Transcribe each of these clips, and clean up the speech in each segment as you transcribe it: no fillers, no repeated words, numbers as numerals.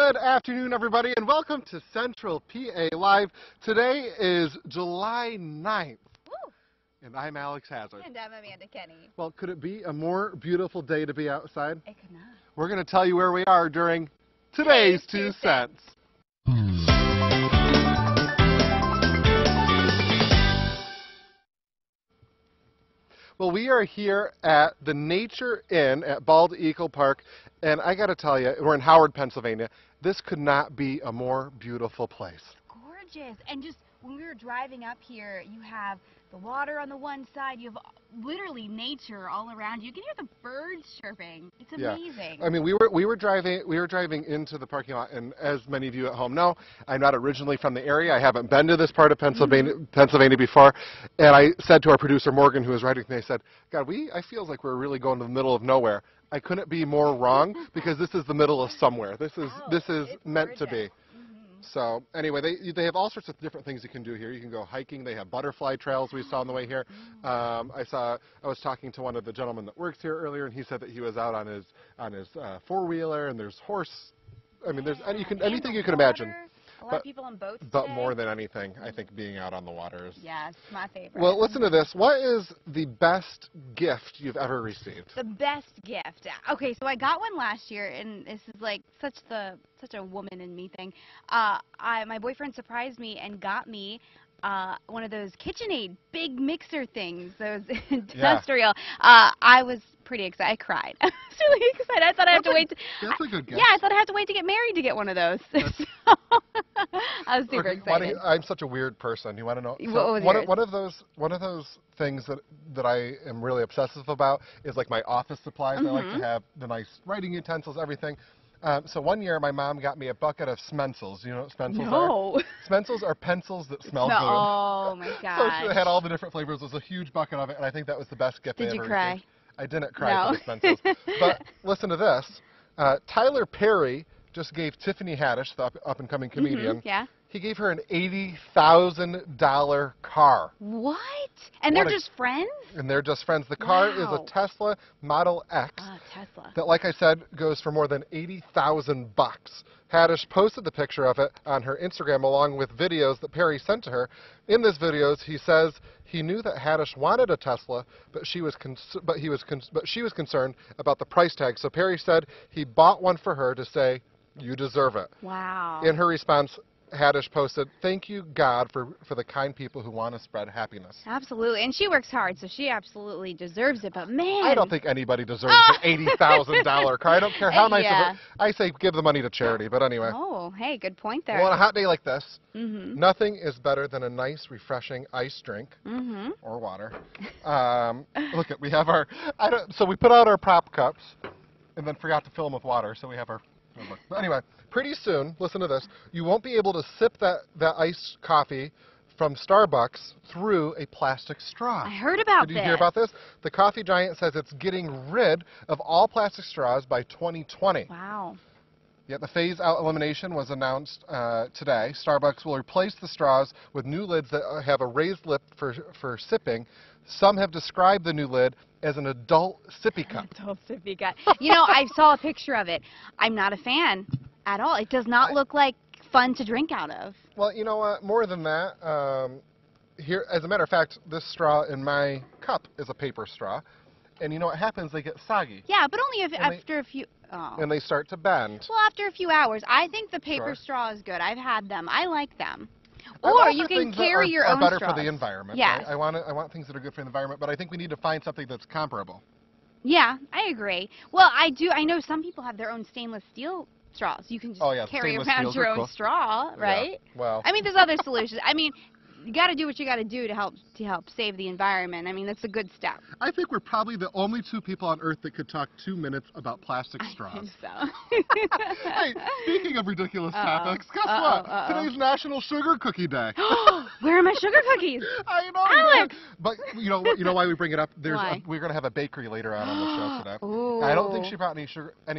Good afternoon, everybody, and welcome to Central PA Live. Today is July 9th, Woo. and I'm Alex Hazard. And I'm Amanda Kenny. Well, could it be a more beautiful day to be outside? It could not. We're going to tell you where we are during today's 2 cents. Well, we are here at the Nature Inn at Bald Eagle Park, and I got to tell you, we're in Howard, Pennsylvania. This could not be a more beautiful place. Gorgeous. And just when we were driving up here, you have the water on the one side. You have literally nature all around you. You can hear the birds chirping. It's amazing. Yeah. I mean, we were driving into the parking lot, and as many of you at home know, I'm not originally from the area. I haven't been to this part of Pennsylvania before. And I said to our producer Morgan, who was writing with me, I said, "God, I feel like we're really going to the middle of nowhere." I couldn't be more wrong because this is the middle of somewhere. This is meant to be. So anyway, they have all sorts of different things you can do here. You can go hiking. They have butterfly trails we saw on the way here. I was talking to one of the gentlemen that works here earlier, and he said that he was out on his four-wheeler, and there's horse. I mean, there's anything you can imagine. A lot of people on boats But today. More than anything, I think being out on the water is... Yeah, it's my favorite. Well, listen to this. What is the best gift you've ever received? The best gift. Okay, so I got one last year, and this is like such a woman in me thing. My boyfriend surprised me and got me one of those KitchenAid big mixer things, those industrial. Yeah. I was pretty excited. I cried. I was really excited. I thought I had to wait. That's a good gift. Yeah, I thought I had to wait to get married to get one of those. So, I was super excited. I'm such a weird person. You want to know? So one of those things that I am really obsessive about is like my office supplies. I like to have the nice writing utensils, everything. So one year, my mom got me a bucket of Smensels. You know what Smensels are? Smensels are pencils that smell good. Oh, my gosh. So it had all the different flavors. It was a huge bucket of it, and I think that was the best gift I ever received. Did you cry? I didn't cry for the Smensels. But listen to this. Tyler Perry just gave Tiffany Haddish, the up-and-coming comedian, he gave her an $80,000 car. What? And they're just friends? And they're just friends. The car is a Tesla Model X. Tesla. That, like I said, goes for more than $80,000. Haddish posted the picture of it on her Instagram along with videos that Perry sent to her. In these videos, he says he knew that Haddish wanted a Tesla, but she was concerned about the price tag. So Perry said he bought one for her to say, "You deserve it." Wow. In her response, Haddish posted, "Thank you, God, for the kind people who want to spread happiness." Absolutely. And she works hard, so she absolutely deserves it. But, man. I don't think anybody deserves an $80,000 car. I don't care how nice of it. I say give the money to charity, but anyway. Oh, hey, good point there. Well, on a hot day like this, nothing is better than a nice, refreshing ice drink or water. Look, we have so we put out our prop cups and then forgot to fill them with water, so we have our... But anyway, pretty soon, listen to this, you won't be able to sip that iced coffee from Starbucks through a plastic straw. I heard about this. Did you hear about this? The coffee giant says it's getting rid of all plastic straws by 2020. Wow. Yet the phase-out elimination was announced today. Starbucks will replace the straws with new lids that have a raised lip for sipping. Some have described the new lid as an adult sippy cup. Adult sippy cup. You know, I saw a picture of it. I'm not a fan at all. It does not look like fun to drink out of. Well, you know what? More than that, here, as a matter of fact, this straw in my cup is a paper straw. And you know what happens? They get soggy. Yeah, but only after a few... Oh. And they start to bend. Well, after a few hours. I think the paper straw is good. I've had them. I like them. Or you can carry your own straws. Better straws. For the environment. Yes. Right? I want things that are good for the environment, but I think we need to find something that's comparable. Yeah, I agree. Well, I know some people have their own stainless steel straws. You can just carry around your own straw, right? Yeah. Well. I mean, there's other solutions. I mean, you got to do what you got to do to help save the environment. I mean, that's a good step. I think we're probably the only two people on Earth that could talk 2 minutes about plastic straws. I think so. Hey, speaking of ridiculous topics, guess what? Today's National Sugar Cookie Day. Where are my sugar cookies? I know. Alex! But you know why we bring it up? Why? We're going to have a bakery later on the show today. Ooh. I don't think she brought any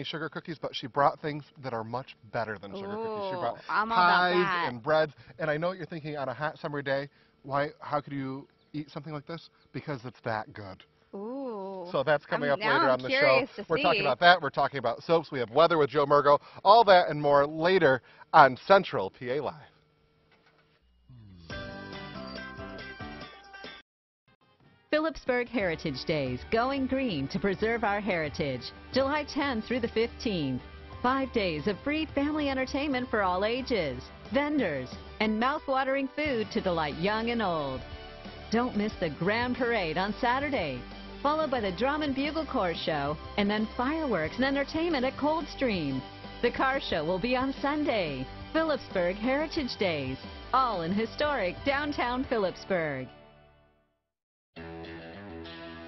sugar cookies, but she brought things that are much better than sugar cookies. She brought pies and breads. And I know what you're thinking on a hot summer day. How could you eat something like this? Because it's that good. Ooh. So that's coming up now later I'm on the show. curious to We're talking see. about that. We're talking about soaps. We have weather with Joe Murgo. All that and more later on Central PA Live. Phillipsburg Heritage Days, going green to preserve our heritage. July 10 through the 15th. 5 days of free family entertainment for all ages, vendors, and mouth-watering food to delight young and old. Don't miss the Grand Parade on Saturday, followed by the Drum and Bugle Corps show, and then fireworks and entertainment at Coldstream. The car show will be on Sunday. Phillipsburg Heritage Days, all in historic downtown Phillipsburg.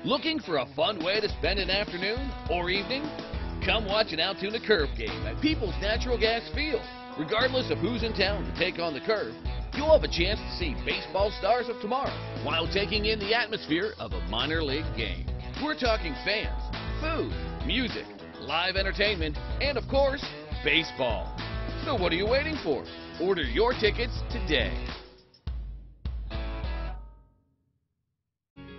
Looking for a fun way to spend an afternoon or evening? Come watch an Altoona Curve game at People's Natural Gas Field. Regardless of who's in town to take on the Curve, you'll have a chance to see baseball stars of tomorrow while taking in the atmosphere of a minor league game. We're talking fans, food, music, live entertainment, and of course, baseball. So what are you waiting for? Order your tickets today.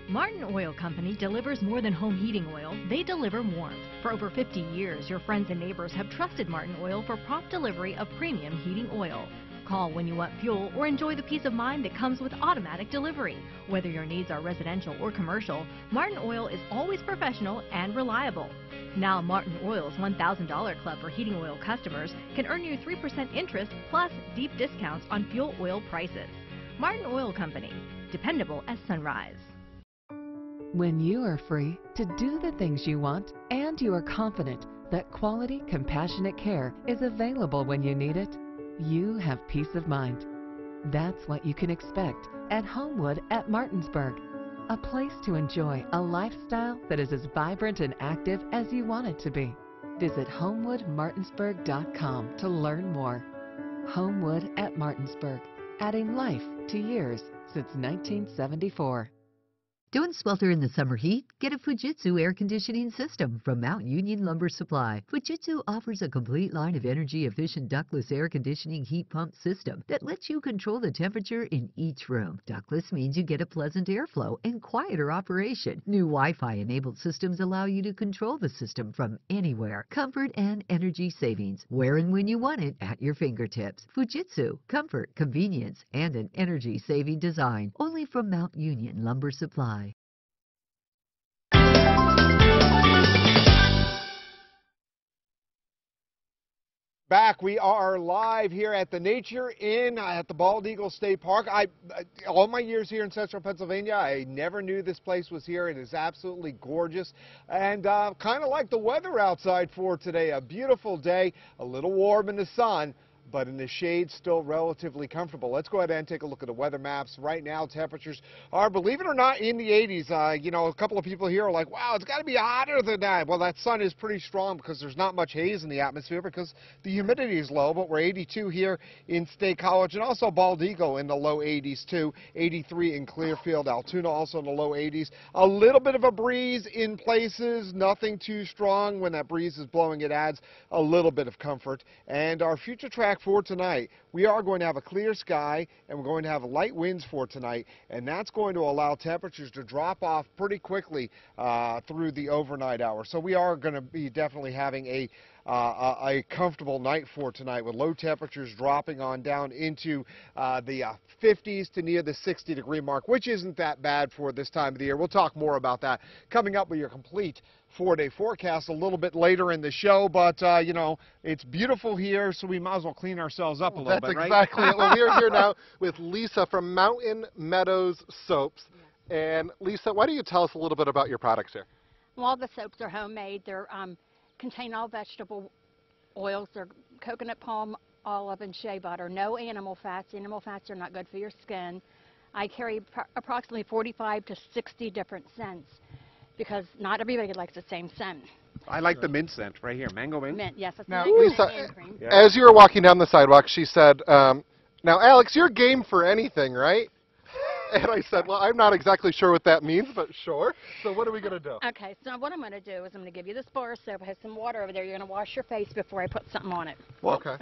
Martin Oil Company delivers more than home heating oil. They deliver warmth. For over 50 years, your friends and neighbors have trusted Martin Oil for prompt delivery of premium heating oil. Call when you want fuel or enjoy the peace of mind that comes with automatic delivery. Whether your needs are residential or commercial, Martin Oil is always professional and reliable. Now, Martin Oil's $1,000 Club for heating oil customers can earn you 3% interest plus deep discounts on fuel oil prices. Martin Oil Company, dependable as sunrise. When you are free to do the things you want and you are confident that quality, compassionate care is available when you need it, you have peace of mind. That's what you can expect at Homewood at Martinsburg, a place to enjoy a lifestyle that is as vibrant and active as you want it to be. Visit homewoodmartinsburg.com to learn more. Homewood at Martinsburg, adding life to years since 1974. Don't swelter in the summer heat? Get a Fujitsu air conditioning system from Mount Union Lumber Supply. Fujitsu offers a complete line of energy-efficient ductless air conditioning heat pump system that lets you control the temperature in each room. Ductless means you get a pleasant airflow and quieter operation. New Wi-Fi enabled systems allow you to control the system from anywhere. Comfort and energy savings, where and when you want it, at your fingertips. Fujitsu, comfort, convenience, and an energy-saving design. Only from Mount Union Lumber Supply. Back, we are live here at the Nature Inn at the Bald Eagle State Park. All my years here in central Pennsylvania, I never knew this place was here. It is absolutely gorgeous and kind of like the weather outside for today. A beautiful day, a little warm in the sun, but in the shade still relatively comfortable. Let's go ahead and take a look at the weather maps. Right now, temperatures are, believe it or not, in the 80s. You know, a couple of people here are like, wow, it's got to be hotter than that. Well, that sun is pretty strong because there's not much haze in the atmosphere because the humidity is low, but we're 82 here in State College and also Bald Eagle in the low 80s too. 83 in Clearfield, Altoona also in the low 80s. A little bit of a breeze in places, nothing too strong. When that breeze is blowing, it adds a little bit of comfort. And our future track for tonight, we are going to have a clear sky and we're going to have light winds for tonight, and that's going to allow temperatures to drop off pretty quickly through the overnight hours. So we are going to be definitely having a comfortable night for tonight with low temperatures dropping on down into the 50s to near the 60-degree mark, which isn't that bad for this time of the year. We'll talk more about that coming up with your complete four-day forecast a little bit later in the show, but you know, it's beautiful here, so we might as well clean ourselves up a little bit, right? That's exactly it. Well, we are here now with Lisa from Mountain Meadows Soaps. And Lisa, why don't you tell us a little bit about your products here? Well, all the soaps are homemade. They're contain all vegetable oils. They're coconut, palm, olive, and shea butter. No animal fats. Animal fats are not good for your skin. I carry approximately 45 to 60 different scents, because not everybody likes the same scent. I like the mint scent right here, mango mint. Mint, yes. That's Now, mint Lisa, and cream. as you were walking down the sidewalk, she said, now, Alex, you're game for anything, right? And I said, well, I'm not exactly sure what that means, but sure. So what are we going to do? Okay, so what I'm going to do is I'm going to give you this bar of soap. It has some water over there. You're going to wash your face before I put something on it. Okay.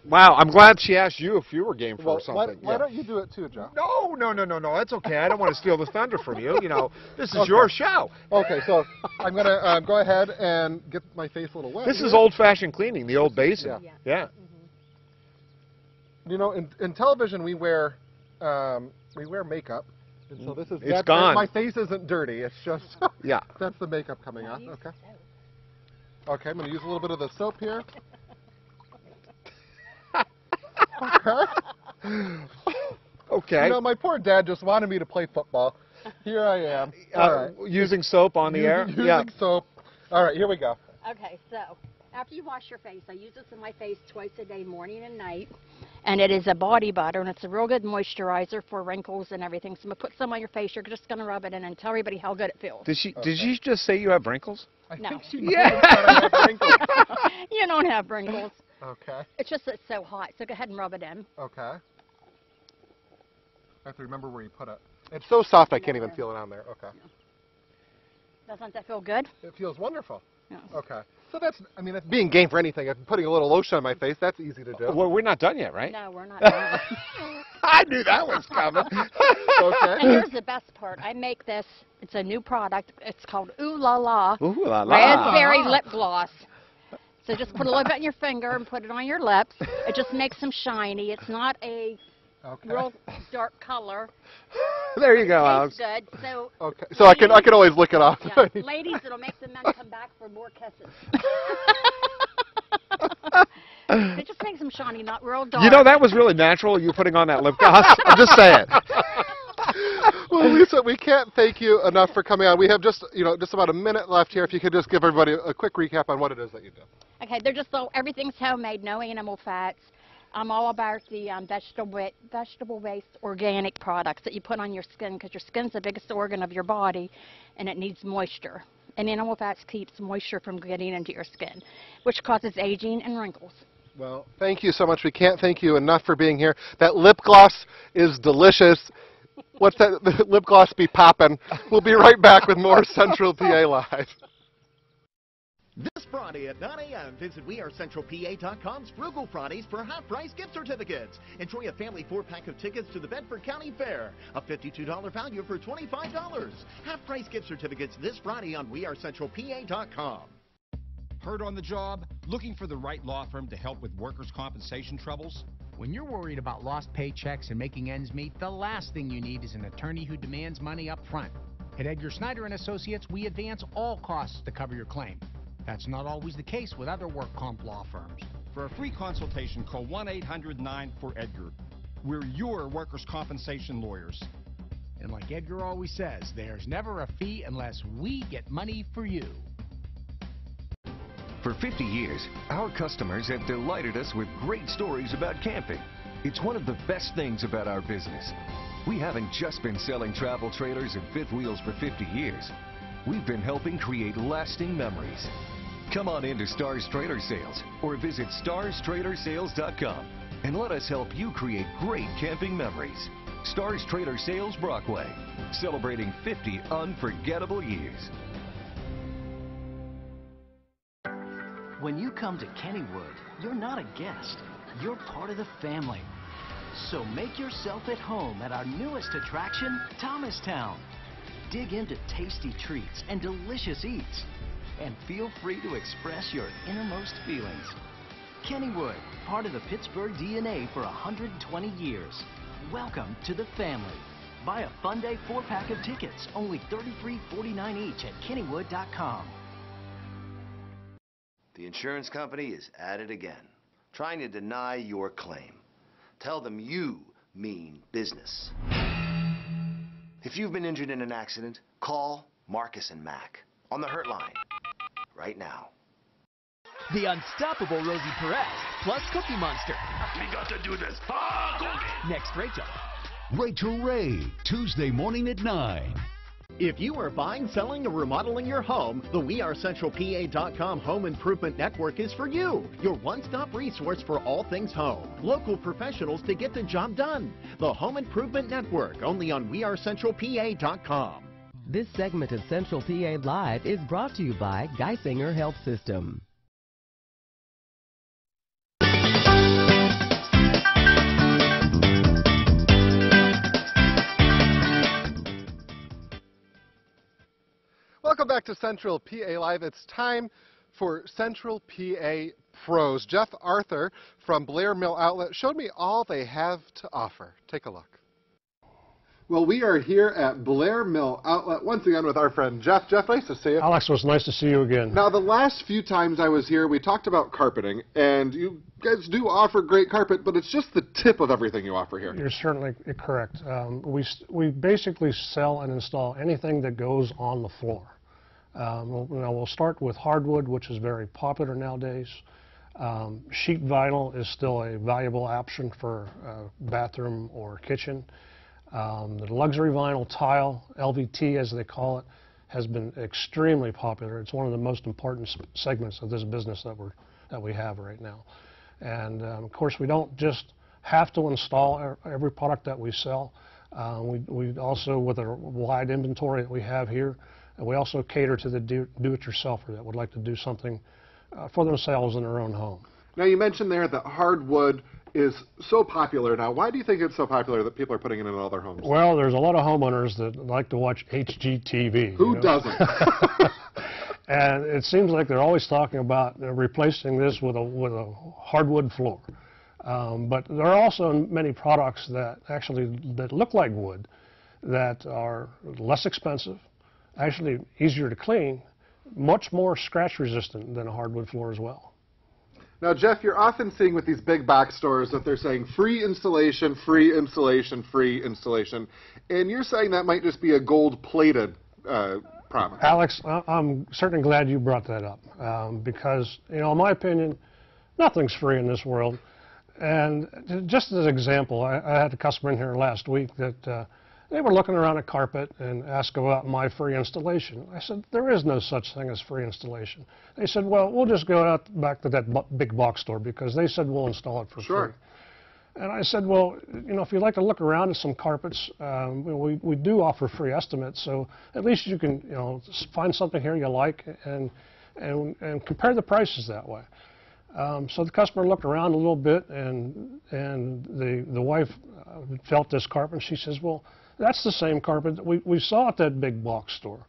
Wow, I'm glad she asked you if you were game for Well, something. why don't you do it too, Joe? No, that's okay. I don't want to steal the thunder from you. You know, this is your show. Okay, so I'm going to go ahead and get my face a little wet. This here. is old-fashioned cleaning, the old basin. Yeah. You know, in television we wear makeup. And so this is It's gone. My face isn't dirty. It's just Yeah. that's the makeup coming off. Okay. Okay, I'm going to use a little bit of the soap here. Okay. You know, my poor dad just wanted me to play football. Here I am. All right. Using soap on the air? Using soap. All right, here we go. Okay, so after you wash your face, I use this in my face twice a day, morning and night. And it is a body butter, and it's a real good moisturizer for wrinkles and everything. So I'm going to put some on your face. You're just going to rub it in and tell everybody how good it feels. Did she just say you have wrinkles? I No. think she might have thought I had wrinkles. You don't have wrinkles. Okay. It's just that it's so hot, so go ahead and rub it in. Okay. I have to remember where you put it. It's so soft I can't even feel it on there. Okay. Doesn't that feel good? It feels wonderful. Yes. Okay. So that's being game for anything. If putting a little lotion on my face, that's easy to do. Well, we're not done yet, right? No, we're not done. I knew that was coming. Okay. And here's the best part. I make this. It's a new product. It's called Ooh La La Ooh la la. Raspberry Lip Gloss. So just put a little bit on your finger and put it on your lips. It just makes them shiny. It's not a real dark color. There you go, Tastes Alex. good. So Okay. So I can always lick it off. yeah, ladies, it'll make the men come back for more kisses. It just makes them shiny, not real dark. You know, that was really natural, you putting on that lip gloss. I'm just saying. Well, Lisa, we can't thank you enough for coming on. We have just about a minute left here. If you could just give everybody a quick recap on what it is that you do. Okay, they're just everything's homemade, no animal fats. I'm all about the vegetable-based organic products that you put on your skin because your skin's the biggest organ of your body and it needs moisture. And animal fats keeps moisture from getting into your skin, which causes aging and wrinkles. Well, thank you so much. We can't thank you enough for being here. That lip gloss is delicious. What's that? The lip gloss be poppin'. We'll be right back with more Central PA Live. This Friday at 9 a.m., visit WeAreCentralPA.com's Frugal Fridays for half-price gift certificates. Enjoy a family 4-pack of tickets to the Bedford County Fair, a $52 value for $25. Half-price gift certificates this Friday on WeAreCentralPA.com. Hurt on the job? Looking for the right law firm to help with workers' compensation troubles? When you're worried about lost paychecks and making ends meet, the last thing you need is an attorney who demands money up front. At Edgar Snyder & Associates, we advance all costs to cover your claim. That's not always the case with other work comp law firms. For a free consultation, call 1-800-9-4-EDGAR. We're your workers' compensation lawyers. And like Edgar always says, there's never a fee unless we get money for you. For 50 years, our customers have delighted us with great stories about camping. It's one of the best things about our business. We haven't just been selling travel trailers and fifth wheels for 50 years. We've been helping create lasting memories. Come on into Stars Trailer Sales or visit StarsTrailerSales.com and let us help you create great camping memories. Stars Trailer Sales Brockway, celebrating 50 unforgettable years. When you come to Kennywood, you're not a guest. You're part of the family. So make yourself at home at our newest attraction, Thomastown. Dig into tasty treats and delicious eats. And feel free to express your innermost feelings. Kennywood, part of the Pittsburgh DNA for 120 years. Welcome to the family. Buy a Fun Day 4-pack of tickets, only $33.49 each at Kennywood.com. The insurance company is at it again, trying to deny your claim. Tell them you mean business. If you've been injured in an accident, call Marcus and Mac on the Hurt Line right now. The unstoppable Rosie Perez plus Cookie Monster. We got to do this. Next, Rachel. Rachel Ray, Tuesday morning at 9. If you are buying, selling, or remodeling your home, the WeAreCentralPA.com Home Improvement Network is for you. Your one-stop resource for all things home. Local professionals to get the job done. The Home Improvement Network, only on WeAreCentralPA.com. This segment of Central PA Live is brought to you by Geisinger Health System. Welcome back to Central PA Live. It's time for Central PA Pros. Jeff Arthur from Blair Mill Outlet showed me all they have to offer. Take a look. Well, we are here at Blair Mill Outlet once again with our friend Jeff. Jeff, nice to see you. Alex, it was nice to see you again. Now, the last few times I was here, we talked about carpeting, and you guys do offer great carpet, but it's just the tip of everything you offer here. You're certainly correct. We basically sell and install anything that goes on the floor. We'll start with hardwood, which is very popular nowadays. Sheet vinyl is still a valuable option for bathroom or kitchen. The luxury vinyl tile, LVT as they call it, has been extremely popular. It's one of the most important segments of this business that we have right now. And of course, we don't just have to install every product that we sell. We also, with a wide inventory that we have here, we also cater to the do-it-yourselfer that would like to do something for themselves in their own home. Now, you mentioned there that hardwood is so popular now. Why do you think it's so popular that people are putting it in all their homes? Well, there's a lot of homeowners that like to watch HGTV. Who doesn't? And it seems like they're always talking about replacing this with a hardwood floor. But there are also many products that look like wood that are less expensive, actually easier to clean, much more scratch resistant than a hardwood floor as well. Now, Jeff, you're often seeing with these big box stores that they're saying free installation, free installation, free installation. And you're saying that might just be a gold-plated promise. Alex, I'm certainly glad you brought that up because, in my opinion, nothing's free in this world. And just as an example, I had a customer in here last week that they were looking around at carpet and asked about my free installation. I said, there is no such thing as free installation. They said, well, we'll just go out back to that big box store because they said we'll install it for free. And I said, well, if you'd like to look around at some carpets, we do offer free estimates, so at least you can find something here you like and compare the prices that way. So the customer looked around a little bit, and the wife felt this carpet, and she says, well, that's the same carpet that we saw at that big box store.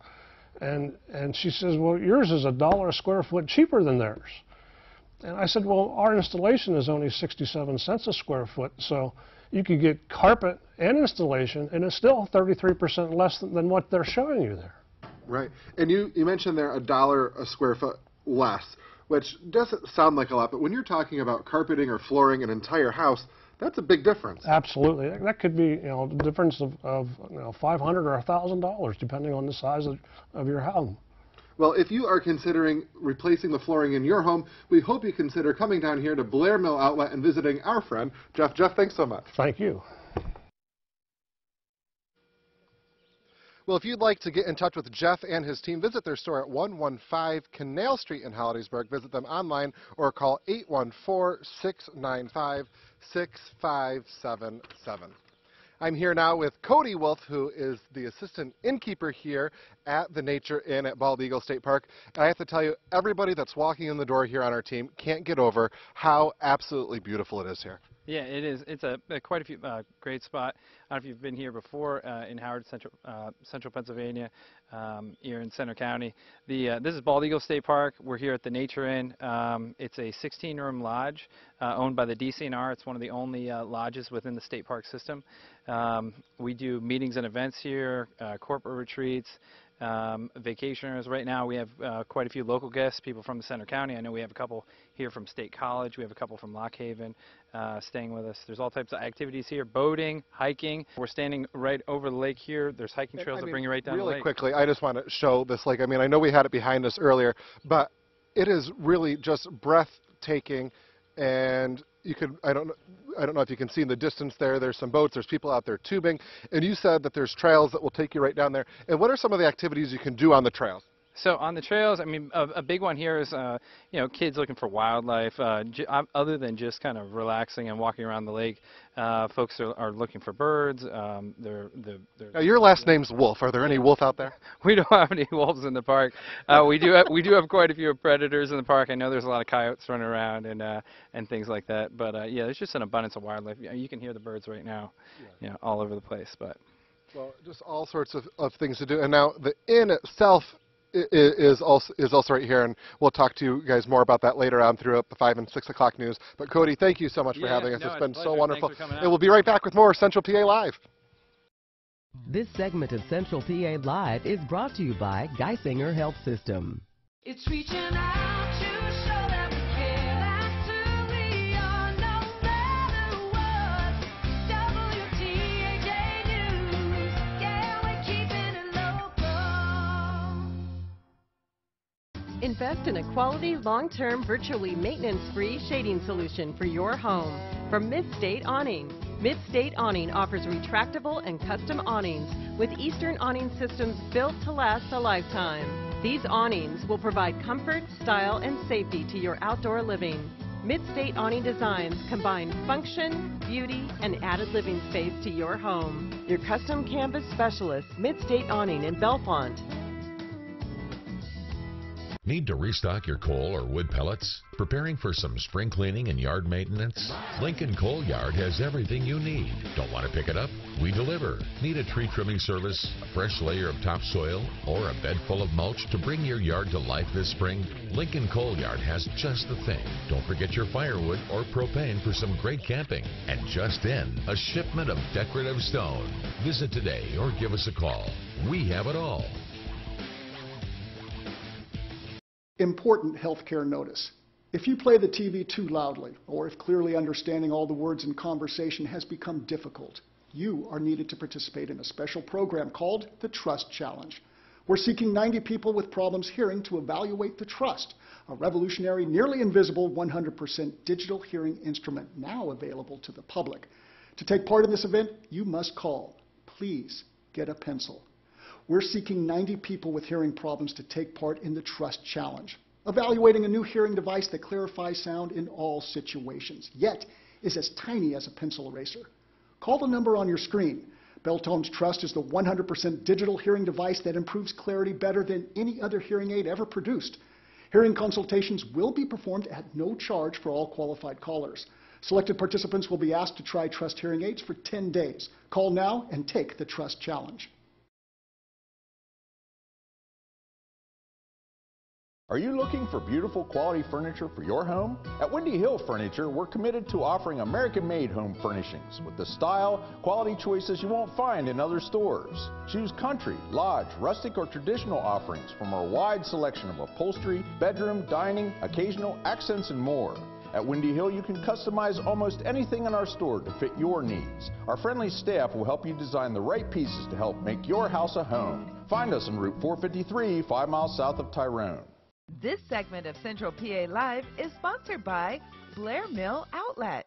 And she says, well, yours is $1 a square foot cheaper than theirs. And I said, well, our installation is only 67 cents a square foot, so you could get carpet and installation, and it's still 33% less than what they're showing you there. Right. And you mentioned there $1 a square foot less, which doesn't sound like a lot, but when you're talking about carpeting or flooring an entire house, that's a big difference. Absolutely. That could be, the difference of $500 or $1,000, depending on the size of your home. Well, if you are considering replacing the flooring in your home, we hope you consider coming down here to Blair Mill Outlet and visiting our friend, Jeff. Jeff, thanks so much. Thank you. Well, if you'd like to get in touch with Jeff and his team, visit their store at 115 Canal Street in Hollidaysburg. Visit them online or call 814-695-6577. I'm here now with Cody Wolf, who is the assistant innkeeper here at the Nature Inn at Bald Eagle State Park. And I have to tell you, everybody that's walking in the door here on our team can't get over how absolutely beautiful it is here. Yeah, it is. It's quite a few great spot. I don't know if you've been here before in Howard, Central Pennsylvania, here in Center County. This is Bald Eagle State Park. We're here at the Nature Inn. It's a 16-room lodge owned by the DCNR. It's one of the only lodges within the state park system. We do meetings and events here, corporate retreats, vacationers. Right now we have quite a few local guests, people from the Center County. I know we have a couple here from State College. We have a couple from Lock Haven staying with us. There's all types of activities here, boating, hiking. We're standing right over the lake here. There's hiking trails that bring you right down the lake. Really quickly, I just want to show this lake. I mean, I know we had it behind us earlier, but it is really just breathtaking. And you could, I don't know if you can see in the distance there, there's some boats, there's people out there tubing, and you said that there's trails that will take you right down there. And what are some of the activities you can do on the trails? So on the trails, I mean, a big one here is, kids looking for wildlife. Other than just kind of relaxing and walking around the lake, folks are looking for birds. Now, your last name's Wolf. Are there any wolf out there? We don't have any wolves in the park. We do have quite a few predators in the park. I know there's a lot of coyotes running around and things like that. But yeah, there's just an abundance of wildlife. You can hear the birds right now, all over the place. But well, just all sorts of things to do. And now the inn itself is also right here, and we'll talk to you guys more about that later on throughout the 5 and 6 o'clock news. But Cody, thank you so much for having us. It's been so wonderful. And we'll be right back with more Central PA Live. This segment of Central PA Live is brought to you by Geisinger Health System. It's reaching out to show that we care. That's who we are, no matter what. WTAJ News, yeah, we're keeping it local. Invest in a quality, long-term, virtually maintenance-free shading solution for your home from Mid-State Awning. Mid-State Awning offers retractable and custom awnings with Eastern awning systems built to last a lifetime. These awnings will provide comfort, style, and safety to your outdoor living. Mid-State Awning designs combine function, beauty, and added living space to your home. Your custom canvas specialist, Mid-State Awning in Bellefonte. Need to restock your coal or wood pellets? Preparing for some spring cleaning and yard maintenance? Lincoln Coal Yard has everything you need. Don't want to pick it up? We deliver. Need a tree trimming service, a fresh layer of topsoil, or a bed full of mulch to bring your yard to life this spring? Lincoln Coal Yard has just the thing. Don't forget your firewood or propane for some great camping. And just in, a shipment of decorative stone. Visit today or give us a call. We have it all. Important healthcare notice. If you play the TV too loudly, or if clearly understanding all the words in conversation has become difficult, you are needed to participate in a special program called the Trust Challenge. We're seeking 90 people with problems hearing to evaluate the Trust, a revolutionary, nearly invisible 100% digital hearing instrument now available to the public. To take part in this event, you must call. Please get a pencil. We're seeking 90 people with hearing problems to take part in the Trust Challenge, evaluating a new hearing device that clarifies sound in all situations, yet is as tiny as a pencil eraser. Call the number on your screen. Beltone's Trust is the 100% digital hearing device that improves clarity better than any other hearing aid ever produced. Hearing consultations will be performed at no charge for all qualified callers. Selected participants will be asked to try Trust hearing aids for 10 days. Call now and take the Trust Challenge. Are you looking for beautiful quality furniture for your home? At Windy Hill Furniture, we're committed to offering American-made home furnishings with the style, quality choices you won't find in other stores. Choose country, lodge, rustic, or traditional offerings from our wide selection of upholstery, bedroom, dining, occasional accents, and more. At Windy Hill, you can customize almost anything in our store to fit your needs. Our friendly staff will help you design the right pieces to help make your house a home. Find us on Route 453, 5 miles south of Tyrone. This segment of Central PA Live is sponsored by Blair Mill Outlet.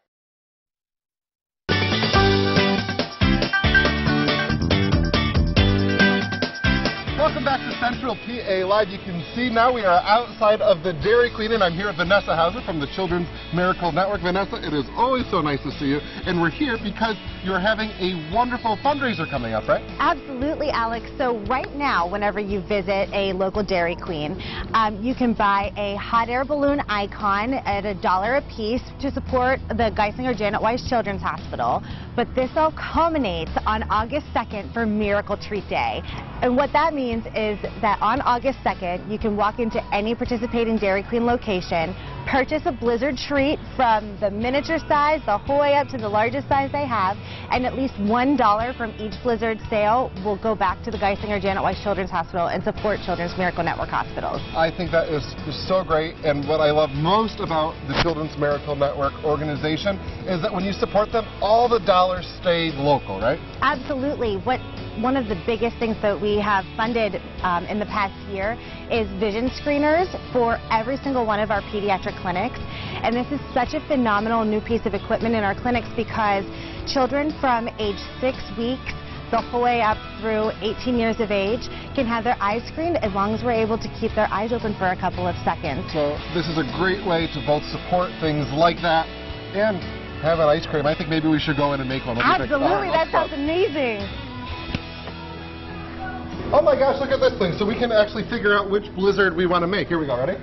Welcome back to Central PA Live. You can see now we are outside of the Dairy Queen, and I'm here with Vanessa Hauser from the Children's Miracle Network. Vanessa, it is always so nice to see you, and we're here because you're having a wonderful fundraiser coming up, right? Absolutely, Alex. So right now, whenever you visit a local Dairy Queen, you can buy a hot air balloon icon at $1 a piece to support the Geisinger Janet Weiss Children's Hospital. But this all culminates on August 2nd for Miracle Treat Day. And what that means is that on August 2nd, you can walk into any participating Dairy Queen location, purchase a Blizzard treat from the miniature size the whole way up to the largest size they have, and at least $1 from each Blizzard sale will go back to the Geisinger Janet Weiss Children's Hospital and support Children's Miracle Network hospitals. I think that is so great, and what I love most about the Children's Miracle Network organization is that when you support them, all the dollars stay local, right? Absolutely. One of the biggest things that we have funded in the past year is vision screeners for every single one of our pediatric clinics. And this is such a phenomenal new piece of equipment in our clinics because children from age 6 weeks the whole way up through 18 years of age can have their eyes screened as long as we're able to keep their eyes open for a couple of seconds. So this is a great way to both support things like that and have an ice cream. I think maybe we should go in and make one. Absolutely, that sounds amazing. Oh my gosh, look at this thing. So we can actually figure out which Blizzard we want to make. Here we go, ready?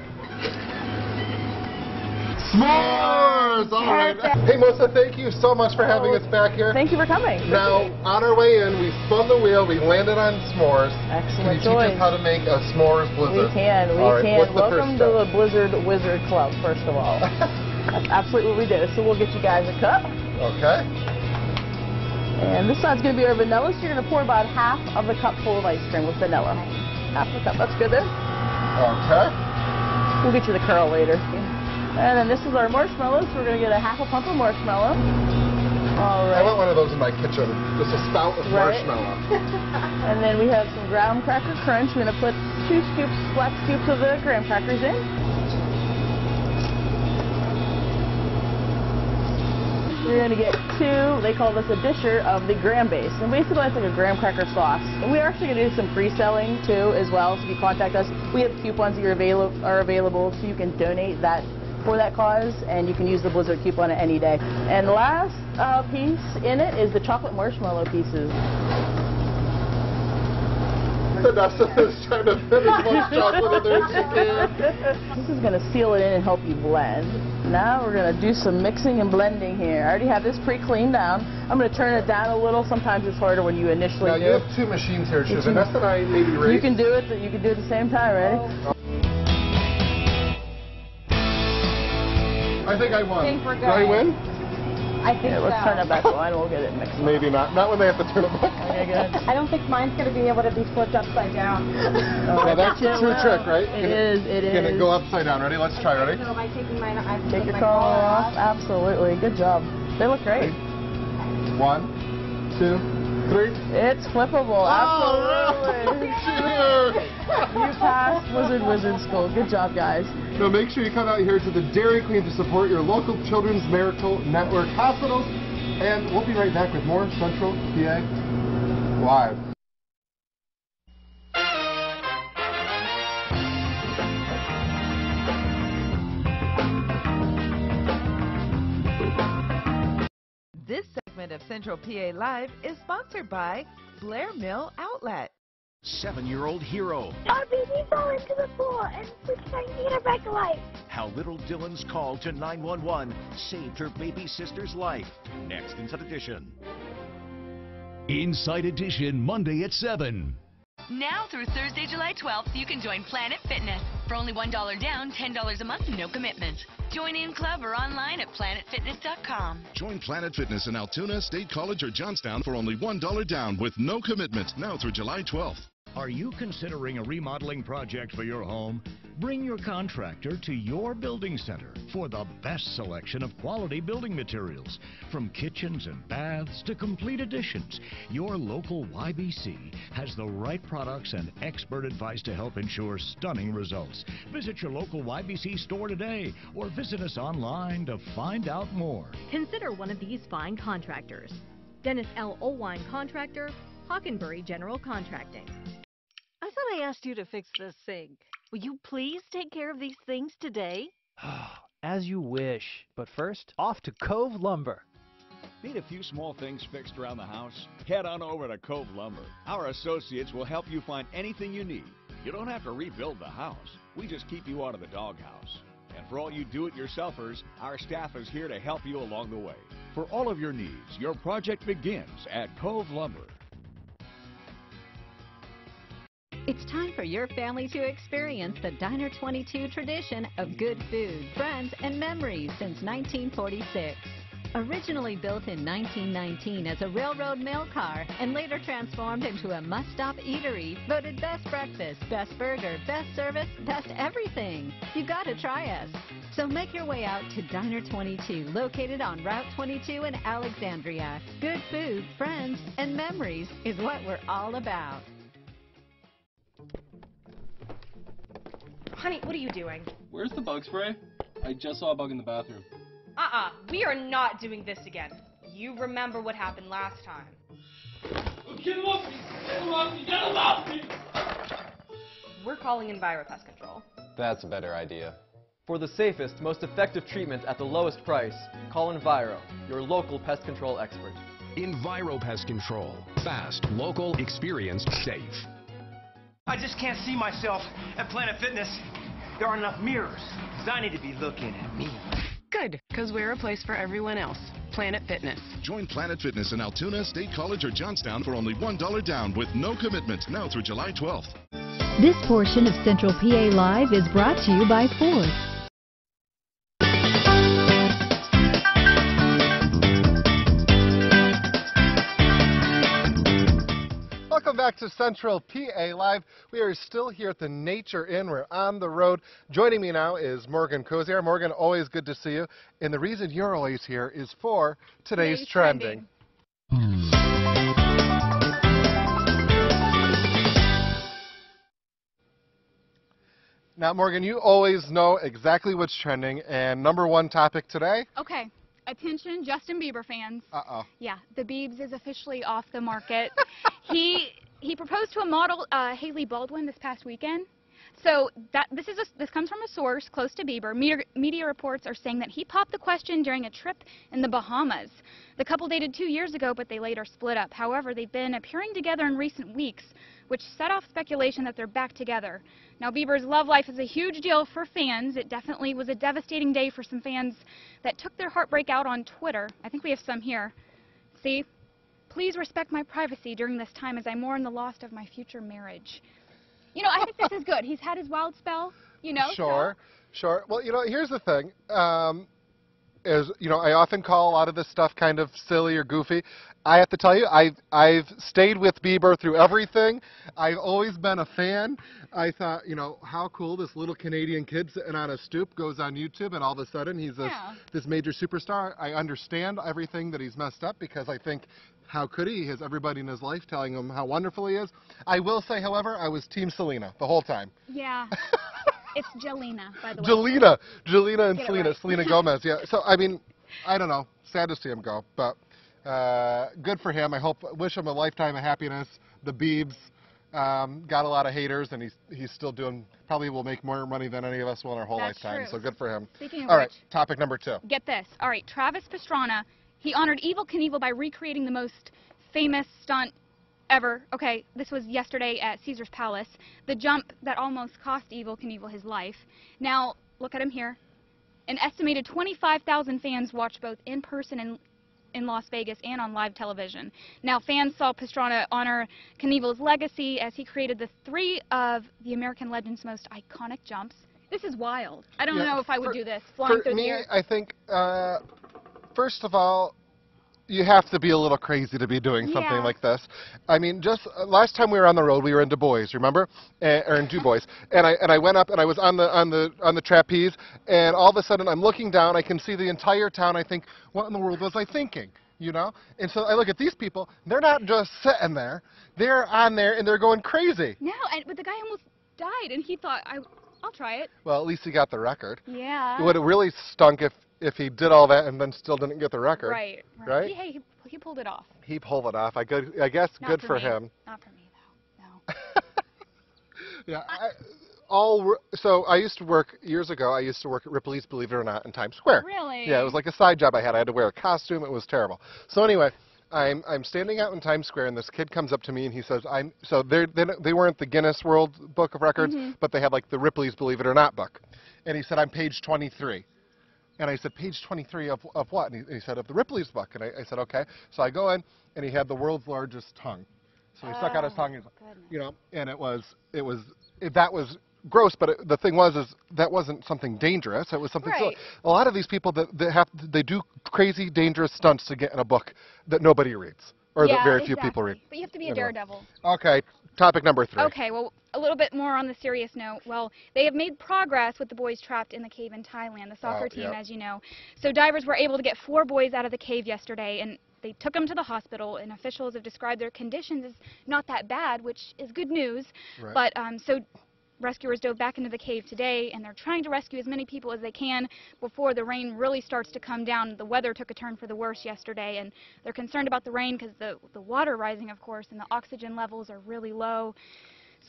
S'mores! All right. Hey, Melissa, thank you so much for having us back here. Thank you for coming. Now, on our way in, we spun the wheel, we landed on s'mores. Excellent Can you teach us how to make a s'mores blizzard? We can. All right, what's the Welcome first to step? the Blizzard Wizard Club, first of all. That's absolutely what we do. So we'll get you guys a cup. Okay. And this side's going to be our vanilla, so you're going to pour about half of the cup full of ice cream with vanilla. Half the cup. That's good there. Okay. We'll get you the curl later. And then this is our marshmallows. We're going to get a half a pump of marshmallow. All right. I want one of those in my kitchen. Just a spout of marshmallow. And then we have some graham cracker crunch. We're going to put 2 scoops, flat scoops of the graham crackers in. We're going to get 2, they call this a disher, of the graham base. And basically that's like a graham cracker sauce. And we're actually going to do some pre-selling too as well. So if you contact us, we have coupons that are available so you can donate that for that cause, and you can use the Blizzard coupon at any day. And the last piece in it is the chocolate marshmallow pieces. Vanessa is trying to fit as much chocolate in there as she can. This is going to seal it in and help you blend. Now we're going to do some mixing and blending here. I already have this pre-cleaned down. I'm going to turn it down a little. Sometimes it's harder when you initially Now, do. you have 2 machines here. Should Vanessa and I maybe race? You can do it. You can do it at the same time. Ready? I think I won. I think we're Did I good. win? I think let's turn it back on. We'll get it mixed. Maybe not. Not when they have to turn it back. Okay, good. I don't think mine's going to be able to be flipped upside down. Now, that's a true trick, right? It is. Can it go upside down? Ready? Let's try. Ready? So by taking mine, I have to Take take your my collar collar off. Absolutely. Good job. They look great. 1, 2, 3. It's flippable. Absolutely. You passed Wizard School. Good job, guys. So make sure you come out here to the Dairy Queen to support your local Children's Miracle Network hospitals. And we'll be right back with more Central PA Live. This segment of Central PA Live is sponsored by Blair Mill Outlet. 7-year-old hero. Our baby fell into the pool and we're trying to get her back to life. How little Dylan's call to 911 saved her baby sister's life. Next, Inside Edition. Inside Edition, Monday at 7. Now through Thursday, July 12th, you can join Planet Fitness. For only $1 down, $10 a month, no commitment. Join in club or online at planetfitness.com. Join Planet Fitness in Altoona, State College, or Johnstown for only $1 down with no commitment now through July 12th. Are you considering a remodeling project for your home? Bring your contractor to your building center for the best selection of quality building materials. From kitchens and baths to complete additions, your local YBC has the right products and expert advice to help ensure stunning results. Visit your local YBC store today or visit us online to find out more. Consider one of these fine contractors. Dennis L. Olwine Contractor, Hockenbury General Contracting. I thought I asked you to fix this sink. Will you please take care of these things today? As you wish. But first, off to Cove Lumber. Need a few small things fixed around the house? Head on over to Cove Lumber. Our associates will help you find anything you need. You don't have to rebuild the house. We just keep you out of the doghouse. And for all you do-it-yourselfers, our staff is here to help you along the way. For all of your needs, your project begins at Cove Lumber. It's time for your family to experience the Diner 22 tradition of good food, friends, and memories since 1946. Originally built in 1919 as a railroad mail car and later transformed into a must-stop eatery, voted best breakfast, best burger, best service, best everything. You gotta try us. So make your way out to Diner 22, located on Route 22 in Alexandria. Good food, friends, and memories is what we're all about. Honey, what are you doing? Where's the bug spray? I just saw a bug in the bathroom. We are not doing this again. You remember what happened last time. Get him off me! Get him off me! Get him off me! We're calling EnviroPest Control. That's a better idea. For the safest, most effective treatment at the lowest price, call Enviro, your local pest control expert. Enviro Pest Control. Fast, local, experienced, safe. I just can't see myself at Planet Fitness. There aren't enough mirrors, because I need to be looking at me. Good, because we're a place for everyone else. Planet Fitness. Join Planet Fitness in Altoona, State College, or Johnstown for only $1 down with no commitment now through July 12th. This portion of Central PA Live is brought to you by Ford. Welcome back to Central PA Live. We are still here at the Nature Inn. We're on the road. Joining me now is Morgan Cozier. Morgan, always good to see you. And the reason you're always here is for today's trending. Now, Morgan, you always know exactly what's trending. And number one topic today? Okay. Attention, Justin Bieber fans. Uh-oh. Yeah, the Biebs is officially off the market. He proposed to a model, Haley Baldwin, this past weekend. So this comes from a source close to Bieber. Media reports are saying that he popped the question during a trip in the Bahamas. The couple dated 2 years ago, but they later split up. However, they've been appearing together in recent weeks, which set off speculation that they're back together. Now, Bieber's love life is a huge deal for fans. It definitely was a devastating day for some fans that took their heartbreak out on Twitter. I think we have some here. See? Please respect my privacy during this time as I mourn the loss of my future marriage. You know, I think this is good. He's had his wild spell, you know. Sure, sure. Well, you know, here's the thing. I often call a lot of this stuff kind of silly or goofy. I have to tell you, I've stayed with Bieber through everything. I've always been a fan. I thought, you know, how cool, this little Canadian kid sitting on a stoop goes on YouTube and all of a sudden he's this major superstar. I understand everything that he's messed up because I think, how could he? He has everybody in his life telling him how wonderful he is. I will say, however, I was Team Selena the whole time. Yeah. It's Jelena, by the way. Jelena and Selena, right. Selena Gomez. Yeah. So I mean, I don't know. Sad to see him go, but good for him. Wish him a lifetime of happiness. The Biebs got a lot of haters, and he's still doing. Probably will make more money than any of us will in our whole lifetime. True. So good for him. Speaking of All which, right, topic number 2. Get this. All right, Travis Pastrana. He honored Evel Knievel by recreating the most famous stunt ever. Okay, this was yesterday at Caesar's Palace. The jump that almost cost Evel Knievel his life. Now, look at him here. An estimated 25,000 fans watched both in person in Las Vegas and on live television. Now, fans saw Pastrana honor Knievel's legacy as he created the 3 of the American legend's most iconic jumps. This is wild. I don't know if I would do this, flying through the air. I think, first of all, you have to be a little crazy to be doing something like this. I mean, just last time we were on the road, we were in Du Bois, remember? Or in Du Bois, and I went up and I was on the trapeze, and all of a sudden I'm looking down. I can see the entire town. I think, what in the world was I thinking? You know? And so I look at these people. They're not just sitting there. They're on there and they're going crazy. No, but the guy almost died, and he thought, I'll try it. Well, at least he got the record. Yeah. It would have really stunk if he did all that and then still didn't get the record. Right. Right? He pulled it off. He pulled it off. I guess Not good for for him. Not for me, though. No. Yeah. So I used to work, years ago, I used to work at Ripley's, believe it or not, in Times Square. Really? Yeah, it was like a side job I had. I had to wear a costume. It was terrible. So anyway, I'm standing out in Times Square, and this kid comes up to me, and he says, they weren't the Guinness World Book of Records, but they had like the Ripley's Believe It or Not book. And he said, I'm page 23. And I said, page 23 of what? And he said, of the Ripley's book. And I said, okay. So I go in, and he had the world's largest tongue. So he stuck out his tongue, and, you know, and that was gross, but the thing was, that wasn't something dangerous. It was something silly. A lot of these people they do crazy, dangerous stunts to get in a book that nobody reads, or that very few people read. But you have to be a daredevil. Okay, topic number 3. Okay, well, a little bit more on the serious note. Well, they have made progress with the boys trapped in the cave in Thailand, the soccer team, as you know. So divers were able to get 4 boys out of the cave yesterday, and they took them to the hospital, and officials have described their conditions as not that bad, which is good news. Right. But so rescuers dove back into the cave today, and they're trying to rescue as many people as they can before the rain really starts to come down. The weather took a turn for the worse yesterday, and they're concerned about the rain because the water rising, of course, and the oxygen levels are really low.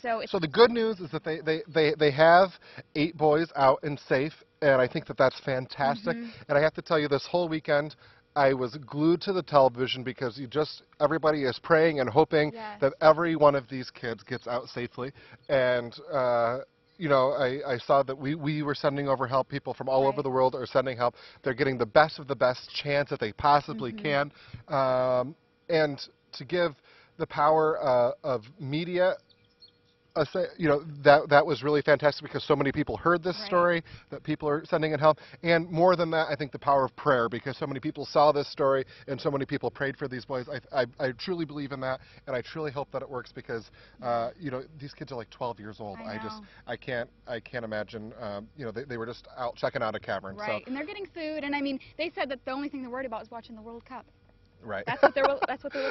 So the good news is that they have 8 boys out and safe, and I think that's fantastic. And I have to tell you, this whole weekend, I was glued to the television because everybody is praying and hoping that every one of these kids gets out safely. And you know, I saw that we were sending over help. People from all over the world are sending help. They're getting the best of the best chance that they possibly can. And to give the power of media, you know, that was really fantastic because so many people heard this story, that people are sending in help. And more than that, I think the power of prayer, because so many people saw this story and so many people prayed for these boys. I truly believe in that, and I truly hope that it works because, you know, these kids are like 12 years old. I can't imagine, you know, they were just out checking out a cavern. Right, and they're getting food, and I mean, they said that the only thing they're worried about is watching the World Cup. Right. That's what they're looking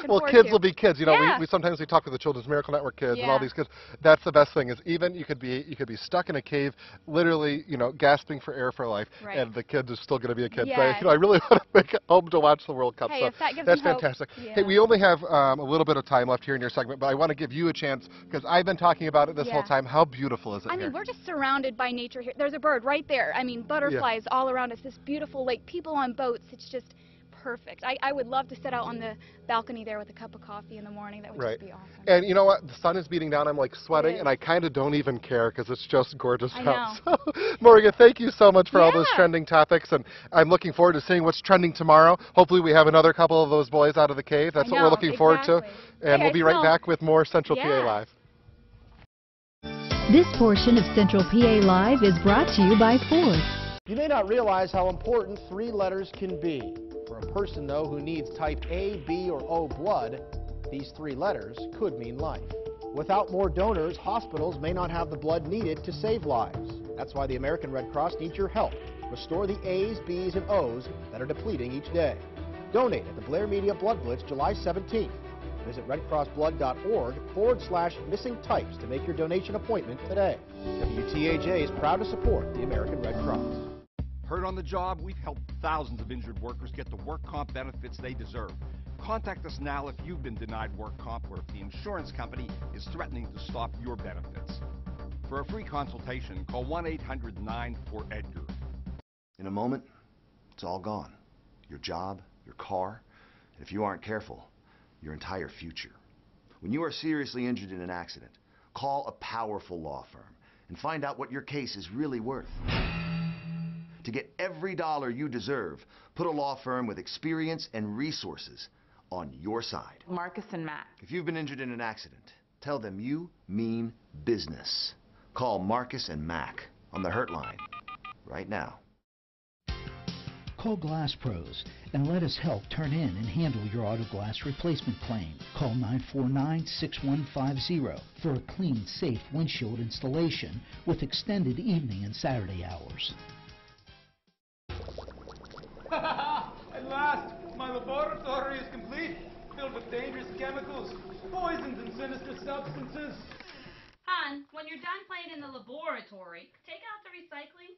well, forward kids to. will be kids. You know, we sometimes we talk to the Children's Miracle Network kids and all these kids. That's the best thing is even you could be stuck in a cave, literally, you know, gasping for air for life, and the kids are still going to be a kid. Saying, you know, I really want to make it home to watch the World Cup. Hey, so if that gives that's them fantastic. hope. Hey, we only have a little bit of time left here in your segment, but I want to give you a chance because I've been talking about it this whole time. How beautiful is it I here? mean, we're just surrounded by nature here. There's a bird right there. I mean, butterflies all around us. This beautiful lake. People on boats. It's just perfect. I would love to sit out on the balcony there with a cup of coffee in the morning. That would just be awesome. And you know what? The sun is beating down. I'm like sweating, and I kind of don't even care because it's just gorgeous out. So, Morgan, thank you so much for all those trending topics, and I'm looking forward to seeing what's trending tomorrow. Hopefully we have another couple of those boys out of the cave. That's what we're looking forward to. And we'll be right back with more Central PA Live. This portion of Central PA Live is brought to you by Ford. You may not realize how important 3 letters can be. For a person, though, who needs type A, B, or O blood, these 3 letters could mean life. Without more donors, hospitals may not have the blood needed to save lives. That's why the American Red Cross needs your help. Restore the A's, B's, and O's that are depleting each day. Donate at the Blair Media Blood Blitz July 17th. Visit redcrossblood.org/missing types to make your donation appointment today. WTAJ is proud to support the American Red Cross. Hurt on the job? We've helped thousands of injured workers get the work comp benefits they deserve. Contact us now if you've been denied work comp or if the insurance company is threatening to stop your benefits. For a free consultation, call 1-800-9-4-EDGAR. In a moment, it's all gone. Your job, your car, and if you aren't careful, your entire future. When you are seriously injured in an accident, call a powerful law firm and find out what your case is really worth. To get every dollar you deserve, put a law firm with experience and resources on your side. Marcus and Matt. If you've been injured in an accident, tell them you mean business. Call Marcus and Mac on the Hurt Line right now. Call Glass Pros and let us help turn in and handle your auto glass replacement claim. Call 949-6150 for a clean, safe windshield installation with extended evening and Saturday hours. At last, my laboratory is complete, filled with dangerous chemicals, poisons, and sinister substances. Hon, when you're done playing in the laboratory, take out the recycling.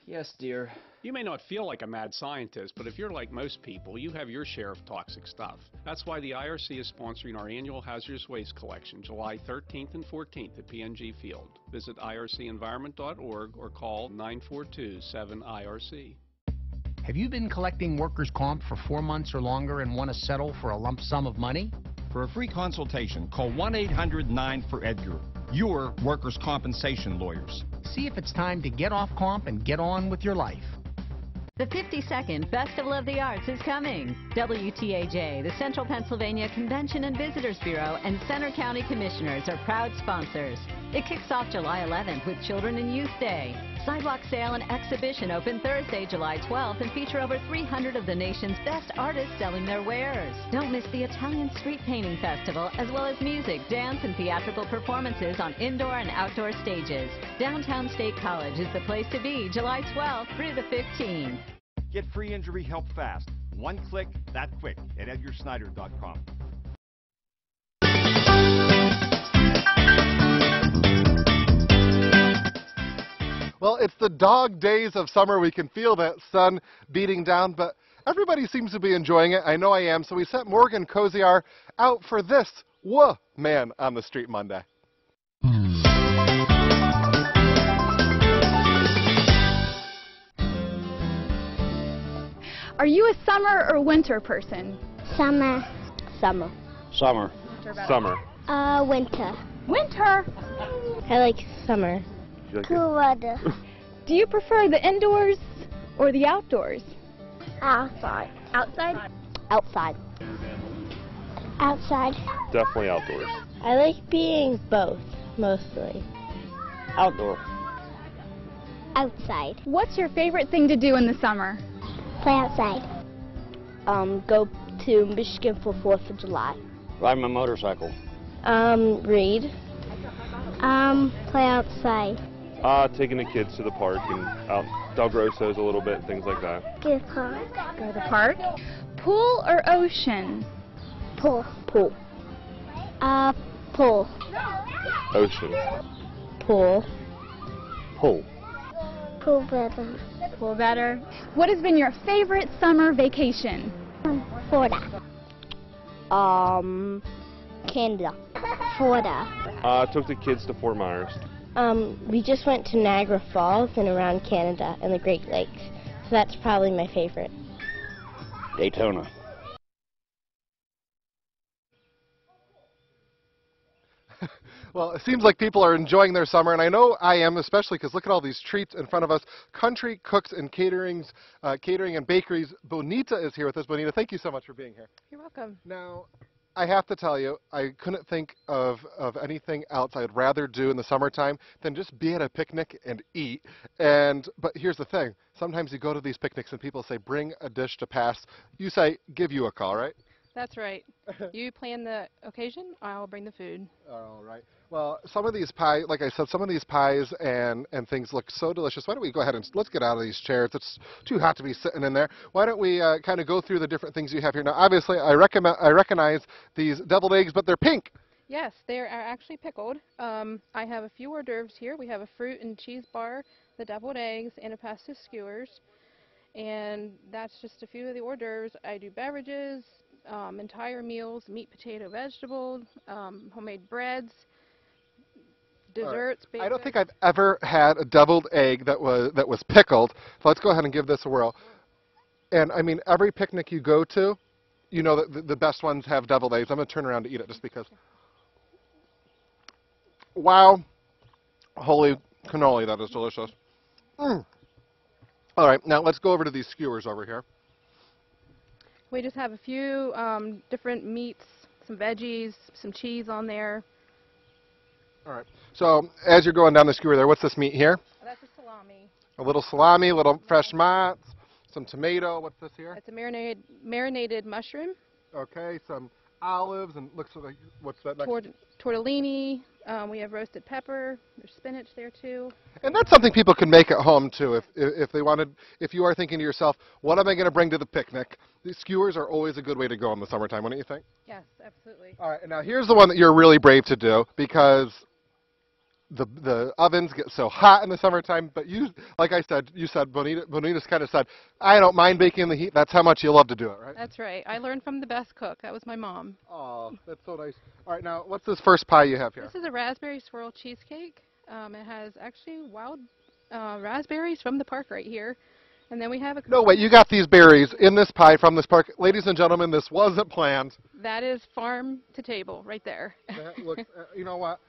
Yes, dear. You may not feel like a mad scientist, but if you're like most people, you have your share of toxic stuff. That's why the IRC is sponsoring our annual hazardous waste collection, July 13th and 14th at PNG Field. Visit ircenvironment.org or call 942-7IRC. Have you been collecting workers' comp for 4 months or longer and want to settle for a lump sum of money? For a free consultation, call 1-800-9-4-EDGAR. Your workers' compensation lawyers. See if it's time to get off comp and get on with your life. The 52nd Festival of the Arts is coming. WTAJ, the Central Pennsylvania Convention and Visitors Bureau, and Center County Commissioners are proud sponsors. It kicks off July 11th with Children and Youth Day. Sidewalk sale and exhibition open Thursday, July 12th, and feature over 300 of the nation's best artists selling their wares. Don't miss the Italian Street Painting Festival, as well as music, dance, and theatrical performances on indoor and outdoor stages. Downtown State College is the place to be July 12th through the 15th. Get free injury help fast. One click, that quick at EdgarSnyder.com. Well, it's the dog days of summer. We can feel that sun beating down, but everybody seems to be enjoying it. I know I am. So we sent Morgan Koziar out for this Man on the Street Monday. Are you a summer or winter person? Summer. Summer. Summer. Summer. Winter. Winter. I like summer. joking. Cool weather. Do you prefer the indoors or the outdoors? Outside. Outside? Outside. Outside. Definitely outdoors. I like being both, mostly. Outdoor. Outside. What's your favorite thing to do in the summer? Play outside. Go to Michigan for 4th of July. Ride my motorcycle. Read. Play outside. Taking the kids to the park and out Del Grosso's a little bit, things like that. Go to park. Go to the park. Pool or ocean? Pool. Pool. Pool. Ocean. Pool. Pool. Pool better. Pool better. What has been your favorite summer vacation? Florida. Canada. Florida. Took the kids to Fort Myers. We just went to Niagara Falls and around Canada and the Great Lakes. So that's probably my favorite. Daytona. Well, it seems like people are enjoying their summer, and I know I am, especially because look at all these treats in front of us. Country Cooks and Catering and Bakeries. Bonita is here with us. Bonita, thank you so much for being here. You're welcome. Now, I have to tell you, I couldn't think of anything else I'd rather do in the summertime than just be at a picnic and eat. But here's the thing. Sometimes you go to these picnics and people say, bring a dish to pass. You say, give you a call, right? That's right. You plan the occasion, I'll bring the food. All right. Well, some of these pies, like I said, some of these pies and things look so delicious. Why don't we go ahead and let's get out of these chairs. It's too hot to be sitting in there. Why don't we kind of go through the different things you have here? Now, obviously, I recognize these deviled eggs, but they're pink. Yes, they are actually pickled. I have a few hors d'oeuvres here. We have a fruit and cheese bar, the deviled eggs, and a pasta skewers. And that's just a few of the hors d'oeuvres. I do beverages, entire meals, meat, potato, vegetable, homemade breads, desserts. I don't think I've ever had a deviled egg that was pickled. So let's go ahead and give this a whirl. And I mean, every picnic you go to, you know that the best ones have deviled eggs. I'm going to turn around to eat it just because. Wow. Holy cannoli, that is delicious. Mm. All right, now let's go over to these skewers over here. We just have a few different meats, some veggies, some cheese on there. All right. So as you're going down the skewer there, what's this meat here? That's a salami. A little salami, a little fresh mozz, some tomato. What's this here? It's a marinated mushroom. Okay, some olives, and looks like, what's that next? Tortellini. We have roasted pepper. There's spinach there too. And that's something people can make at home too, if they wanted. If you are thinking to yourself, what am I going to bring to the picnic? These skewers are always a good way to go in the summertime, wouldn't you think? Yes, absolutely. All right, and now here's the one that you're really brave to do because the ovens get so hot in the summertime. But you, like I said, Bonita's kind of said, I don't mind baking in the heat. That's how much you love to do it, right? That's right. I learned from the best cook. That was my mom. Oh, that's so nice. All right, now what's this first pie you have here? This is a raspberry swirl cheesecake. It has actually wild raspberries from the park right here. And then we have a... No, wait, you got these berries in this pie from this park. Ladies and gentlemen, this wasn't planned. That is farm to table right there. That looks, you know what?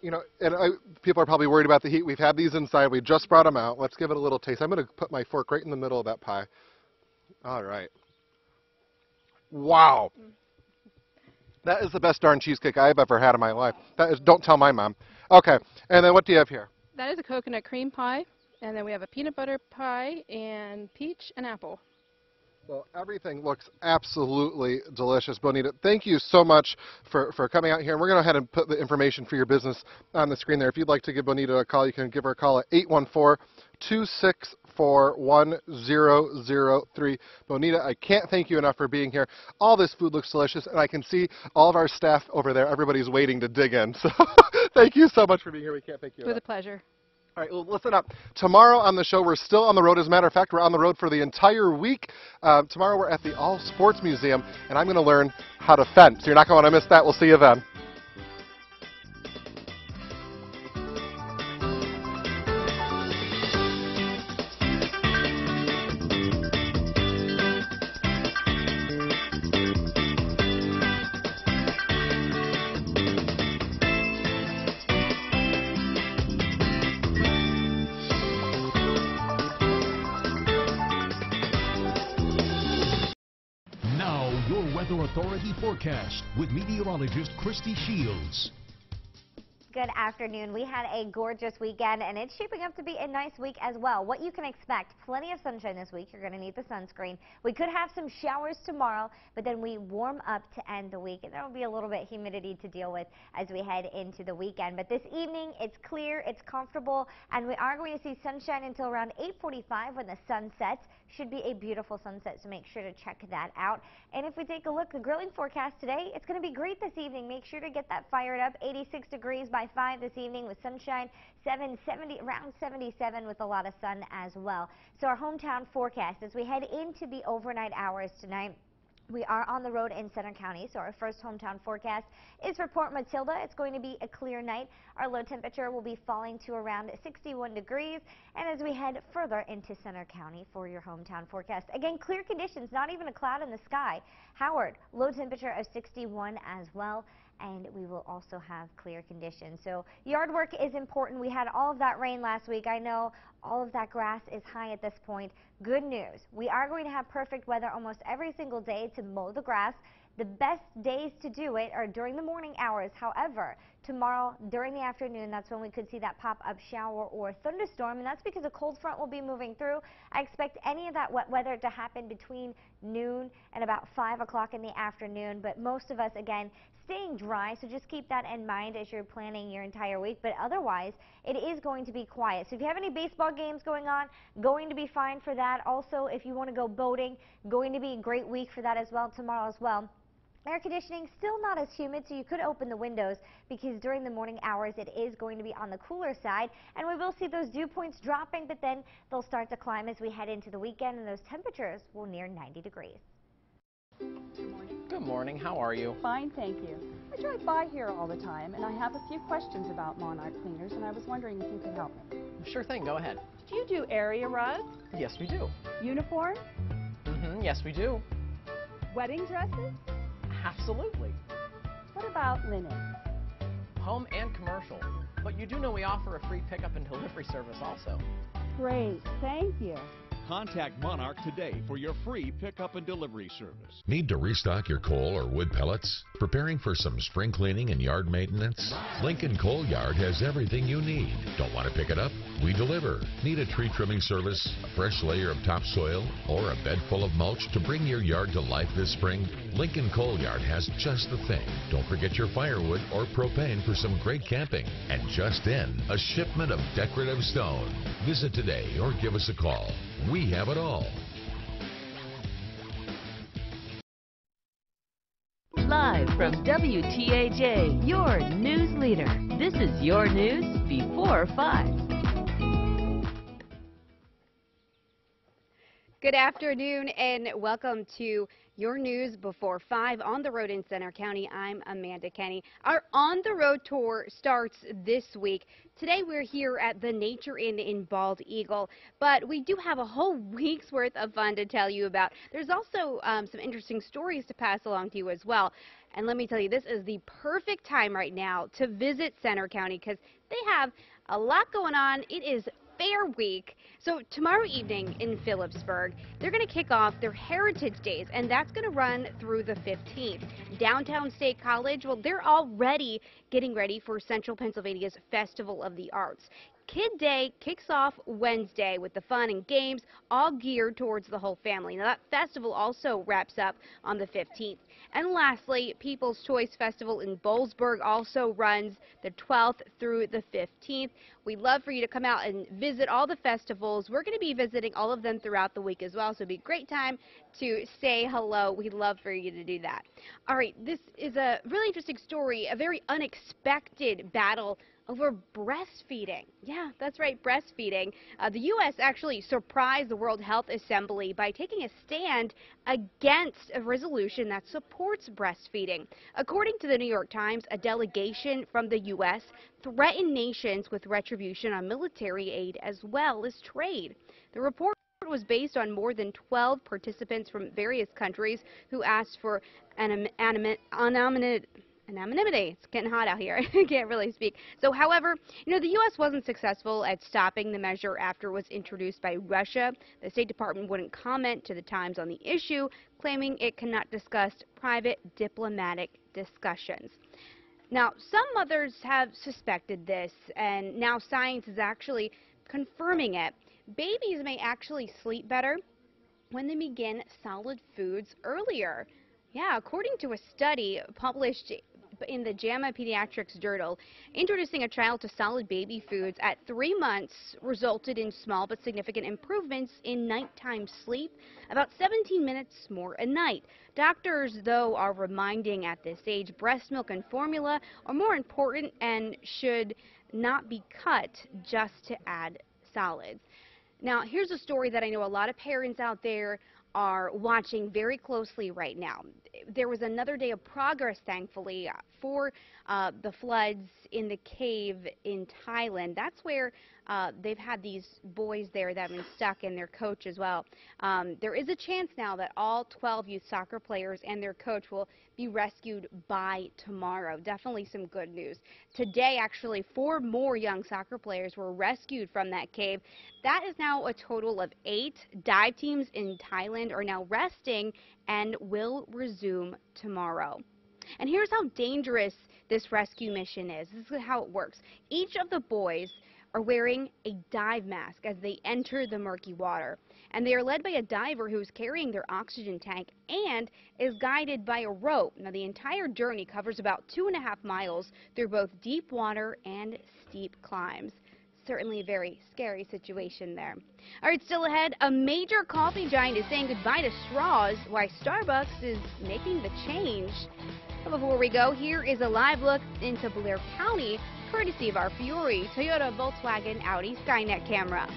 You know, and people are probably worried about the heat. We've had these inside. We just brought them out. Let's give it a little taste. I'm going to put my fork right in the middle of that pie. All right. Wow. That is the best darn cheesecake I've ever had in my life. That is, don't tell my mom. Okay, and then what do you have here? That is a coconut cream pie. And then we have a peanut butter pie and peach and apple. Well, everything looks absolutely delicious. Bonita, thank you so much for coming out here. And we're going to go ahead and put the information for your business on the screen there. If you'd like to give Bonita a call, you can give her a call at 814-264-1003. Bonita, I can't thank you enough for being here. All this food looks delicious, and I can see all of our staff over there. Everybody's waiting to dig in. So thank you so much for being here. We can't thank you enough. It was a pleasure. All right, well, listen up. Tomorrow on the show, we're still on the road. As a matter of fact, we're on the road for the entire week. Tomorrow, we're at the All Sports Museum, and I'm going to learn how to fence. You're not going to want to miss that. We'll see you then. Your Weather Authority forecast with meteorologist Christy Shields. Good afternoon. We had a gorgeous weekend, and it's shaping up to be a nice week as well. What you can expect, plenty of sunshine this week. You're going to need the sunscreen. We could have some showers tomorrow, but then we warm up to end the week, and there will be a little bit of humidity to deal with as we head into the weekend. But this evening, it's clear, it's comfortable, and we are going to see sunshine until around 8:45 when the sun sets. Should be a beautiful sunset, so make sure to check that out. And if we take a look, the grilling forecast today, it's going to be great this evening. Make sure to get that fired up. 86 degrees by 5 this evening with sunshine, around 77 with a lot of sun as well. So our hometown forecast as we head into the overnight hours tonight. We are on the road in Center County, so our first hometown forecast is for Port Matilda. It's going to be a clear night. Our low temperature will be falling to around 61 degrees. And as we head further into Center County for your hometown forecast, again, clear conditions, not even a cloud in the sky. Howard, low temperature of 61 as well. And we will also have clear conditions. So yard work is important. We had all of that rain last week. I know all of that grass is high at this point. Good news. We are going to have perfect weather almost every single day to mow the grass. The best days to do it are during the morning hours. However, tomorrow during the afternoon, that's when we could see that pop-up shower or thunderstorm, and that's because a cold front will be moving through. I expect any of that wet weather to happen between noon and about 5 o'clock in the afternoon, but most of us, again, staying dry, so just keep that in mind as you're planning your entire week. But otherwise, it is going to be quiet. So if you have any baseball games going on, going to be fine for that. Also, if you want to go boating, going to be a great week for that as well tomorrow as well. Air conditioning still not as humid, so you could open the windows because during the morning hours it is going to be on the cooler side, and we will see those dew points dropping, but then they'll start to climb as we head into the weekend, and those temperatures will near 90 degrees. Good morning. How are you? Fine, thank you. I drive by here all the time, and I have a few questions about Monarch Cleaners, and I was wondering if you could help me. Sure thing. Go ahead. Do you do area rugs? Yes, we do. Uniforms? Yes, we do. Wedding dresses? Absolutely. What about linen? Home and commercial. But you do know we offer a free pickup and delivery service also. Great. Thank you. Contact Monarch today for your free pickup and delivery service. Need to restock your coal or wood pellets? Preparing for some spring cleaning and yard maintenance? Lincoln Coal Yard has everything you need. Don't want to pick it up? We deliver. Need a tree trimming service, a fresh layer of topsoil, or a bed full of mulch to bring your yard to life this spring? Lincoln Coal Yard has just the thing. Don't forget your firewood or propane for some great camping. And just in, a shipment of decorative stone. Visit today or give us a call. We have it all. Live from WTAJ, your news leader. This is your news before 5. Good afternoon and welcome to your news before 5 on the road in Center County. I'm Amanda Kenny. Our On the Road tour starts this week. Today we're here at the Nature Inn in Bald Eagle, but we do have a whole week's worth of fun to tell you about. There's also some interesting stories to pass along to you as well. And let me tell you, this is the perfect time right now to visit Center County because they have a lot going on. It is Fair Week. So tomorrow evening in Phillipsburg, they're going to kick off their Heritage Days, and that's going to run through the 15th. Downtown State College, well, they're already getting ready for Central Pennsylvania's Festival of the Arts. Kid Day kicks off Wednesday with the fun and games, all geared towards the whole family. Now, that festival also wraps up on the 15th. And lastly, People's Choice Festival in Boalsburg also runs the 12th through the 15th. We'd love for you to come out and visit all the festivals. We're going to be visiting all of them throughout the week as well, so it'd be a great time to say hello. We'd love for you to do that. All right, this is a really interesting story, a very unexpected battle over breastfeeding. Yeah, that's right, breastfeeding. The U.S. actually surprised the World Health Assembly by taking a stand against a resolution that supports breastfeeding. According to the New York Times, a delegation from the U.S. threatened nations with retribution on military aid as well as trade. The report was based on more than 12 participants from various countries who asked for anonymity. It's getting hot out here. I can't really speak. So, however, the U.S. wasn't successful at stopping the measure after it was introduced by Russia. The State Department wouldn't comment to the Times on the issue, claiming it cannot discuss private diplomatic discussions. Now, some mothers have suspected this, and now science is actually confirming it. Babies may actually sleep better when they begin solid foods earlier. Yeah, according to a study published in the JAMA Pediatrics Journal, introducing a child to solid baby foods at 3 months resulted in small but significant improvements in nighttime sleep, about 17 minutes more a night. Doctors, though, are reminding at this age breast milk and formula are more important and should not be cut just to add solids. Now, here's a story that I know a lot of parents out there are watching very closely right now. There was another day of progress, thankfully, for the floods in the cave in Thailand. That's where they've had these boys there that have been stuck, and their coach as well. There is a chance now that all 12 youth soccer players and their coach will be rescued by tomorrow. Definitely some good news. Today, actually, 4 more young soccer players were rescued from that cave. That is now a total of 8. Dive teams in Thailand are now resting and will resume tomorrow. And here's how dangerous this rescue mission is. This is how it works. Each of the boys are wearing a dive mask as they enter the murky water. And they are led by a diver who's carrying their oxygen tank and is guided by a rope. Now, the entire journey covers about 2.5 miles through both deep water and steep climbs. Certainly a very scary situation there. All right, still ahead, a major coffee giant is saying goodbye to straws, why Starbucks is making the change. But before we go, here is a live look into Blair County, courtesy of our Fiori, Toyota, Volkswagen, Audi, Skynet camera.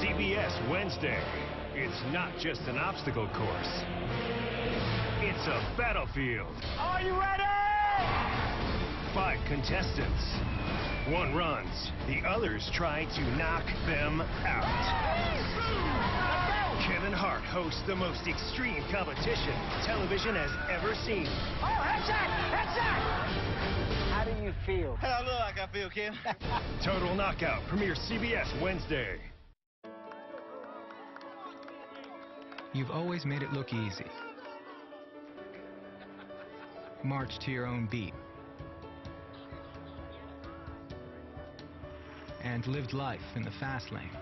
CBS Wednesday. It's not just an obstacle course. It's a battlefield. Are you ready? 5 contestants. 1 runs. The others try to knock them out. Kevin Hart hosts the most extreme competition television has ever seen. Oh, headshot! Headshot! How do you feel? How do I feel, Kim? Total Knockout premieres CBS Wednesday. You've always made it look easy. March to your own beat. And lived life in the fast lane.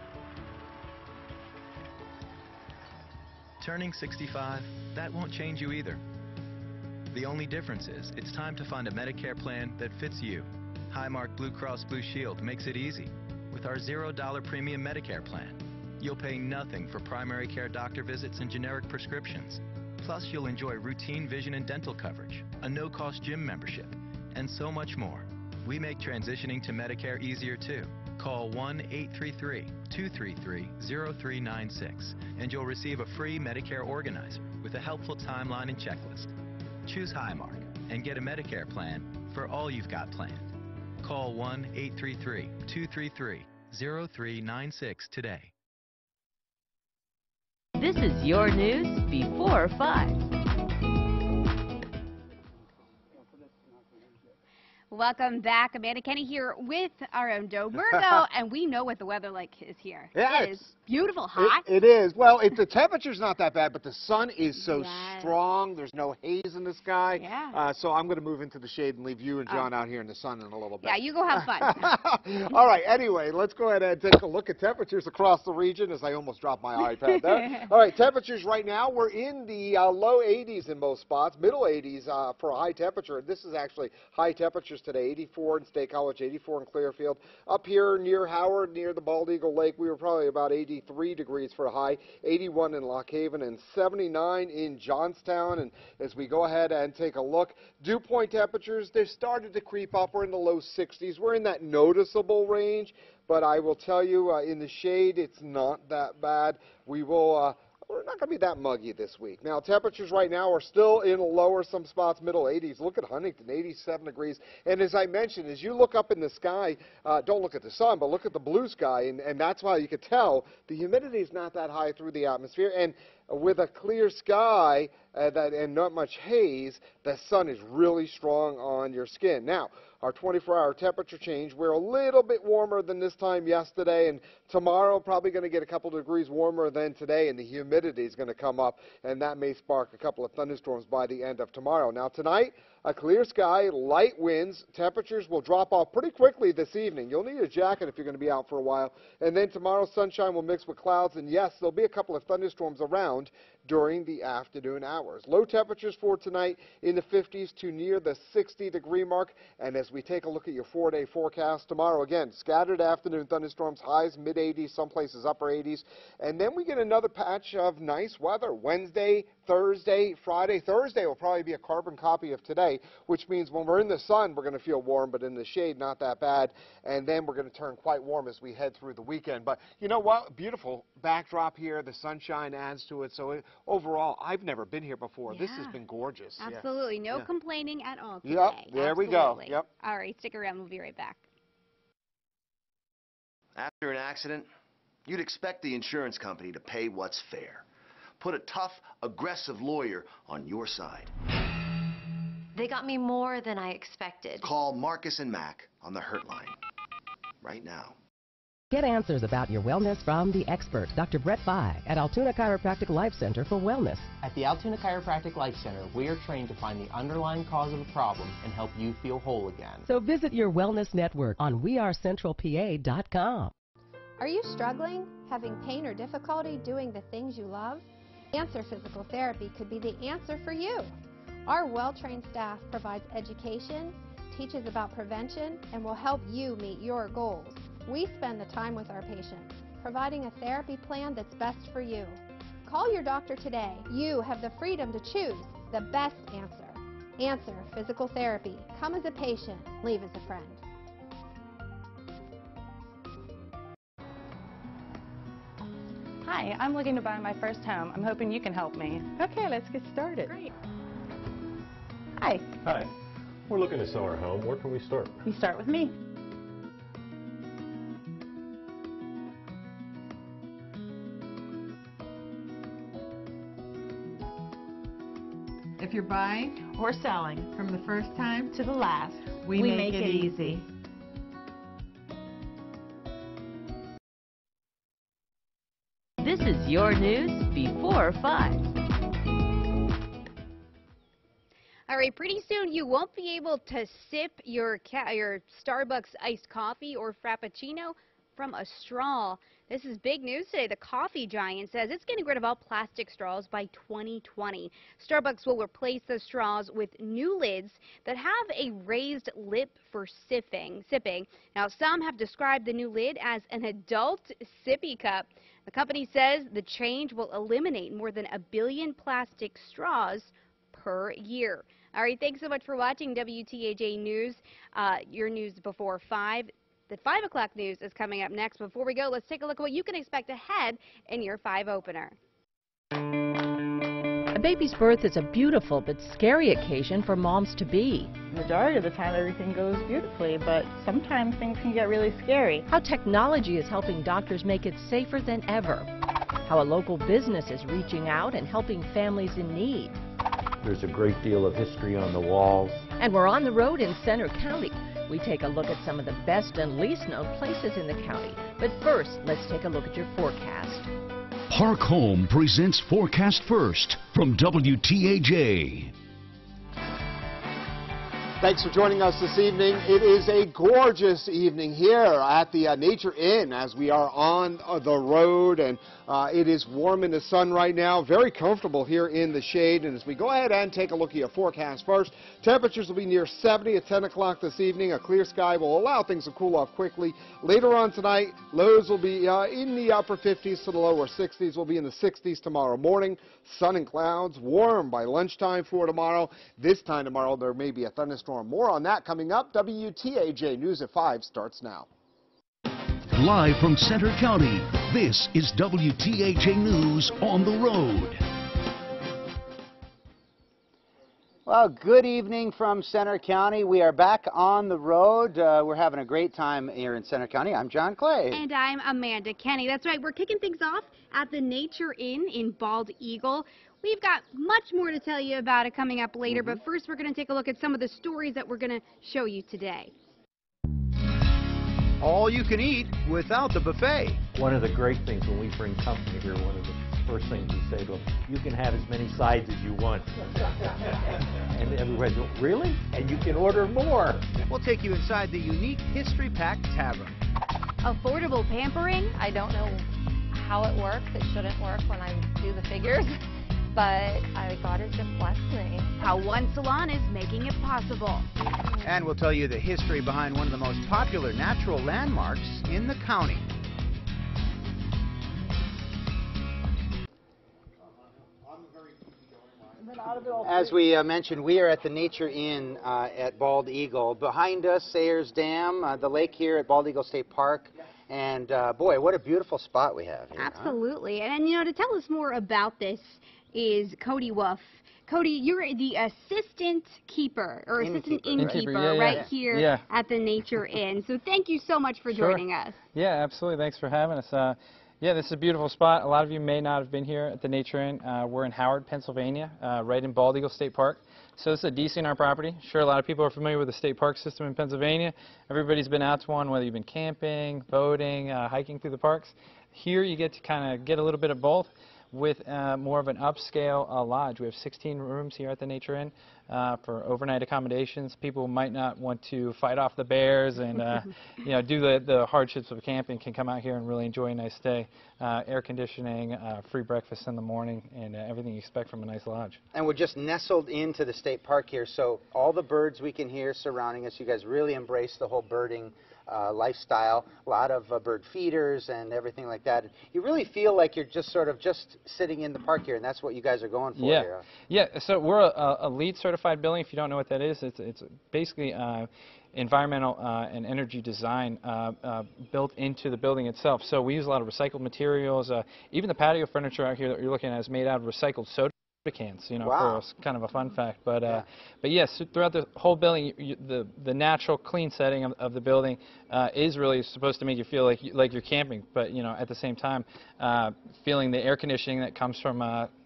Turning 65, that won't change you either. The only difference is it's time to find a Medicare plan that fits you. Highmark Blue Cross Blue Shield makes it easy. With our $0 premium Medicare plan, you'll pay nothing for primary care doctor visits and generic prescriptions. Plus, you'll enjoy routine vision and dental coverage, a no-cost gym membership, and so much more. We make transitioning to Medicare easier too. Call 1-833-233-0396 and you'll receive a free Medicare organizer with a helpful timeline and checklist. Choose Highmark and get a Medicare plan for all you've got planned. Call 1-833-233-0396 today. This is your news before 5. Welcome back. Amanda Kenny here with our own Joe Murgo, and we know what the weather like is here. Yeah, it is beautiful, hot. It is. Well, the temperature's not that bad, but the sun is so strong. There's no haze in the sky. Yeah. So I'm going to move into the shade and leave you and John out here in the sun in a little bit. Yeah, you go have fun. All right. Anyway, let's go ahead and take a look at temperatures across the region as I almost dropped my iPad there. All right, temperatures right now, we're in the low 80s in most spots, middle 80s for a high temperature. This is actually high temperatures today, 84 in State College, 84 in Clearfield. Up here near Howard, near the Bald Eagle Lake, we were probably about 83 degrees for a high, 81 in Lock Haven, and 79 in Johnstown. And as we go ahead and take a look, dew point temperatures, they've started to creep up. We're in the low 60s. We're in that noticeable range, but I will tell you, in the shade, it's not that bad. We're not going to be that muggy this week. Now, temperatures right now are still in lower, some spots, middle 80s. Look at Huntington, 87 degrees. And as I mentioned, as you look up in the sky, don't look at the sun, but look at the blue sky, and that's why you could tell the humidity is not that high through the atmosphere. And with a clear sky, and not much haze, the sun is really strong on your skin. Now, our 24-hour temperature change, we're a little bit warmer than this time yesterday, and tomorrow probably going to get a couple degrees warmer than today, and the humidity is going to come up, and that may spark a couple of thunderstorms by the end of tomorrow. Now, tonight, a clear sky, light winds. Temperatures will drop off pretty quickly this evening. You'll need a jacket if you're going to be out for a while. And then tomorrow, sunshine will mix with clouds, and yes, there'll be a couple of thunderstorms around during the afternoon hours. Low temperatures for tonight in the 50s to near the 60-degree mark. And as we take a look at your 4-day forecast tomorrow, again, scattered afternoon thunderstorms, highs mid-80s, some places upper 80s. And then we get another patch of nice weather Wednesday, Thursday, Friday. Thursday will probably be a carbon copy of today, which means when we're in the sun, we're going to feel warm, but in the shade, not that bad. And then we're going to turn quite warm as we head through the weekend. But you know what? Beautiful backdrop here. The sunshine adds to it. So overall, I've never been here before. Yeah. This has been gorgeous. Absolutely. Yeah. No complaining at all today. Yep, there we go. Yep. All right, stick around. We'll be right back. After an accident, you'd expect the insurance company to pay what's fair. Put a tough, aggressive lawyer on your side. They got me more than I expected. Call Marcus and Mac on the Hurt Line right now. Get answers about your wellness from the expert, Dr. Brett Fye, at Altoona Chiropractic Life Center for Wellness. At the Altoona Chiropractic Life Center, we are trained to find the underlying cause of a problem and help you feel whole again. So visit your wellness network on wearecentralpa.com. Are you struggling, having pain or difficulty doing the things you love? Answer Physical Therapy could be the answer for you. Our well-trained staff provides education, teaches about prevention, and will help you meet your goals. We spend the time with our patients, providing a therapy plan that's best for you. Call your doctor today. You have the freedom to choose the best answer. Answer Physical Therapy. Come as a patient, leave as a friend. Hi, I'm looking to buy my first home. I'm hoping you can help me. Okay, let's get started. Great. Hi. Hi. We're looking to sell our home. Where can we start? You start with me. If you're buying or selling from the first time to the last, we make it easy. This is your news before 5. All right, pretty soon you won't be able to sip your Starbucks iced coffee or Frappuccino from a straw. This is big news today. The coffee giant says it's getting rid of all plastic straws by 2020. Starbucks will replace the straws with new lids that have a raised lip for sipping. Now, some have described the new lid as an adult sippy cup. The company says the change will eliminate more than 1 billion plastic straws per year. All right, thanks so much for watching WTAJ News, your news before 5. The 5 o'clock news is coming up next. Before we go, let's take a look at what you can expect ahead in your 5 opener. A baby's birth is a beautiful but scary occasion for moms-to-be. The majority of the time, everything goes beautifully, but sometimes things can get really scary. How technology is helping doctors make it safer than ever. How a local business is reaching out and helping families in need. There's a great deal of history on the walls. And we're on the road in Center County. We take a look at some of the best and least known places in the county. But first, let's take a look at your forecast. Park Home presents Forecast First from WTAJ. Thanks for joining us this evening. It is a gorgeous evening here at the Nature Inn as we are on the road, and it is warm in the sun right now, very comfortable here in the shade. And as we go ahead and take a look at your forecast first, temperatures will be near 70 at 10 o'clock this evening. A clear sky will allow things to cool off quickly. Later on tonight, lows will be in the upper 50s to the lower 60s. Will be in the 60s tomorrow morning. Sun and clouds, warm by lunchtime for tomorrow. This time tomorrow, there may be a thunderstorm. More on that coming up. WTAJ News at 5 starts now. Live from Center County, this is WTAJ News on the road. Well, good evening from Center County. We are back on the road. We're having a great time here in Center County. I'm John Clay. And I'm Amanda Kenny. That's right, we're kicking things off at the Nature Inn in Bald Eagle. We've got much more to tell you about it coming up later, but first we're going to take a look at some of the stories that we're going to show you today. All you can eat without the buffet. One of the great things when we bring company here, one of the first things we say to them, you can have as many sides as you want. And everybody goes, really? And you can order more. We'll take you inside the unique history-packed tavern. Affordable pampering? I don't know how it works. It shouldn't work when I do the figures, but God has just blessed me. How one salon is making it possible. And we'll tell you the history behind one of the most popular natural landmarks in the county. As we mentioned, we are at the Nature Inn at Bald Eagle. Behind us, Sayers Dam, the lake here at Bald Eagle State Park. And boy, what a beautiful spot we have here. Absolutely. Huh? And you know, to tell us more about this is Cody Wolf. Cody, you're the assistant keeper, or assistant innkeeper, right here at the Nature Inn. So thank you so much for joining us. Yeah, absolutely. Thanks for having us. Yeah, this is a beautiful spot. A lot of you may not have been here at the Nature Inn. We're in Howard, Pennsylvania, right in Bald Eagle State Park. So this is a DCNR property. Sure, a lot of people are familiar with the state park system in Pennsylvania. Everybody's been out to one, whether you've been camping, boating, hiking through the parks. Here you get to kind of get a little bit of both with more of an upscale lodge. We have 16 rooms here at the Nature Inn for overnight accommodations. People might not want to fight off the bears and you know, do the hardships of camping, can come out here and really enjoy a nice stay. Air conditioning, free breakfast in the morning, and everything you expect from a nice lodge. And we're just nestled into the state park here, so all the birds we can hear surrounding us. You guys really embrace the whole birding lifestyle, a lot of bird feeders and everything like that. You really feel like you're just sort of just sitting in the park here, and that's what you guys are going for here. Yeah, so we're a LEED certified building. If you don't know what that is, it's basically environmental and energy design built into the building itself. So we use a lot of recycled materials. Even the patio furniture out here that you're looking at is made out of recycled soda cans, you know, for us, kind of a fun fact. But yes, throughout the whole building, the natural, clean setting of the building is really supposed to make you feel like you're camping. But you know, at the same time, feeling the air conditioning that comes from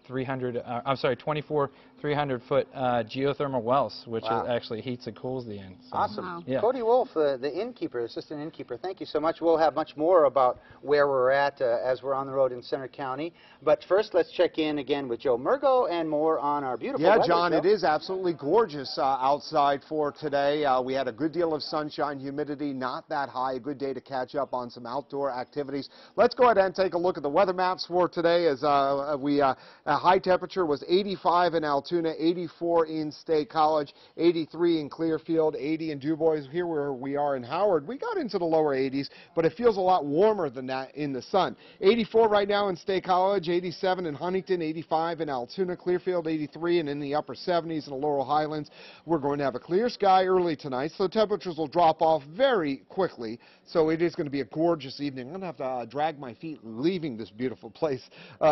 24 300-foot geothermal wells, which actually heats and cools the inn. So, awesome. Yeah. Cody Wolf, the innkeeper, assistant innkeeper, thank you so much. We'll have much more about where we're at as we're on the road in Center County. But first, let's check in again with Joe Murgo and more on our beautiful weather. Yeah, John, it is absolutely gorgeous outside for today. We had a good deal of sunshine, humidity not that high, a good day to catch up on some outdoor activities. Let's go ahead and take a look at the weather maps for today as a high temperature was 85 in Altoona, 84 in State College, 83 in Clearfield, 80 in DuBois. Here where we are in Howard, we got into the lower 80s, but it feels a lot warmer than that in the sun. 84 right now in State College, 87 in Huntington, 85 in Altoona, Clearfield, 83, and in the upper 70s in the Laurel Highlands. We're going to have a clear sky early tonight, so temperatures will drop off very quickly. So it is going to be a gorgeous evening. I'm going to have to drag my feet leaving this beautiful place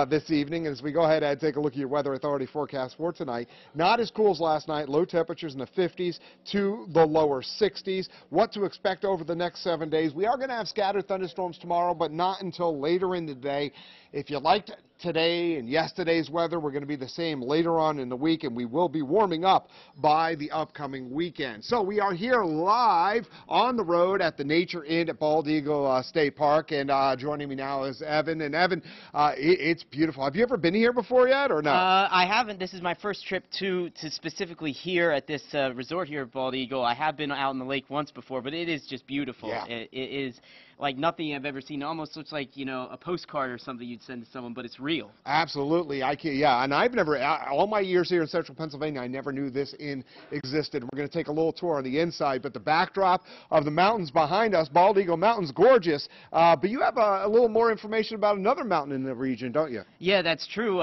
this evening as we go ahead and take a look at your Weather Authority forecast for tonight. Not as cool as last night. Low temperatures in the 50s to the lower 60s. What to expect over the next 7 days. We are going to have scattered thunderstorms tomorrow, but not until later in the day. If you liked today and yesterday's weather, we're going to be the same later on in the week, and we will be warming up by the upcoming weekend. So we are here live on the road at the Nature Inn at Bald Eagle State Park, and joining me now is Evan. And Evan, it's beautiful. Have you ever been here before yet, or no? I haven't. This is my first trip to specifically here at this resort here at Bald Eagle. I have been out on the lake once before, but it is just beautiful. Yeah. It is like nothing I've ever seen. It almost looks like, you know, a postcard or something you'd send to someone, but it's real. Absolutely. Yeah, and I've never, all my years here in central Pennsylvania, I never knew this inn existed. We're going to take a little tour on the inside, but the backdrop of the mountains behind us, Bald Eagle Mountain's gorgeous, but you have a little more information about another mountain in the region, don't you? Yeah, that's true.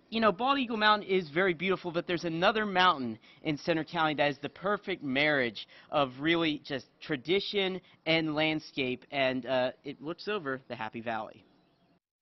You know, Bald Eagle Mountain is very beautiful, but there's another mountain in Center County that is the perfect marriage of really just tradition and landscape, and it looks over the Happy Valley.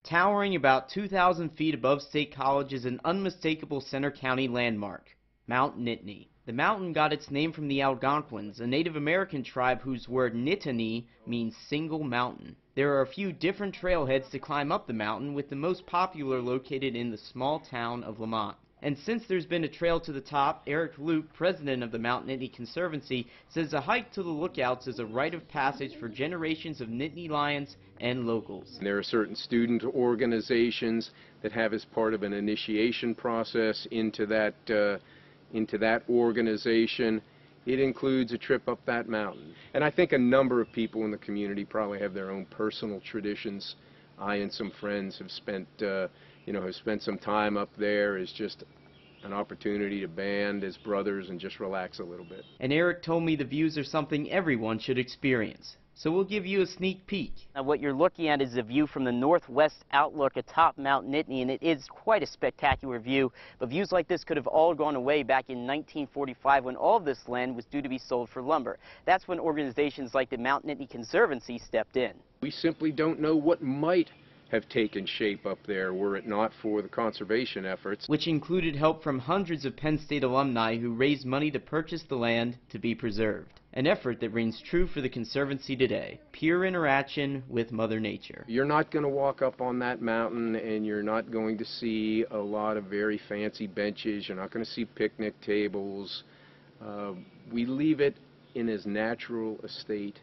Towering about 2,000 feet above State College is an unmistakable Center County landmark. Mount Nittany. The mountain got its name from the Algonquins, a Native American tribe whose word Nittany means single mountain. There are a few different trailheads to climb up the mountain, with the most popular located in the small town of Lamont. And since there's been a trail to the top, Eric Luke, president of the Mount Nittany Conservancy, says the hike to the lookouts is a rite of passage for generations of Nittany Lions and locals. There are certain student organizations that have as part of an initiation process into that organization. It includes a trip up that mountain. And I think a number of people in the community probably have their own personal traditions. I and some friends have spent some time up there as just an opportunity to band as brothers and just relax a little bit. And Eric told me the views are something everyone should experience. So we'll give you a sneak peek. Now what you're looking at is a view from the northwest outlook atop Mount Nittany, and it is quite a spectacular view. But views like this could have all gone away back in 1945 when all of this land was due to be sold for lumber. That's when organizations like the Mount Nittany Conservancy stepped in. We simply don't know what might have taken shape up there were it not for the conservation efforts. Which included help from hundreds of Penn State alumni who raised money to purchase the land to be preserved. An effort that rings true for the Conservancy today. Pure interaction with Mother Nature. You're not going to walk up on that mountain and you're not going to see a lot of very fancy benches. You're not going to see picnic tables. We leave it in as natural a state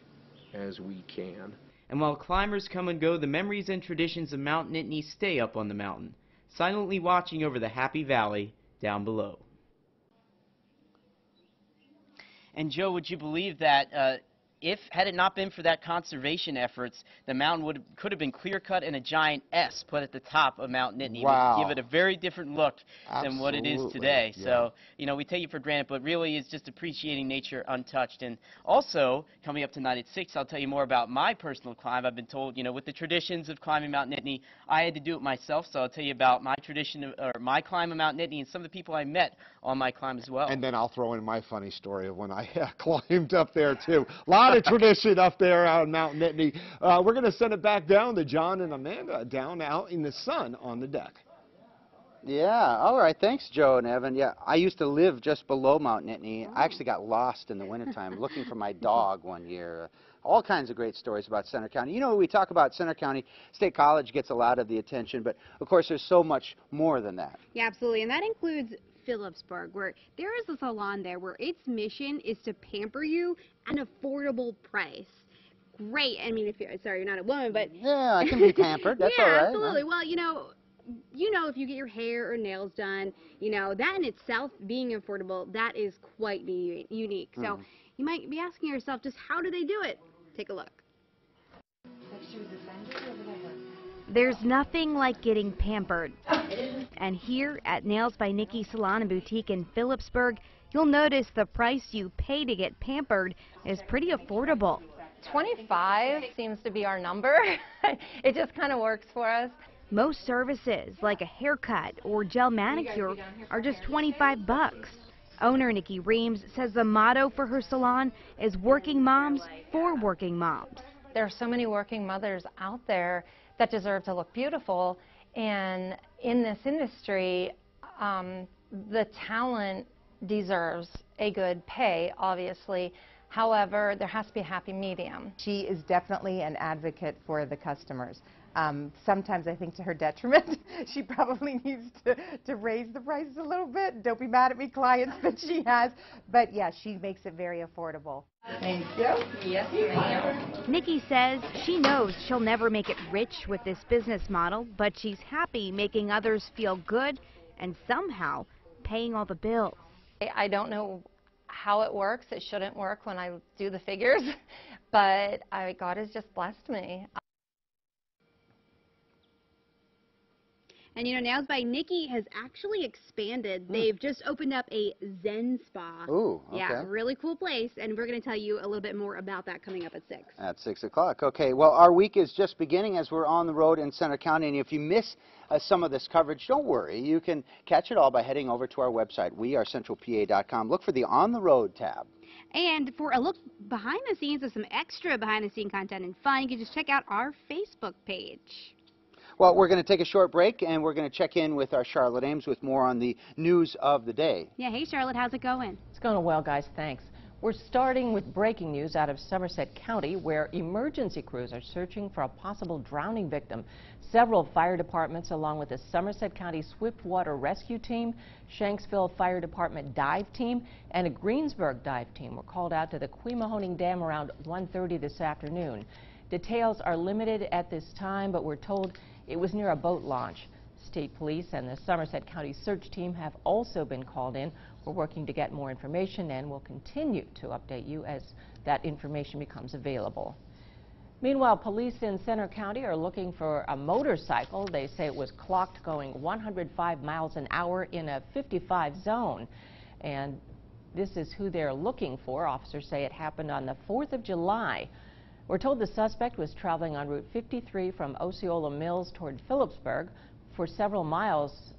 as we can. And while climbers come and go, the memories and traditions of Mount Nittany stay up on the mountain, silently watching over the Happy Valley down below. And Joe, would you believe that had it not been for that conservation efforts, the mountain could have been clear-cut and a giant S put at the top of Mount Nittany. Wow. It would give it a very different look than what it is today. Yeah. So, we take it for granted, but really it's just appreciating nature untouched. And also, coming up tonight at 6, I'll tell you more about my personal climb. I've been told, with the traditions of climbing Mount Nittany, I had to do it myself, so I'll tell you about my tradition, or my climb of Mount Nittany, and some of the people I met on my climb as well. And then I'll throw in my funny story of when I climbed up there, too. A lot of tradition up there on Mount Nittany. We're going to send it back down to John and Amanda down out in the sun on the deck. Yeah, all right. Thanks, Joe and Evan. Yeah, I used to live just below Mount Nittany. I actually got lost in the wintertime looking for my dog one year. All kinds of great stories about Center County. We talk about Center County. State College gets a lot of the attention, but of course there's so much more than that. Yeah, absolutely, and that includes Phillipsburg, where there is a salon there where its mission is to pamper you at an affordable price. Great. I mean, if you're not a woman, but yeah, I can be pampered. That's yeah, all right. Absolutely. Well, if you get your hair or nails done, that in itself being affordable, that is quite unique. So you might be asking yourself, just how do they do it? Take a look. There's nothing like getting pampered. And here at Nails by Nikki Salon and Boutique in Phillipsburg, you'll notice the price you pay to get pampered is pretty affordable. $25 seems to be our number. It just kind of works for us. Most services, like a haircut or gel manicure, are just $25. Owner Nikki Reams says the motto for her salon is working moms for working moms. There are so many working mothers out there that deserve to look beautiful, and in this industry, the talent deserves a good pay, obviously. However, there has to be a happy medium. She is definitely an advocate for the customers. Sometimes I think to her detriment. She probably needs to raise the prices a little bit. Don't be mad at me, clients, that she has. But yeah, she makes it very affordable. Thank you. Yes, ma'am. Nikki says she knows she'll never make it rich with this business model, but she's happy making others feel good and somehow paying all the bills. I don't know how it works. It shouldn't work when I do the figures, but God has just blessed me. And Nails by Nikki has actually expanded. They've just opened up a Zen spa. Ooh, okay. Yeah, really cool place, and we're going to tell you a little bit more about that coming up at 6. At 6 o'clock. Okay, well, our week is just beginning as we're on the road in Center County, and if you miss some of this coverage, don't worry. You can catch it all by heading over to our website, wearecentralpa.com. Look for the On the Road tab. And for a look behind the scenes of some extra behind the scenes content and fun, you can just check out our Facebook page. Well, we're going to take a short break, and we're going to check in with our Charlotte Ames with more on the news of the day. Yeah, hey Charlotte, how's it going? It's going well, guys, thanks. We're starting with breaking news out of Somerset County, where emergency crews are searching for a possible drowning victim. Several fire departments, along with the Somerset County Swiftwater Rescue Team, Shanksville Fire Department Dive Team, and a Greensburg Dive Team, were called out to the Quemahoning Dam around 1:30 this afternoon. Details are limited at this time, but we're told it was near a boat launch. State Police and the Somerset County Search Team have also been called in. We're working to get more information and will continue to update you as that information becomes available. Meanwhile, police in Center County are looking for a motorcycle. They say it was clocked going 105 miles an hour in a 55 zone. And this is who they're looking for. Officers say it happened on the 4th of July. We're told the suspect was traveling on Route 53 from Osceola Mills toward Phillipsburg. For several miles,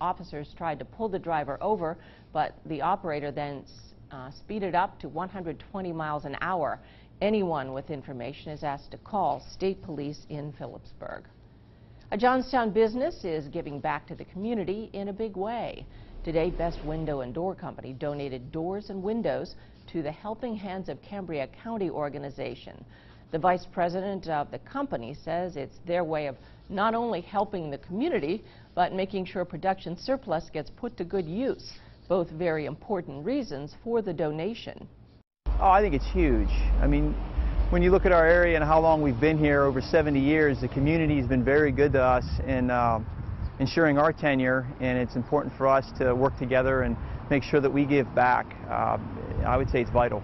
officers tried to pull the driver over, but the operator then speeded up to 120 miles an hour. Anyone with information is asked to call State Police in Phillipsburg. A Johnstown business is giving back to the community in a big way. Today, Best Window and Door Company donated doors and windows to the Helping Hands of Cambria County organization. The vice president of the company says it's their way of not only helping the community, but making sure production surplus gets put to good use. Both very important reasons for the donation. Oh, I think it's huge. I mean, when you look at our area and how long we've been here, over 70 years, the community has been very good to us in ensuring our tenure, and it's important for us to work together and make sure that we give back. I would say it's vital.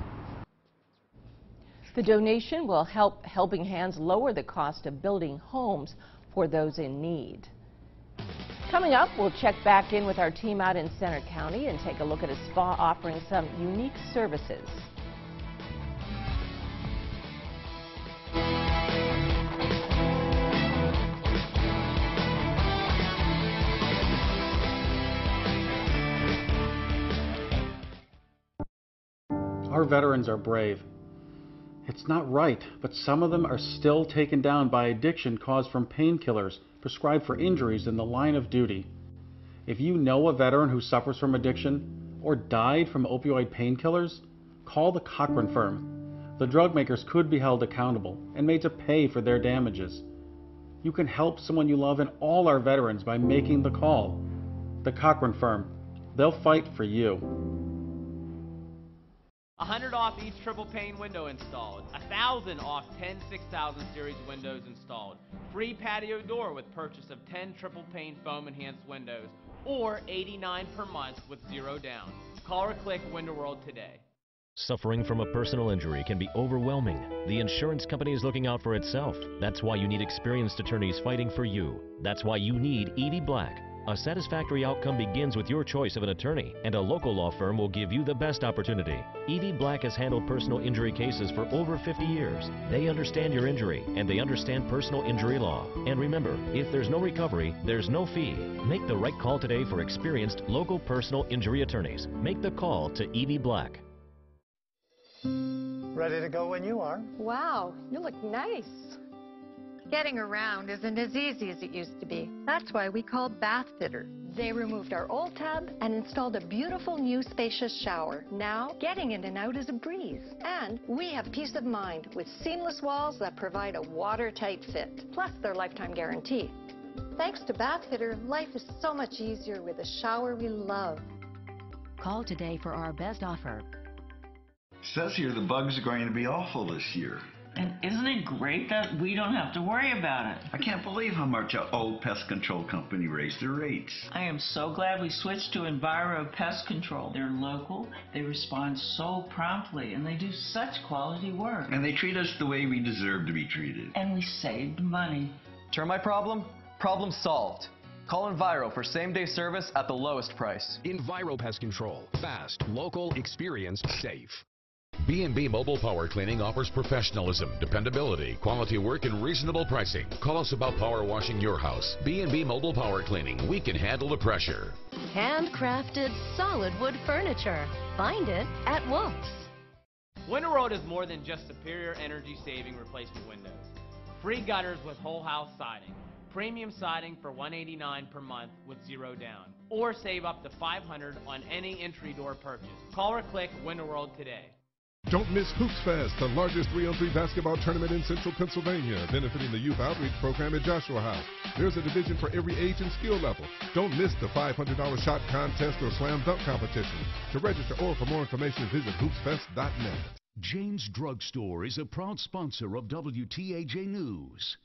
The donation will help Helping Hands lower the cost of building homes for those in need. Coming up, we'll check back in with our team out in Center County and take a look at a spa offering some unique services. Our veterans are brave. It's not right, but some of them are still taken down by addiction caused from painkillers prescribed for injuries in the line of duty. If you know a veteran who suffers from addiction or died from opioid painkillers, call the Cochran firm. The drug makers could be held accountable and made to pay for their damages. You can help someone you love and all our veterans by making the call. The Cochran firm. They'll fight for you. $100 off each triple pane window installed. $1,000 off 10 6000 series windows installed. Free patio door with purchase of 10 triple pane foam enhanced windows, or $89 per month with 0 down. Call or click Window World today. Suffering from a personal injury can be overwhelming. The insurance company is looking out for itself. That's why you need experienced attorneys fighting for you. That's why you need Evie Black. A satisfactory outcome begins with your choice of an attorney, and a local law firm will give you the best opportunity. Evie Black has handled personal injury cases for over 50 years. They understand your injury, and they understand personal injury law. And remember, if there's no recovery, there's no fee. Make the right call today for experienced local personal injury attorneys. Make the call to Evie Black. Ready to go when you are. Wow, you look nice. Getting around isn't as easy as it used to be. That's why we called Bath Fitter. They removed our old tub and installed a beautiful new spacious shower. Now, getting in and out is a breeze. And we have peace of mind with seamless walls that provide a watertight fit, plus their lifetime guarantee. Thanks to Bath Fitter, life is so much easier with a shower we love. Call today for our best offer. Says here the bugs are going to be awful this year. And isn't it great that we don't have to worry about it? I can't believe how much our old pest control company raised their rates. I am so glad we switched to Enviro Pest Control. They're local, they respond so promptly, and they do such quality work. And they treat us the way we deserve to be treated. And we saved money. Termite problem? Problem solved. Call Enviro for same-day service at the lowest price. Enviro Pest Control. Fast, local, experienced, safe. B&B Mobile Power Cleaning offers professionalism, dependability, quality work, and reasonable pricing. Call us about power washing your house. B&B Mobile Power Cleaning. We can handle the pressure. Handcrafted solid wood furniture. Find it at Wolf's. Window World is more than just superior energy-saving replacement windows. Free gutters with whole house siding. premium siding for $189 per month with 0 down. Or save up to $500 on any entry door purchase. Call or click Window World today. Don't miss Hoops Fest, the largest 3-on-3 basketball tournament in Central Pennsylvania, benefiting the Youth Outreach Program at Joshua House. There's a division for every age and skill level. Don't miss the $500 shot contest or slam dunk competition. To register or for more information, visit hoopsfest.net. Jane's Drugstore is a proud sponsor of WTAJ News.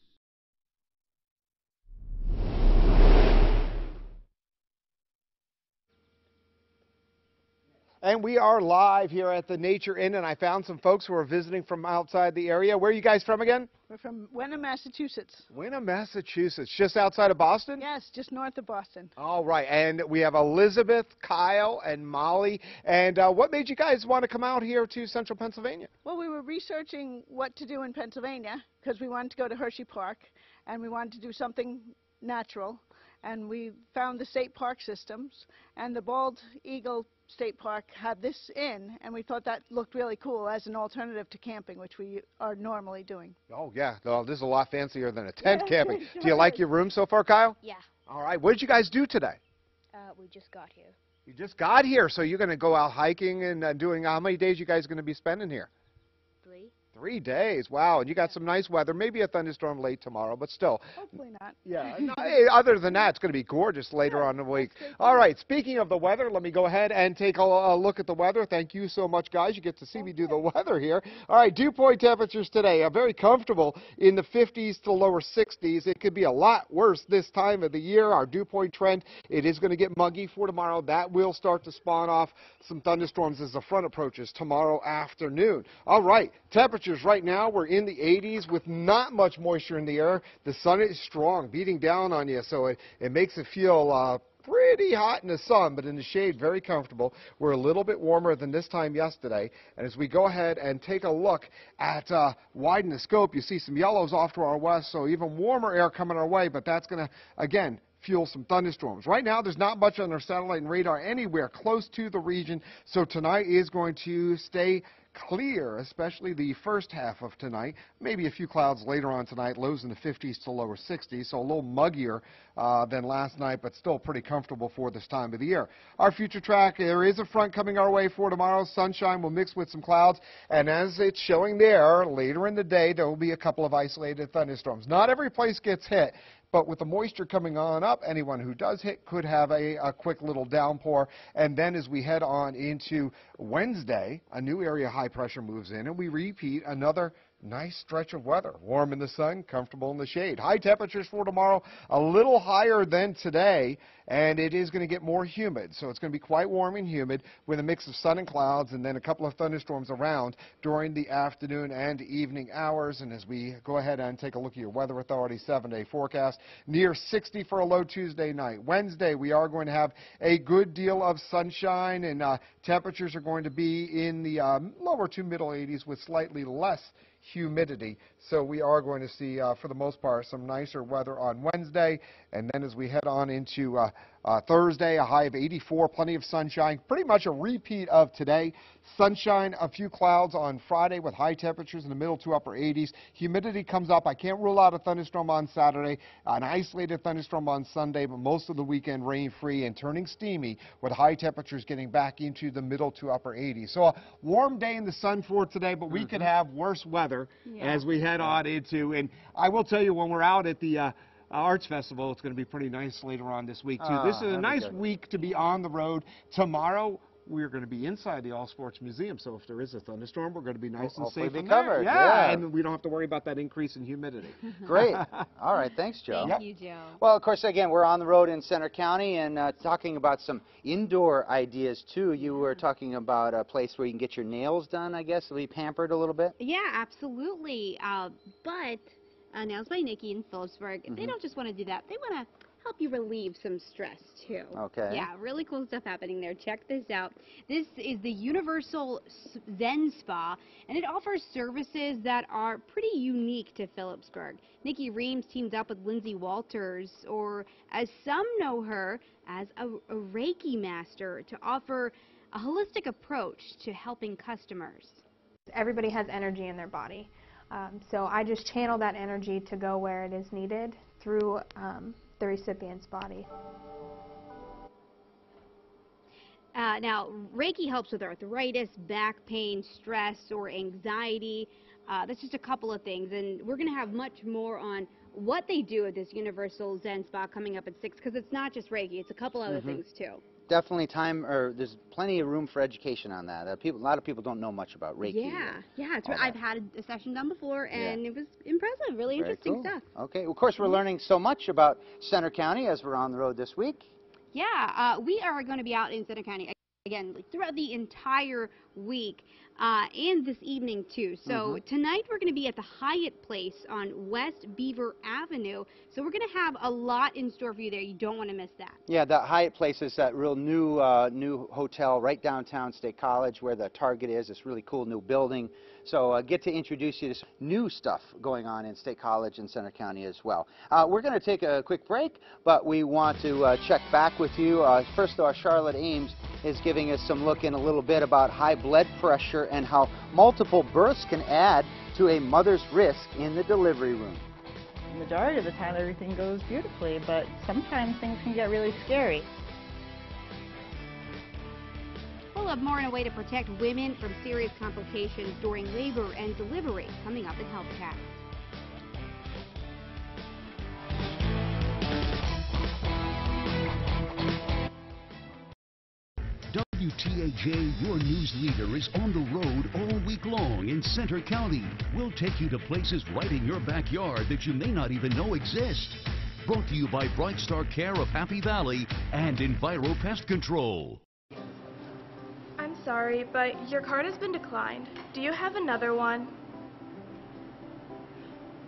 And we are live here at the Nature Inn, and I found some folks who are visiting from outside the area. Where are you guys from again? We're from Wenham, Massachusetts. Wenham, Massachusetts. Just outside of Boston? Yes, just north of Boston. All right, and we have Elizabeth, Kyle, and Molly. And what made you guys want to come out here to Central Pennsylvania? Well, we were researching what to do in Pennsylvania because we wanted to go to Hershey Park, and we wanted to do something natural. And we found the state park systems, and the Bald Eagle State Park had this in, and we thought that looked really cool as an alternative to camping, which we are normally doing. Oh, yeah. No, this is a lot fancier than a tent camping. Do you like your room so far, Kyle? Yeah. All right. What did you guys do today? We just got here. You just got here, so you're going to go out hiking and doing, how many days you guys going to be spending here? 3. 3 days. Wow. And you got some nice weather. Maybe a thunderstorm late tomorrow, but still. Hopefully not. Yeah. No, hey, other than that, it's going to be gorgeous later on in the week. All right. Speaking of the weather, let me go ahead and take a look at the weather. Thank you so much, guys. You get to see me do the weather here. All right. Dew point temperatures today are very comfortable in the 50s to lower 60s. It could be a lot worse this time of the year. Our dew point trend, it is going to get muggy for tomorrow. That will start to spawn off some thunderstorms as the front approaches tomorrow afternoon. All right. Temperatures right now, we're in the 80s with not much moisture in the air. The sun is strong, beating down on you, so it makes it feel pretty hot in the sun, but in the shade, very comfortable. We're a little bit warmer than this time yesterday. And as we go ahead and take a look at widen the scope, you see some yellows off to our west, so even warmer air coming our way, but that's going to, again, fuel some thunderstorms. Right now, there's not much on our satellite and radar anywhere close to the region, so tonight is going to stay clear, especially the first half of tonight. Maybe a few clouds later on tonight, lows in the 50s to lower 60s, so a little muggier than last night, but still pretty comfortable for this time of the year. Our future track, there is a front coming our way for tomorrow. Sunshine will mix with some clouds, and as it's showing there, later in the day, there will be a couple of isolated thunderstorms. Not every place gets hit, but with the moisture coming on up, anyone who does hit could have a quick little downpour. And then as we head on into Wednesday, a new area high pressure moves in, and we repeat another nice stretch of weather. Warm in the sun, comfortable in the shade. High temperatures for tomorrow, a little higher than today, and it is going to get more humid. So it's going to be quite warm and humid with a mix of sun and clouds, and then a couple of thunderstorms around during the afternoon and evening hours. And as we go ahead and take a look at your Weather Authority 7-day forecast, near 60 for a low Tuesday night. Wednesday, we are going to have a good deal of sunshine, and temperatures are going to be in the lower to middle 80s with slightly less humidity. So we are going to see, for the most part, some nicer weather on Wednesday. And then as we head on into Thursday, a high of 84, plenty of sunshine, pretty much a repeat of today. Sunshine, a few clouds on Friday with high temperatures in the middle to upper 80s. Humidity comes up. I can't rule out a thunderstorm on Saturday, an isolated thunderstorm on Sunday, but most of the weekend rain-free and turning steamy with high temperatures getting back into the middle to upper 80s. So a warm day in the sun for today, but we could have worse weather as we head on into, and I will tell you, when we're out at the Arts Festival, it's going to be pretty nice later on this week, too. This is a nice week to be on the road. Tomorrow, we're going to be inside the All Sports Museum, so if there is a thunderstorm, we're going to be nice and safe in there. Covered. Yeah, and we don't have to worry about that increase in humidity. Great. All right, thanks, Joe. Thank you, Joe. Well, of course, again, we're on the road in Center County and talking about some indoor ideas, too. You were talking about a place where you can get your nails done, I guess, to be pampered a little bit. Yeah, absolutely. But Nails by Nikki in Phillipsburg, they don't just want to do that. They want to help you relieve some stress, too. Okay. Yeah, really cool stuff happening there. Check this out. This is the Universal Zen Spa, and it offers services that are pretty unique to Phillipsburg. Nikki Reams teamed up with Lindsay Walters, or as some know her, as a Reiki master, to offer a holistic approach to helping customers. Everybody has energy in their body. So I just channel that energy to go where it is needed through the recipient's body. Now, Reiki helps with arthritis, back pain, stress, or anxiety. That's just a couple of things, and we're going to have much more on what they do at this Universal Zen Spa coming up at 6, because it's not just Reiki, it's a couple other things too. Definitely there's plenty of room for education on that. A lot of people don't know much about Reiki. Yeah, it's I've had a session done before, and it was impressive, really interesting stuff. Okay, well, of course, we're learning so much about Center County as we're on the road this week. Yeah, we are going to be out in Center County again throughout the entire week and this evening too. So tonight we're going to be at the Hyatt Place on West Beaver Avenue. So we're going to have a lot in store for you there. You don't want to miss that. Yeah, the Hyatt Place is that real new hotel right downtown State College where the Target is. This really cool new building. So get to introduce you to some new stuff going on in State College and Center County as well. We're going to take a quick break, but we want to check back with you. First though, Charlotte Ames is giving us some look in a little bit about high blood pressure and how multiple births can add to a mother's risk in the delivery room. The majority of the time everything goes beautifully, but sometimes things can get really scary. We'll have more on a way to protect women from serious complications during labor and delivery coming up in Health Chat. WTAJ, your news leader, is on the road all week long in Center County. We'll take you to places right in your backyard that you may not even know exist. Brought to you by Bright Star Care of Happy Valley and Enviro Pest Control. I'm sorry, but your card has been declined. Do you have another one?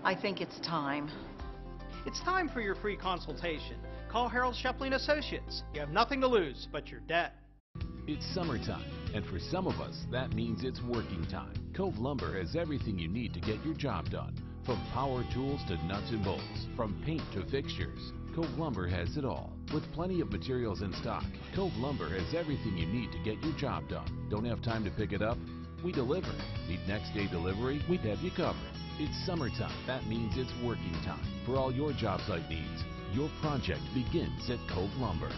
I think it's time. It's time for your free consultation. Call Harold Shepling Associates. You have nothing to lose but your debt. It's summertime, and for some of us, that means it's working time. Cove Lumber has everything you need to get your job done. From power tools to nuts and bolts, from paint to fixtures, Cove Lumber has it all. With plenty of materials in stock, Cove Lumber has everything you need to get your job done. Don't have time to pick it up? We deliver. Need next day delivery? We'd have you covered. It's summertime. That means it's working time. For all your job site needs, your project begins at Cove Lumber.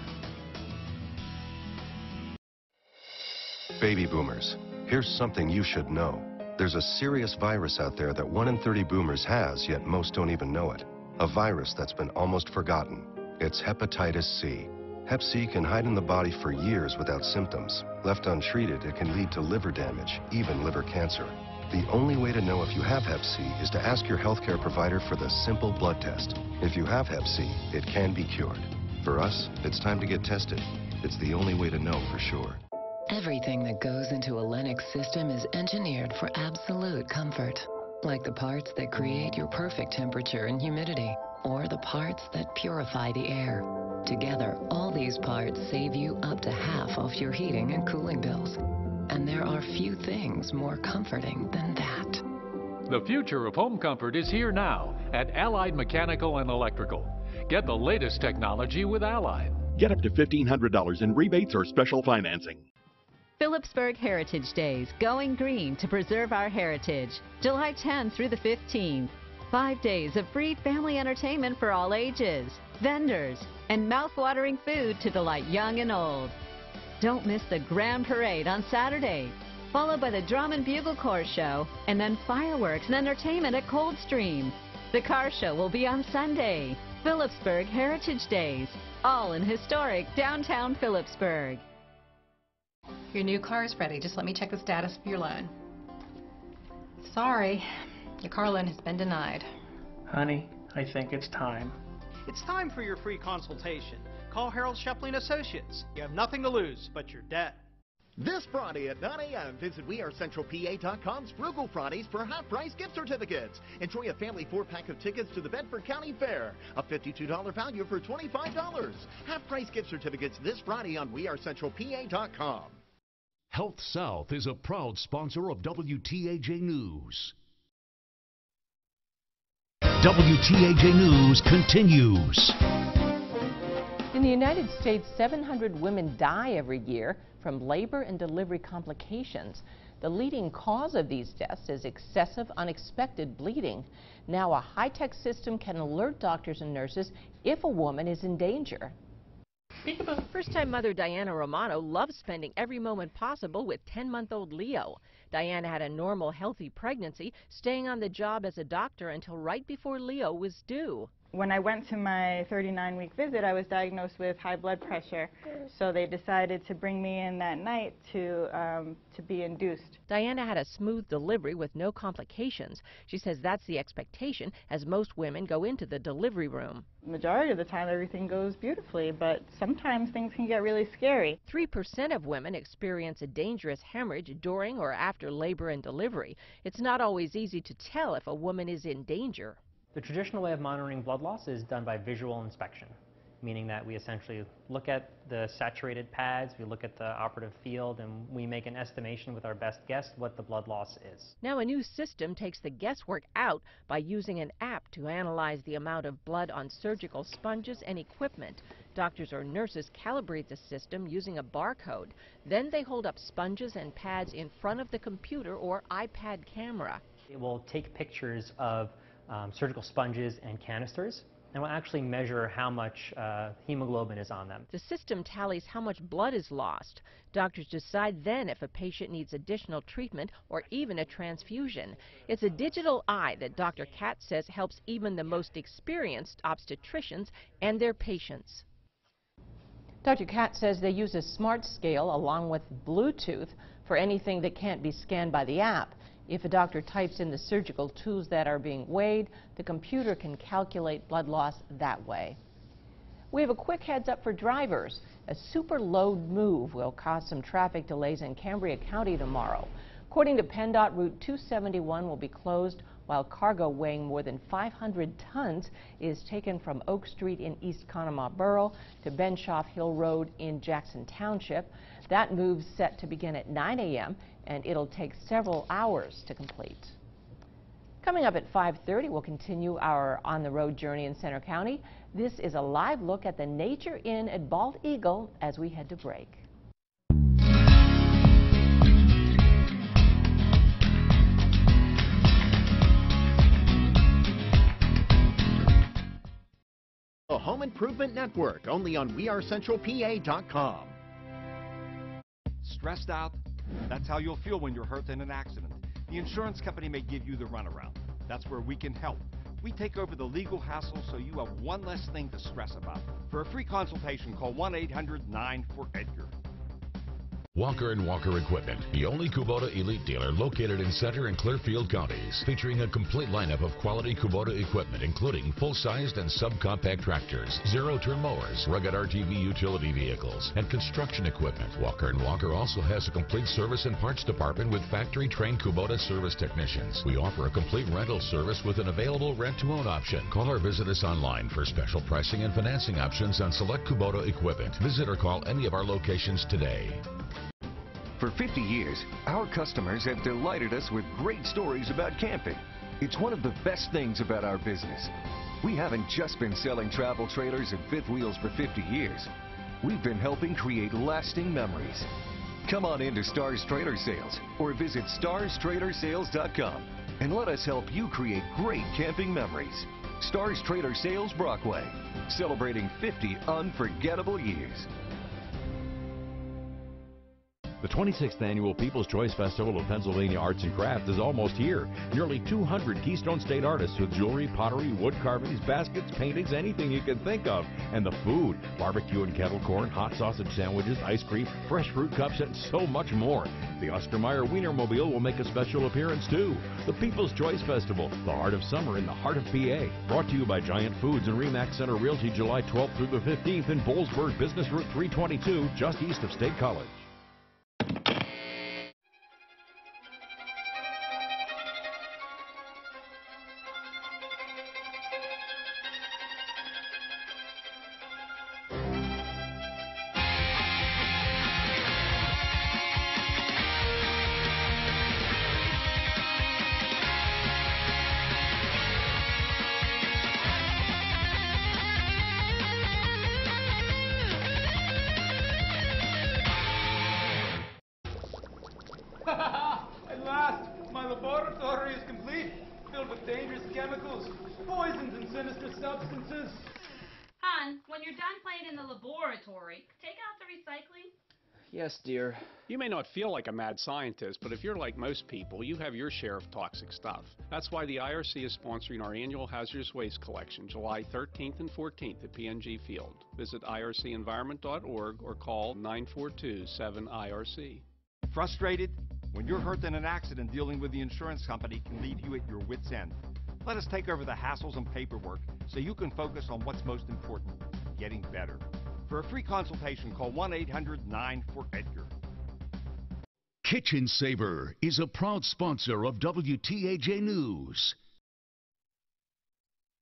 Baby boomers, here's something you should know. There's a serious virus out there that 1 in 30 boomers has, yet most don't even know it. A virus that's been almost forgotten. It's hepatitis C. Hep C can hide in the body for years without symptoms. Left untreated, it can lead to liver damage, even liver cancer. The only way to know if you have Hep C is to ask your healthcare provider for the simple blood test. If you have Hep C, it can be cured. For us, it's time to get tested. It's the only way to know for sure. Everything that goes into a Lennox system is engineered for absolute comfort. Like the parts that create your perfect temperature and humidity, or the parts that purify the air. Together, all these parts save you up to half off your heating and cooling bills. And there are few things more comforting than that. The future of home comfort is here now at Allied Mechanical and Electrical. Get the latest technology with Allied. Get up to $1,500 in rebates or special financing. Phillipsburg Heritage Days, going green to preserve our heritage. July 10th through the 15th. 5 days of free family entertainment for all ages, vendors, and mouth-watering food to delight young and old. Don't miss the Grand Parade on Saturday, followed by the Drum and Bugle Corps Show, and then fireworks and entertainment at Coldstream. The car show will be on Sunday. Phillipsburg Heritage Days, all in historic downtown Phillipsburg. Your new car is ready. Just let me check the status of your loan. Sorry, your car loan has been denied. Honey, I think it's time. It's time for your free consultation. Call Harold Shepling Associates. You have nothing to lose but your debt. This Friday at 9 a.m., visit WeAreCentralPA.com's Frugal Fridays for half-price gift certificates. Enjoy a family 4-pack of tickets to the Bedford County Fair, a $52 value for $25. Half-price gift certificates this Friday on WeAreCentralPA.com. Health South is a proud sponsor of WTAJ News. WTAJ News continues. In the United States, 700 women die every year from labor and delivery complications. The leading cause of these deaths is excessive unexpected bleeding. Now a high-tech system can alert doctors and nurses if a woman is in danger. First-time mother Diana Romano loves spending every moment possible with 10-month-old Leo. Diana had a normal, healthy pregnancy, staying on the job as a doctor until right before Leo was due. When I went to my 39-week visit, I was diagnosed with high blood pressure, so they decided to bring me in that night to be induced. Diana had a smooth delivery with no complications. She says that's the expectation as most women go into the delivery room. The majority of the time, everything goes beautifully, but sometimes things can get really scary. 3% of women experience a dangerous hemorrhage during or after labor and delivery. It's not always easy to tell if a woman is in danger. The traditional way of monitoring blood loss is done by visual inspection, meaning that we essentially look at the saturated pads, we look at the operative field, and we make an estimation with our best guess what the blood loss is. Now a new system takes the guesswork out by using an app to analyze the amount of blood on surgical sponges and equipment. Doctors or nurses calibrate the system using a barcode. Then they hold up sponges and pads in front of the computer or iPad camera. It will take pictures of surgical sponges and canisters, and will actually measure how much hemoglobin is on them. The system tallies how much blood is lost. Doctors decide then if a patient needs additional treatment or even a transfusion. It's a digital eye that Dr. Katz says helps even the most experienced obstetricians and their patients. Dr. Katz says they use a smart scale along with Bluetooth for anything that can't be scanned by the app. If a doctor types in the surgical tools that are being weighed, the computer can calculate blood loss that way. We have a quick heads up for drivers. A super load move will cause some traffic delays in Cambria County tomorrow. According to PennDOT, Route 271 will be closed while cargo weighing more than 500 tons is taken from Oak Street in East Conemaugh Borough to Benshoff Hill Road in Jackson Township. That move's set to begin at 9 a.m. and it'll take several hours to complete. Coming up at 5:30, we'll continue our on-the-road journey in Center County. This is a live look at the Nature Inn at Bald Eagle as we head to break. The Home Improvement Network, only on WeAreCentralPA.com. Stressed out? That's how you'll feel when you're hurt in an accident. The insurance company may give you the runaround. That's where we can help. We take over the legal hassle so you have one less thing to stress about. For a free consultation, call 1-800-9-4-EDGAR. Walker & Walker Equipment, the only Kubota elite dealer located in Center and Clearfield counties, featuring a complete lineup of quality Kubota equipment, including full-sized and subcompact tractors, zero-turn mowers, rugged RTV utility vehicles, and construction equipment. Walker & Walker also has a complete service and parts department with factory-trained Kubota service technicians. We offer a complete rental service with an available rent-to-own option. Call or visit us online for special pricing and financing options on select Kubota equipment. Visit or call any of our locations today. For 50 years, our customers have delighted us with great stories about camping. It's one of the best things about our business. We haven't just been selling travel trailers and fifth wheels for 50 years. We've been helping create lasting memories. Come on into Stars Trailer Sales or visit StarsTrailerSales.com and let us help you create great camping memories. Stars Trailer Sales Brockway, celebrating 50 unforgettable years. The 26th Annual People's Choice Festival of Pennsylvania Arts and Crafts is almost here. Nearly 200 Keystone State artists with jewelry, pottery, wood carvings, baskets, paintings, anything you can think of. And the food, barbecue and kettle corn, hot sausage sandwiches, ice cream, fresh fruit cups, and so much more. The Ostermeyer Wienermobile will make a special appearance too. The People's Choice Festival, the heart of summer in the heart of PA. Brought to you by Giant Foods and Remax Center Realty, July 12th through the 15th in Boalsburg, Business Route 322, just east of State College. laboratory is complete, filled with dangerous chemicals, poisons, and sinister substances. Hon, when you're done playing in the laboratory, take out the recycling. Yes, dear. You may not feel like a mad scientist, but if you're like most people, you have your share of toxic stuff. That's why the IRC is sponsoring our annual hazardous waste collection, July 13th and 14th at PNG Field. Visit ircenvironment.org or call 942-7IRC. Frustrated? When you're hurt in an accident, dealing with the insurance company can leave you at your wit's end. Let us take over the hassles and paperwork so you can focus on what's most important, getting better. For a free consultation, call 1-800-9-4-EDGAR. Kitchen Saver is a proud sponsor of WTAJ News.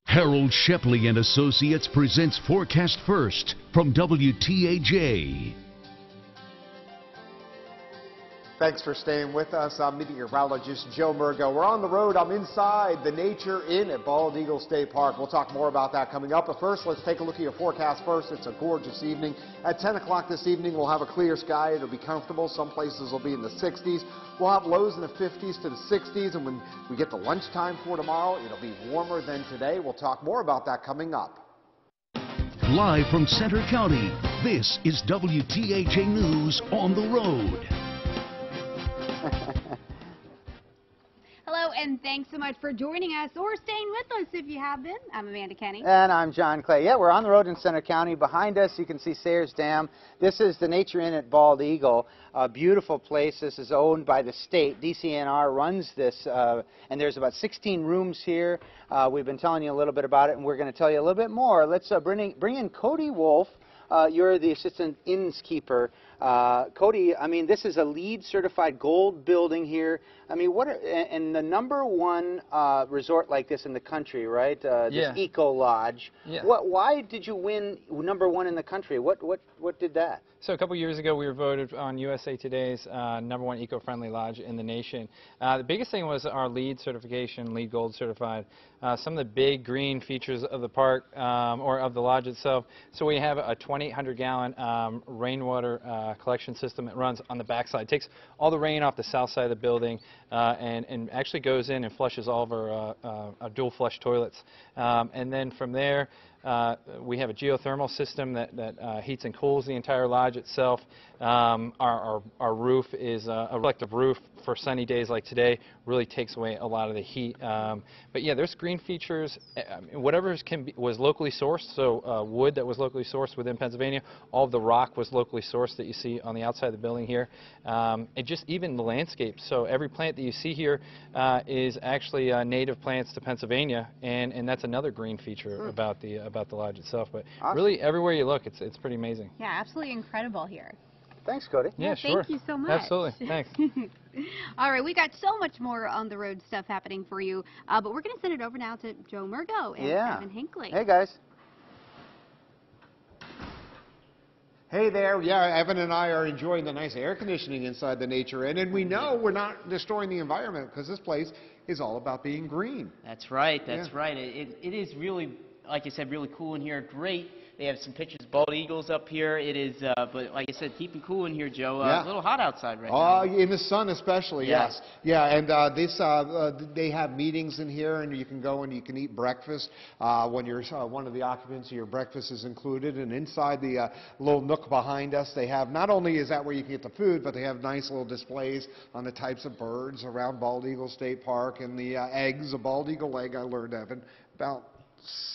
Harold Shepley and Associates presents Forecast First from WTAJ. Thanks for staying with us. I'm meteorologist Joe Murgo. We're on the road. I'm inside the Nature Inn at Bald Eagle State Park. We'll talk more about that coming up. But first, let's take a look at your forecast first. It's a gorgeous evening. At 10 o'clock this evening, we'll have a clear sky. It'll be comfortable. Some places will be in the 60s. We'll have lows in the 50s to the 60s. And when we get to lunchtime for tomorrow, it'll be warmer than today. We'll talk more about that coming up. Live from Center County, this is WTAJ News on the road. Hello, and thanks so much for joining us or staying with us if you have been. I'm Amanda Kenny. And I'm John Clay. Yeah, we're on the road in Center County. Behind us, you can see Sayers Dam. This is the Nature Inn at Bald Eagle. A beautiful place. This is owned by the state. DCNR runs this, and there's about 16 rooms here. We've been telling you a little bit about it, and we're going to tell you a little bit more. Let's bring in Cody Wolf. You're the assistant innkeeper. Cody, I mean, this is a LEED certified gold building here. I mean, and the #1 resort like this in the country, right? This Eco Lodge. Yeah. Why did you win #1 in the country? What did that? So a couple years ago, we were voted on USA Today's #1 eco-friendly lodge in the nation. The biggest thing was our LEED certification, LEED Gold certified. Some of the big green features of the park or of the lodge itself. So we have a 2,800-gallon rainwater collection system that runs on the backside. It takes all the rain off the south side of the building and actually goes in and flushes all of our dual flush toilets. And then from there, we have a geothermal system that heats and cools the entire lodge itself. Our roof is a reflective roof for sunny days like today. Really takes away a lot of the heat. But yeah, there's green features. Whatever was locally sourced, so wood that was locally sourced within Pennsylvania. All of the rock was locally sourced that you see on the outside of the building here. And just even the landscape. So every plant that you see here is actually native plants to Pennsylvania, and that's another green feature about the lodge itself. But really, everywhere you look, it's pretty amazing. Yeah, absolutely incredible here. Thanks, Cody. Yeah, sure. Thank you so much. Absolutely. Thanks. All right, we got so much more on the road stuff happening for you, but we're going to send it over now to Joe Murgo and Evan Hinckley. Hey, guys. Hey there. Yeah, Evan and I are enjoying the nice air conditioning inside the Nature Inn, and we know we're not destroying the environment because this place is all about being green. That's right. That's right. It is really, like I said, really cool in here. Great. They have some pictures of bald eagles up here. It is, but like I said, keeping cool in here, Joe. A little hot outside right now. In the sun especially, yes. Yeah, and they have meetings in here, and you can go and you can eat breakfast when you're one of the occupants. Your breakfast is included, and inside the little nook behind us, they have, not only is that where you can get the food, but they have nice little displays on the types of birds around Bald Eagle State Park and the eggs. A bald eagle egg, I learned, Evan, about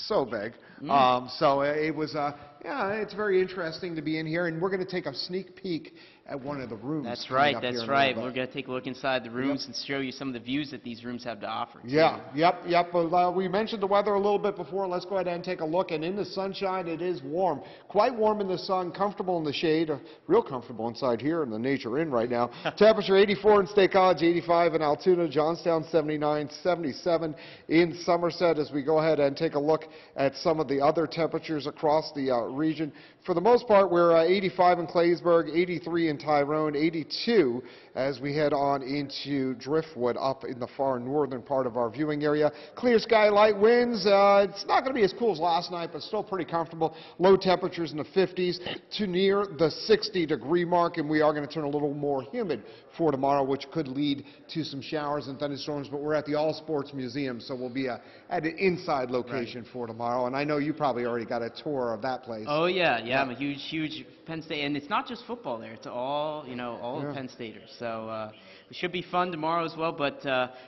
so big. So it was, it's very interesting to be in here, and we're going to take a sneak peek at one of the rooms. That's right, that's right. We're going to take a look inside the rooms and show you some of the views that these rooms have to offer. Yep. Well, we mentioned the weather a little bit before. Let's go ahead and take a look. And in the sunshine, it is warm. Quite warm in the sun, comfortable in the shade. Real comfortable inside here in the Nature Inn right now. Temperature 84 in State College, 85 in Altoona, Johnstown 79, 77 in Somerset. As we go ahead and take a look at some of the other temperatures across the region. For the most part, we're 85 in Claysburg, 83 in Tyrone, 82 as we head on into Driftwood up in the far northern part of our viewing area. Clear sky, light winds. It's not going to be as cool as last night, but still pretty comfortable. Low temperatures in the 50s to near the 60-degree mark, and we are going to turn a little more humid for tomorrow, which could lead to some showers and thunderstorms. But we're at the All Sports Museum, so we'll be at an inside location for tomorrow. And I know you probably already got a tour of that place. Oh yeah, I'm a huge Penn State, and it's not just football there. It's all the Penn Staters. So it should be fun tomorrow as well. But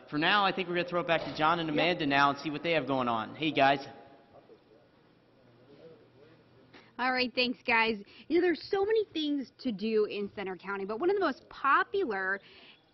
for now, I think we're going to throw it back to John and Amanda now and see what they have going on. Hey guys. All right, thanks, guys. There's so many things to do in Center County, but one of the most popular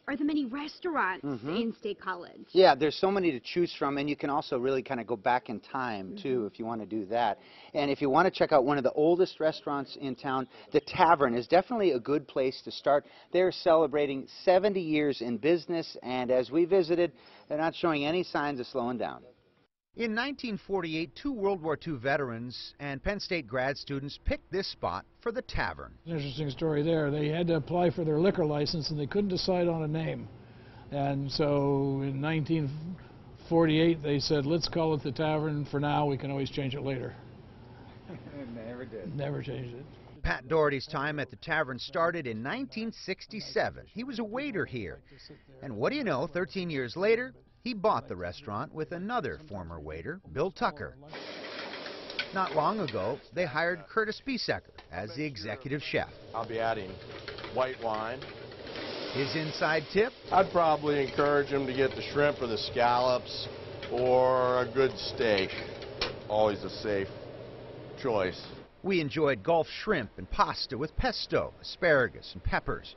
are the many restaurants in State College. Yeah, there's so many to choose from, and you can also really kind of go back in time, too, if you want to do that. And if you want to check out one of the oldest restaurants in town, the Tavern is definitely a good place to start. They're celebrating 70 years in business, and as we visited, they're not showing any signs of slowing down. In 1948, 2 World War II veterans and Penn State grad students picked this spot for the Tavern. An interesting story there. They had to apply for their liquor license and they couldn't decide on a name. And so in 1948 they said, let's call it the Tavern for now, we can always change it later. Never did. Never changed it. Pat Doherty's time at the Tavern started in 1967. He was a waiter here. And what do you know, 13 years later, he bought the restaurant with another former waiter, Bill Tucker. Not long ago, they hired Curtis Biesecker as the executive chef. I'll be adding white wine. His inside tip? I'd probably encourage him to get the shrimp or the scallops or a good steak. Always a safe choice. We enjoyed Gulf shrimp and pasta with pesto, asparagus, and peppers.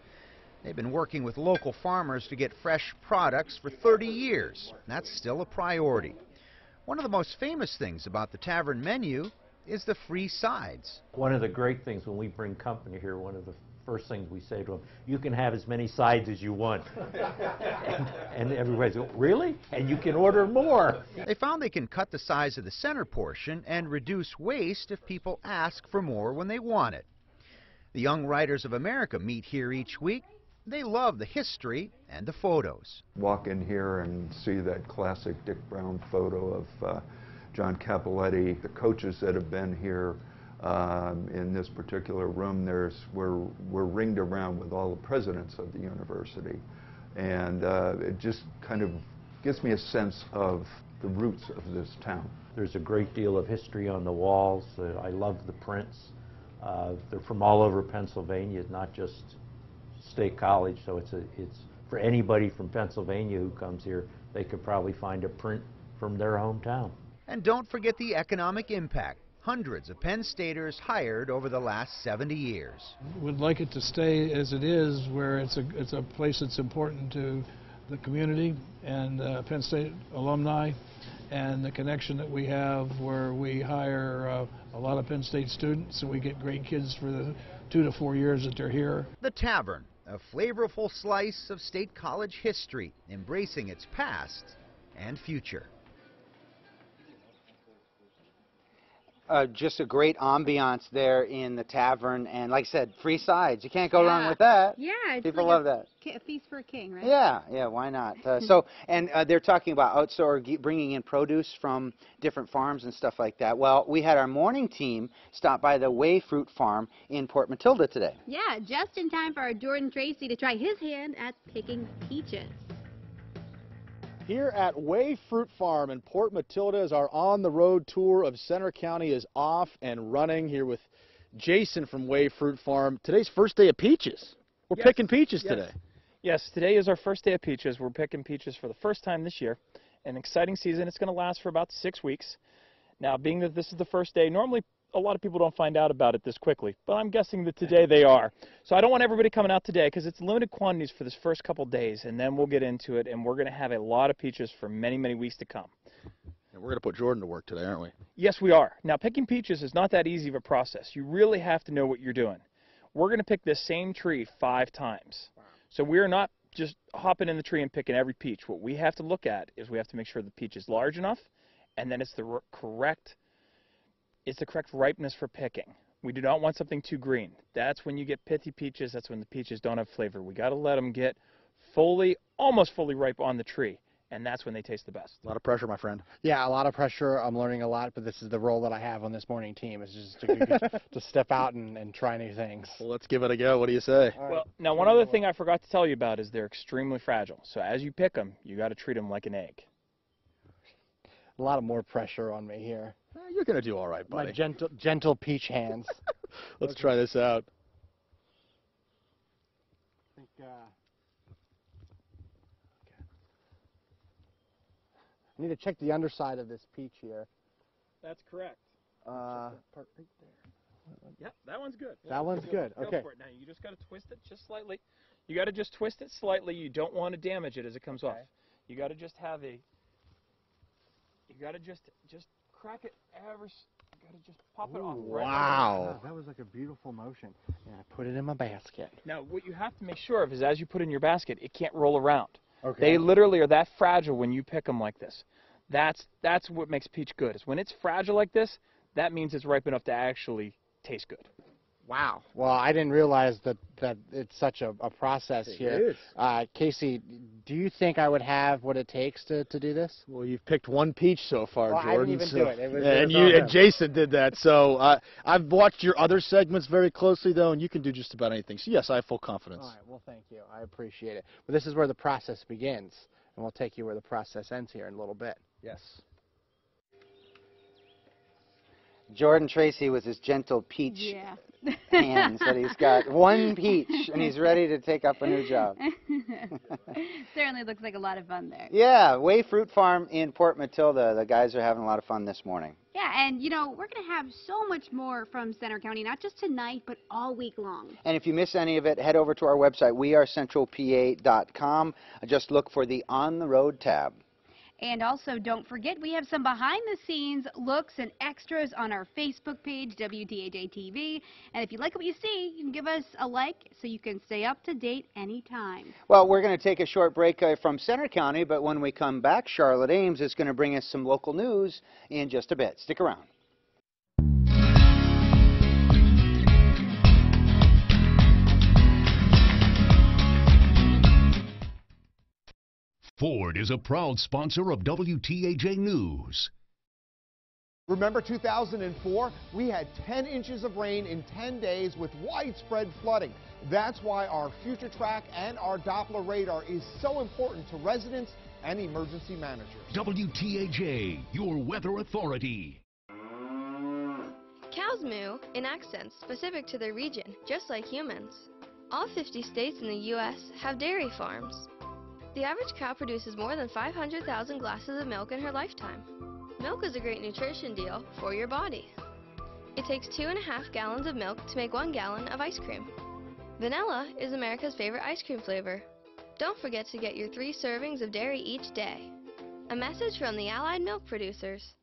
They've been working with local farmers to get fresh products for 30 years. That's still a priority. One of the most famous things about the Tavern menu is the free sides. One of the great things when we bring company here, one of the first things we say to them, you can have as many sides as you want. and everybody's going, really? And you can order more. They found they can cut the size of the center portion and reduce waste if people ask for more when they want it. The Young Writers of America meet here each week. They love the history and the photos. Walk in here and see that classic Dick Brown photo of John Cappelletti. The coaches that have been here in this particular room, we're ringed around with all the presidents of the university. And it just kind of gives me a sense of the roots of this town. There's a great deal of history on the walls. I love the prints. They're from all over Pennsylvania, not just State College, so it's for anybody from Pennsylvania who comes here, they could probably find a print from their hometown. And don't forget the economic impact. Hundreds of Penn Staters hired over the last 70 years. We'd like it to stay as it is, where it's a place that's important to the community and Penn State alumni, and the connection that we have where we hire a lot of Penn State students, and we get great kids for the 2 to 4 years that they're here. The Tavern, a flavorful slice of State College history, embracing its past and future. Just a great ambiance there in the Tavern, and like I said, free sides. You can't go wrong with that. Yeah, it's people like love that. A feast for a king, right? Yeah, why not? They're talking about bringing in produce from different farms and stuff like that. Well, we had our morning team stop by the Way Fruit Farm in Port Matilda today. Yeah, just in time for our Jordan Tracy to try his hand at picking peaches. Here at Way Fruit Farm in Port Matilda, as our on-the-road tour of Center County is off and running, here with Jason from Way Fruit Farm. Today's first day of peaches. We're picking peaches today. Yes, today is our first day of peaches. We're picking peaches for the first time this year. An exciting season. It's going to last for about 6 weeks. Now, being that this is the first day, normally a lot of people don't find out about it this quickly, but I'm guessing that today they are. So I don't want everybody coming out today because it's limited quantities for this first couple days, and then we'll get into it, and we're going to have a lot of peaches for many, many weeks to come. And we're going to put Jordan to work today, aren't we? Yes, we are. Now, picking peaches is not that easy of a process. You really have to know what you're doing. We're going to pick this same tree 5 times. So we're not just hopping in the tree and picking every peach. What we have to look at is we have to make sure the peach is large enough, and then it's the correct is the correct ripeness for picking. We do not want something too green. That's when you get pithy peaches. That's when the peaches don't have flavor. We got to let them get almost fully ripe on the tree, and that's when they taste the best. A lot of pressure, my friend. Yeah, a lot of pressure. I'm learning a lot, but this is the role that I have on this morning team, is just to step out and try new things. Well, let's give it a go. What do you say? Well, now one other thing I forgot to tell you about is they're extremely fragile. So as you pick them, you got to treat them like an egg. A lot of more pressure on me here. You're going to do all right, buddy. My gentle peach hands. Let's try this out. I think, I need to check the underside of this peach here. That's correct. Part right there. Yep, that one's good. That one's good. Go Okay. for it. Now you just got to twist it just slightly. You got to just twist it slightly. You don't want to damage it as it comes off. You got to just have a. You got to just crack it ever. You got to just pop it off. Right Wow. That was like a beautiful motion. And I put it in my basket. Now what you have to make sure of is as you put it in your basket, it can't roll around. Okay. They literally are that fragile when you pick them like this. That's what makes peach good. Is when it's fragile like this, that means it's ripe enough to actually taste good. Wow. Well, I didn't realize that it's such a process here. It is. Casey, do you think I would have what it takes to do this? Well, you've picked one peach so far, Well, Jordan. I didn't even do it. And Jason did that. So I've watched your other segments very closely, though, and you can do just about anything. So, yes, I have full confidence. All right. Well, thank you. I appreciate it. But this is where the process begins, and we'll take you where the process ends here in a little bit. Yes. Jordan Tracy with his gentle peach hands that he's got one peach and he's ready to take up a new job. Certainly looks like a lot of fun there. Yeah, Way Fruit Farm in Port Matilda. The guys are having a lot of fun this morning. Yeah, and you know, we're going to have so much more from Center County, not just tonight, but all week long. And if you miss any of it, head over to our website, wearecentralpa.com. Just look for the On the Road tab. And also, don't forget, we have some behind-the-scenes looks and extras on our Facebook page, WTAJ TV. And if you like what you see, you can give us a like so you can stay up to date anytime. Well, we're going to take a short break from Center County, but when we come back, Charlotte Ames is going to bring us some local news in just a bit. Stick around. Ford is a proud sponsor of WTAJ News. Remember 2004? We had 10 inches of rain in 10 days with widespread flooding. That's why our Future Track and our Doppler radar is so important to residents and emergency managers. WTAJ, your weather authority. Cows moo in accents specific to their region, just like humans. All 50 states in the U.S. have dairy farms. The average cow produces more than 500,000 glasses of milk in her lifetime. Milk is a great nutrition deal for your body. It takes 2.5 gallons of milk to make 1 gallon of ice cream. Vanilla is America's favorite ice cream flavor. Don't forget to get your 3 servings of dairy each day. A message from the Allied Milk Producers.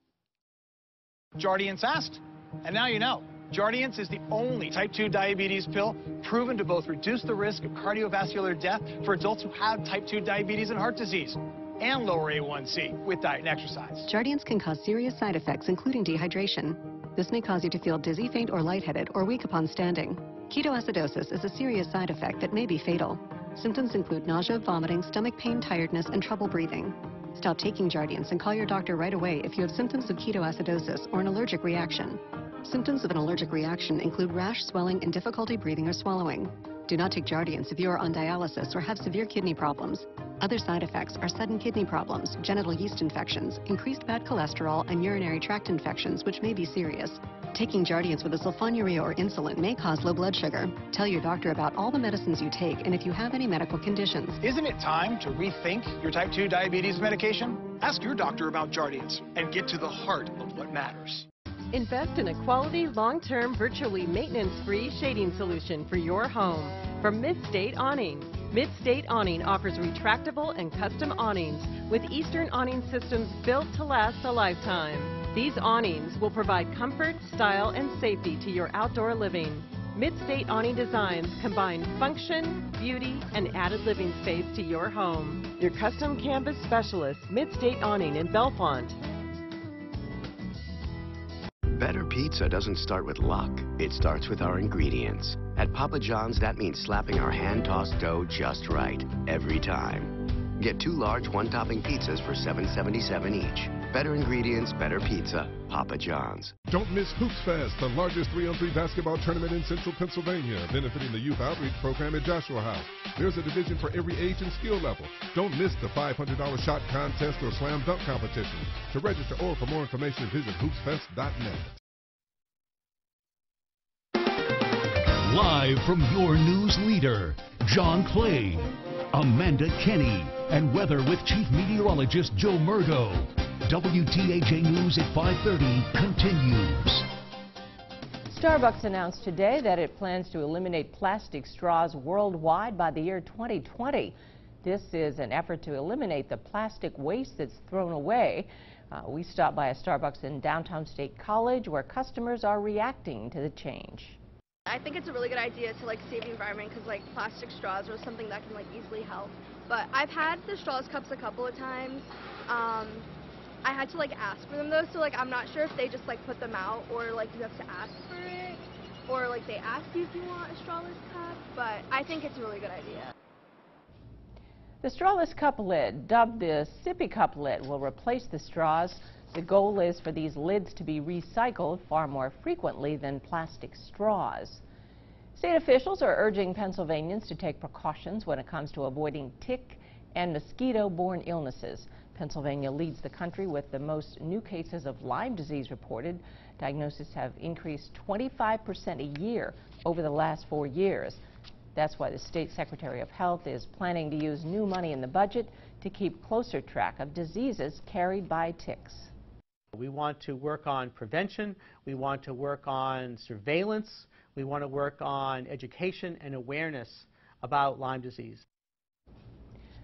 Jardiance asked, and now you know. Jardiance is the only type 2 diabetes pill proven to both reduce the risk of cardiovascular death for adults who have type 2 diabetes and heart disease, and lower A1C with diet and exercise. Jardiance can cause serious side effects, including dehydration. This may cause you to feel dizzy, faint, or lightheaded, or weak upon standing. Ketoacidosis is a serious side effect that may be fatal. Symptoms include nausea, vomiting, stomach pain, tiredness, and trouble breathing. Stop taking Jardiance and call your doctor right away if you have symptoms of ketoacidosis or an allergic reaction. Symptoms of an allergic reaction include rash, swelling, and difficulty breathing or swallowing. Do not take Jardiance if you are on dialysis or have severe kidney problems. Other side effects are sudden kidney problems, genital yeast infections, increased bad cholesterol, and urinary tract infections, which may be serious. Taking Jardiance with a sulfonylurea or insulin may cause low blood sugar. Tell your doctor about all the medicines you take and if you have any medical conditions. Isn't it time to rethink your type 2 diabetes medication? Ask your doctor about Jardiance and get to the heart of what matters. Invest in a quality, long-term, virtually maintenance-free shading solution for your home from Mid-State Awning. Mid-State Awning offers retractable and custom awnings with Eastern awning systems built to last a lifetime. These awnings will provide comfort, style, and safety to your outdoor living. Mid-State Awning designs combine function, beauty, and added living space to your home. Your custom canvas specialist, Mid-State Awning in Bellefonte. Better pizza doesn't start with luck. It starts with our ingredients. At Papa John's, that means slapping our hand-tossed dough just right, every time. Get 2 large one-topping pizzas for $7.77 each. Better ingredients, better pizza. Papa John's. Don't miss Hoops Fest, the largest 3-on-3 basketball tournament in Central Pennsylvania, benefiting the Youth Outreach Program at Joshua House. There's a division for every age and skill level. Don't miss the $500 shot contest or slam dunk competition. To register or for more information, visit hoopsfest.net. Live from your news leader, John Clay, Amanda Kenny, and weather with Chief Meteorologist Joe Murgo. WTAJ News at 5:30 continues. Starbucks announced today that it plans to eliminate plastic straws worldwide by the year 2020. This is an effort to eliminate the plastic waste that's thrown away. We stopped by a Starbucks in downtown State College where customers are reacting to the change. I think it's a really good idea to save the environment because plastic straws are something that can easily help. But I've had the straws cups a couple of times. I had to ask for them though, so I'm not sure if they just put them out or you have to ask for it or they ask you if you want a strawless cup. But I think it's a really good idea. The strawless cup lid, dubbed the sippy cup lid, will replace the straws. The goal is for these lids to be recycled far more frequently than plastic straws. State officials are urging Pennsylvanians to take precautions when it comes to avoiding tick and mosquito-borne illnesses. Pennsylvania leads the country with the most new cases of Lyme disease reported. Diagnoses have increased 25% a year over the last 4 years. That's why the state Secretary of Health is planning to use new money in the budget to keep closer track of diseases carried by ticks. We want to work on prevention, we want to work on surveillance, we want to work on education and awareness about Lyme disease.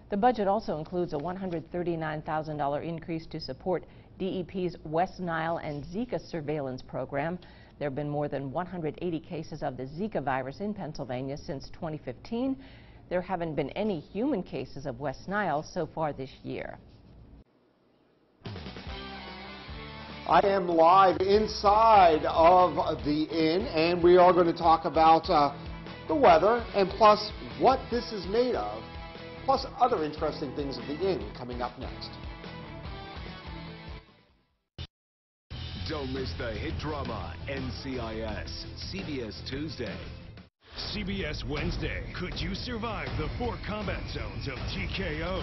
The budget also includes a $139,000 increase to support DEP's West Nile and Zika surveillance program. There have been more than 180 cases of the Zika virus in Pennsylvania since 2015. There haven't been any human cases of West Nile so far this year. I am live inside of the inn, and we are going to talk about the weather and plus what this is made of, plus other interesting things at the inn coming up next. Don't miss the hit drama, NCIS, CBS Tuesday. CBS Wednesday. Could you survive the 4 combat zones of TKO?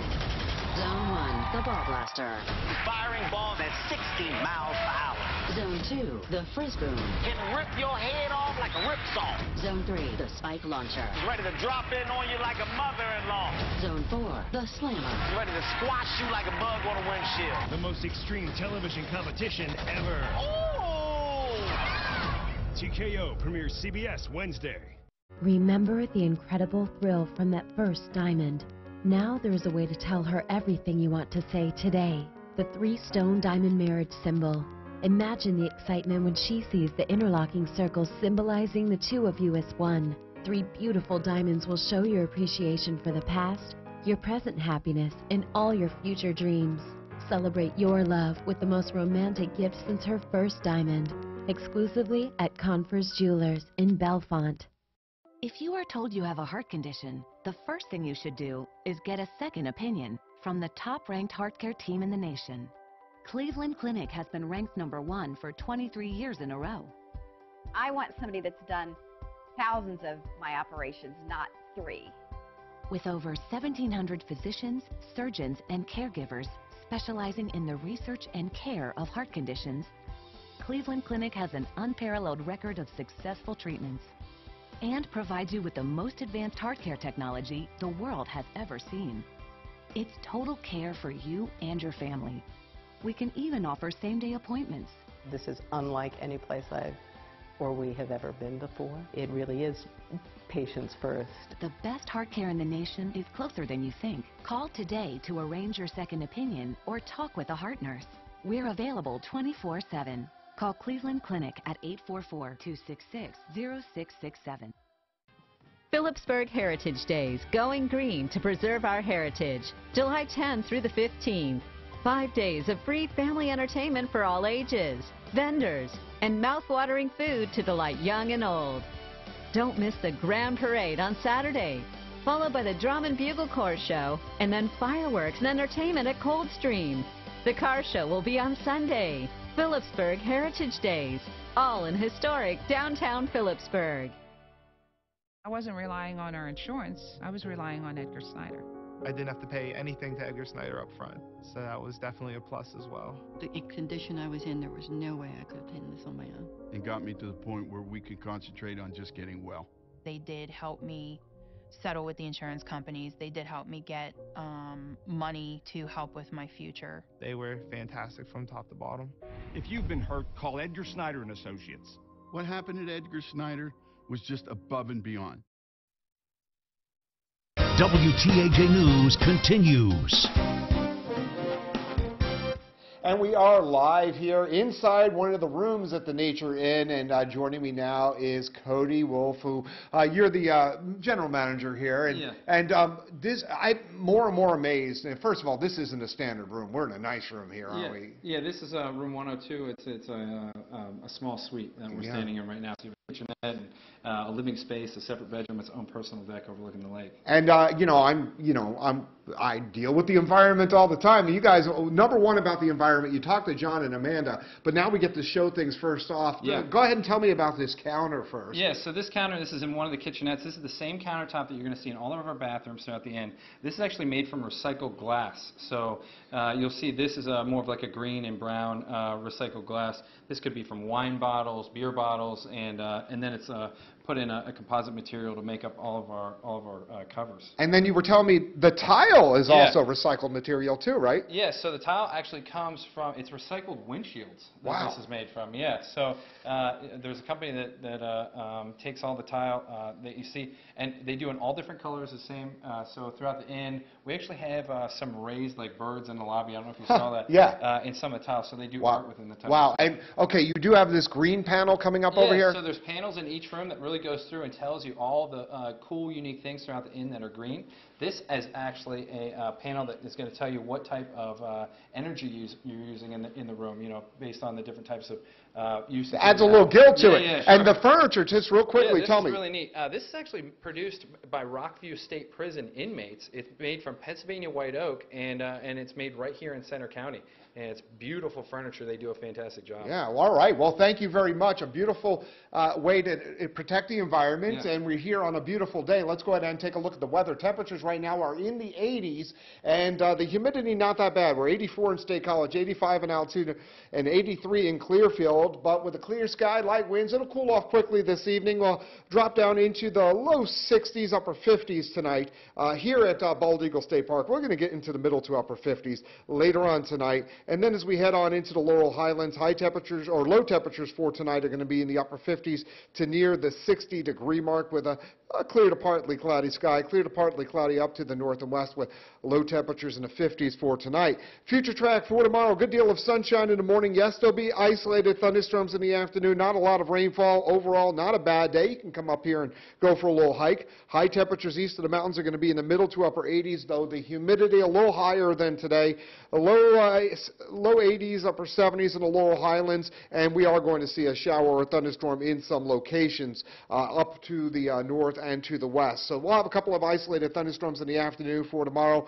Zone 1, the ball blaster. Firing balls at 60 miles per hour. Zone 2, the frisbee. Can rip your head off like a ripsaw. Zone 3, the spike launcher. Ready to drop in on you like a mother-in-law. Zone 4, the slammer. Ready to squash you like a bug on a windshield. The most extreme television competition ever. Oh! TKO premieres CBS Wednesday. Remember the incredible thrill from that first diamond. Now there is a way to tell her everything you want to say today. The 3-stone diamond marriage symbol. Imagine the excitement when she sees the interlocking circles symbolizing the two of you as one. 3 beautiful diamonds will show your appreciation for the past, your present happiness, and all your future dreams. Celebrate your love with the most romantic gift since her first diamond. Exclusively at Confer's Jewelers in Bellefonte. If you are told you have a heart condition, the first thing you should do is get a second opinion from the top-ranked heart care team in the nation. Cleveland Clinic has been ranked #1 for 23 years in a row. I want somebody that's done thousands of my operations, not 3. With over 1,700 physicians, surgeons, and caregivers specializing in the research and care of heart conditions, Cleveland Clinic has an unparalleled record of successful treatments and provides you with the most advanced heart care technology the world has ever seen. It's total care for you and your family. We can even offer same-day appointments. This is unlike any place we have ever been before. It really is patients first. The best heart care in the nation is closer than you think. Call today to arrange your second opinion or talk with a heart nurse. We're available 24/7. Call Cleveland Clinic at 844-266-0667. Phillipsburg Heritage Days, going green to preserve our heritage. July 10 through the 15th. 5 days of free family entertainment for all ages, vendors, and mouth-watering food to delight young and old. Don't miss the Grand Parade on Saturday, followed by the Drum and Bugle Corps show, and then fireworks and entertainment at Coldstream. The car show will be on Sunday. Phillipsburg Heritage Days, all in historic downtown Phillipsburg. I wasn't relying on our insurance. I was relying on Edgar Snyder. I didn't have to pay anything to Edgar Snyder up front, so that was definitely a plus as well. The condition I was in, there was no way I could have taken this on my own. And got me to the point where we could concentrate on just getting well. They did help me settle with the insurance companies. They did help me get money to help with my future. They were fantastic from top to bottom. If you've been hurt, call Edgar Snyder and Associates. What happened at Edgar Snyder was just above and beyond. WTAJ News continues. And we are live here inside one of the rooms at the Nature Inn, and joining me now is Cody Wolf, who you're the general manager here, and Yeah. and this I'm more and more amazed. And first of all, this isn't a standard room; we're in a nice room here, aren't we? Yeah, this is room 102. It's a small suite that we're standing in right now. So you have a kitchenette, and a living space, a separate bedroom, its own personal deck overlooking the lake. And I deal with the environment all the time. You guys, number one about the environment, you talk to John and Amanda, but now we get to show things first off. Yeah. Go ahead and tell me about this counter first. Yeah, so this counter, this is in one of the kitchenettes. This is the same countertop that you're going to see in all of our bathrooms throughout the inn. This is actually made from recycled glass. So you'll see this is more of like a green and brown recycled glass. This could be from wine bottles, beer bottles, and then it's put in a composite material to make up all of our covers. And then you were telling me the tile is also recycled material too, right? Yeah, so the tile actually comes from, it's recycled windshields that this is made from, yeah. So there's a company that takes all the tile that you see, and they do in all different colors the same. So throughout the inn, we actually have some raised like birds in the lobby. I don't know if you saw that. Yeah. In some of the tiles, so they do art within the tiles. Wow. And okay, you do have this green panel coming up over here? So there's panels in each room that really goes through and tells you all the cool, unique things throughout the inn that are green. This is actually a panel that is going to tell you what type of energy you're using in the room, based on the different types of uses. It adds a little guilt to it. Yeah, sure. And the furniture, just real quickly, tell me. This is really neat. This is actually produced by Rockview State Prison inmates. It's made from Pennsylvania white oak, and it's made right here in Center County. And it's beautiful furniture. They do a fantastic job. Yeah, well, all right. Well, thank you very much. A beautiful way to protect the environment, and we're here on a beautiful day. Let's go ahead and take a look at the weather. Temperatures right now are in the 80s, and the humidity not that bad. We're 84 in State College, 85 in Altoona, and 83 in Clearfield. But with a clear sky, light winds, it'll cool off quickly this evening. We'll drop down into the low 60s, upper 50s tonight here at Bald Eagle State Park. We're going to get into the middle to upper 50s later on tonight. And then as we head on into the Laurel Highlands, high temperatures or low temperatures for tonight are going to be in the upper 50s to near the 60-degree mark with a clear to partly cloudy sky, clear to partly cloudy up to the north and west with low temperatures in the 50s for tonight. Future track for tomorrow, good deal of sunshine in the morning. Yes, there'll be isolated thunderstorms in the afternoon. Not a lot of rainfall. Overall, not a bad day. You can come up here and go for a little hike. High temperatures east of the mountains are going to be in the middle to upper 80s, though the humidity a little higher than today. Low 80s, upper 70s in the Laurel Highlands, and we are going to see a shower or thunderstorm in some locations up to the north and to the west. So we'll have a couple of isolated thunderstorms in the afternoon for tomorrow.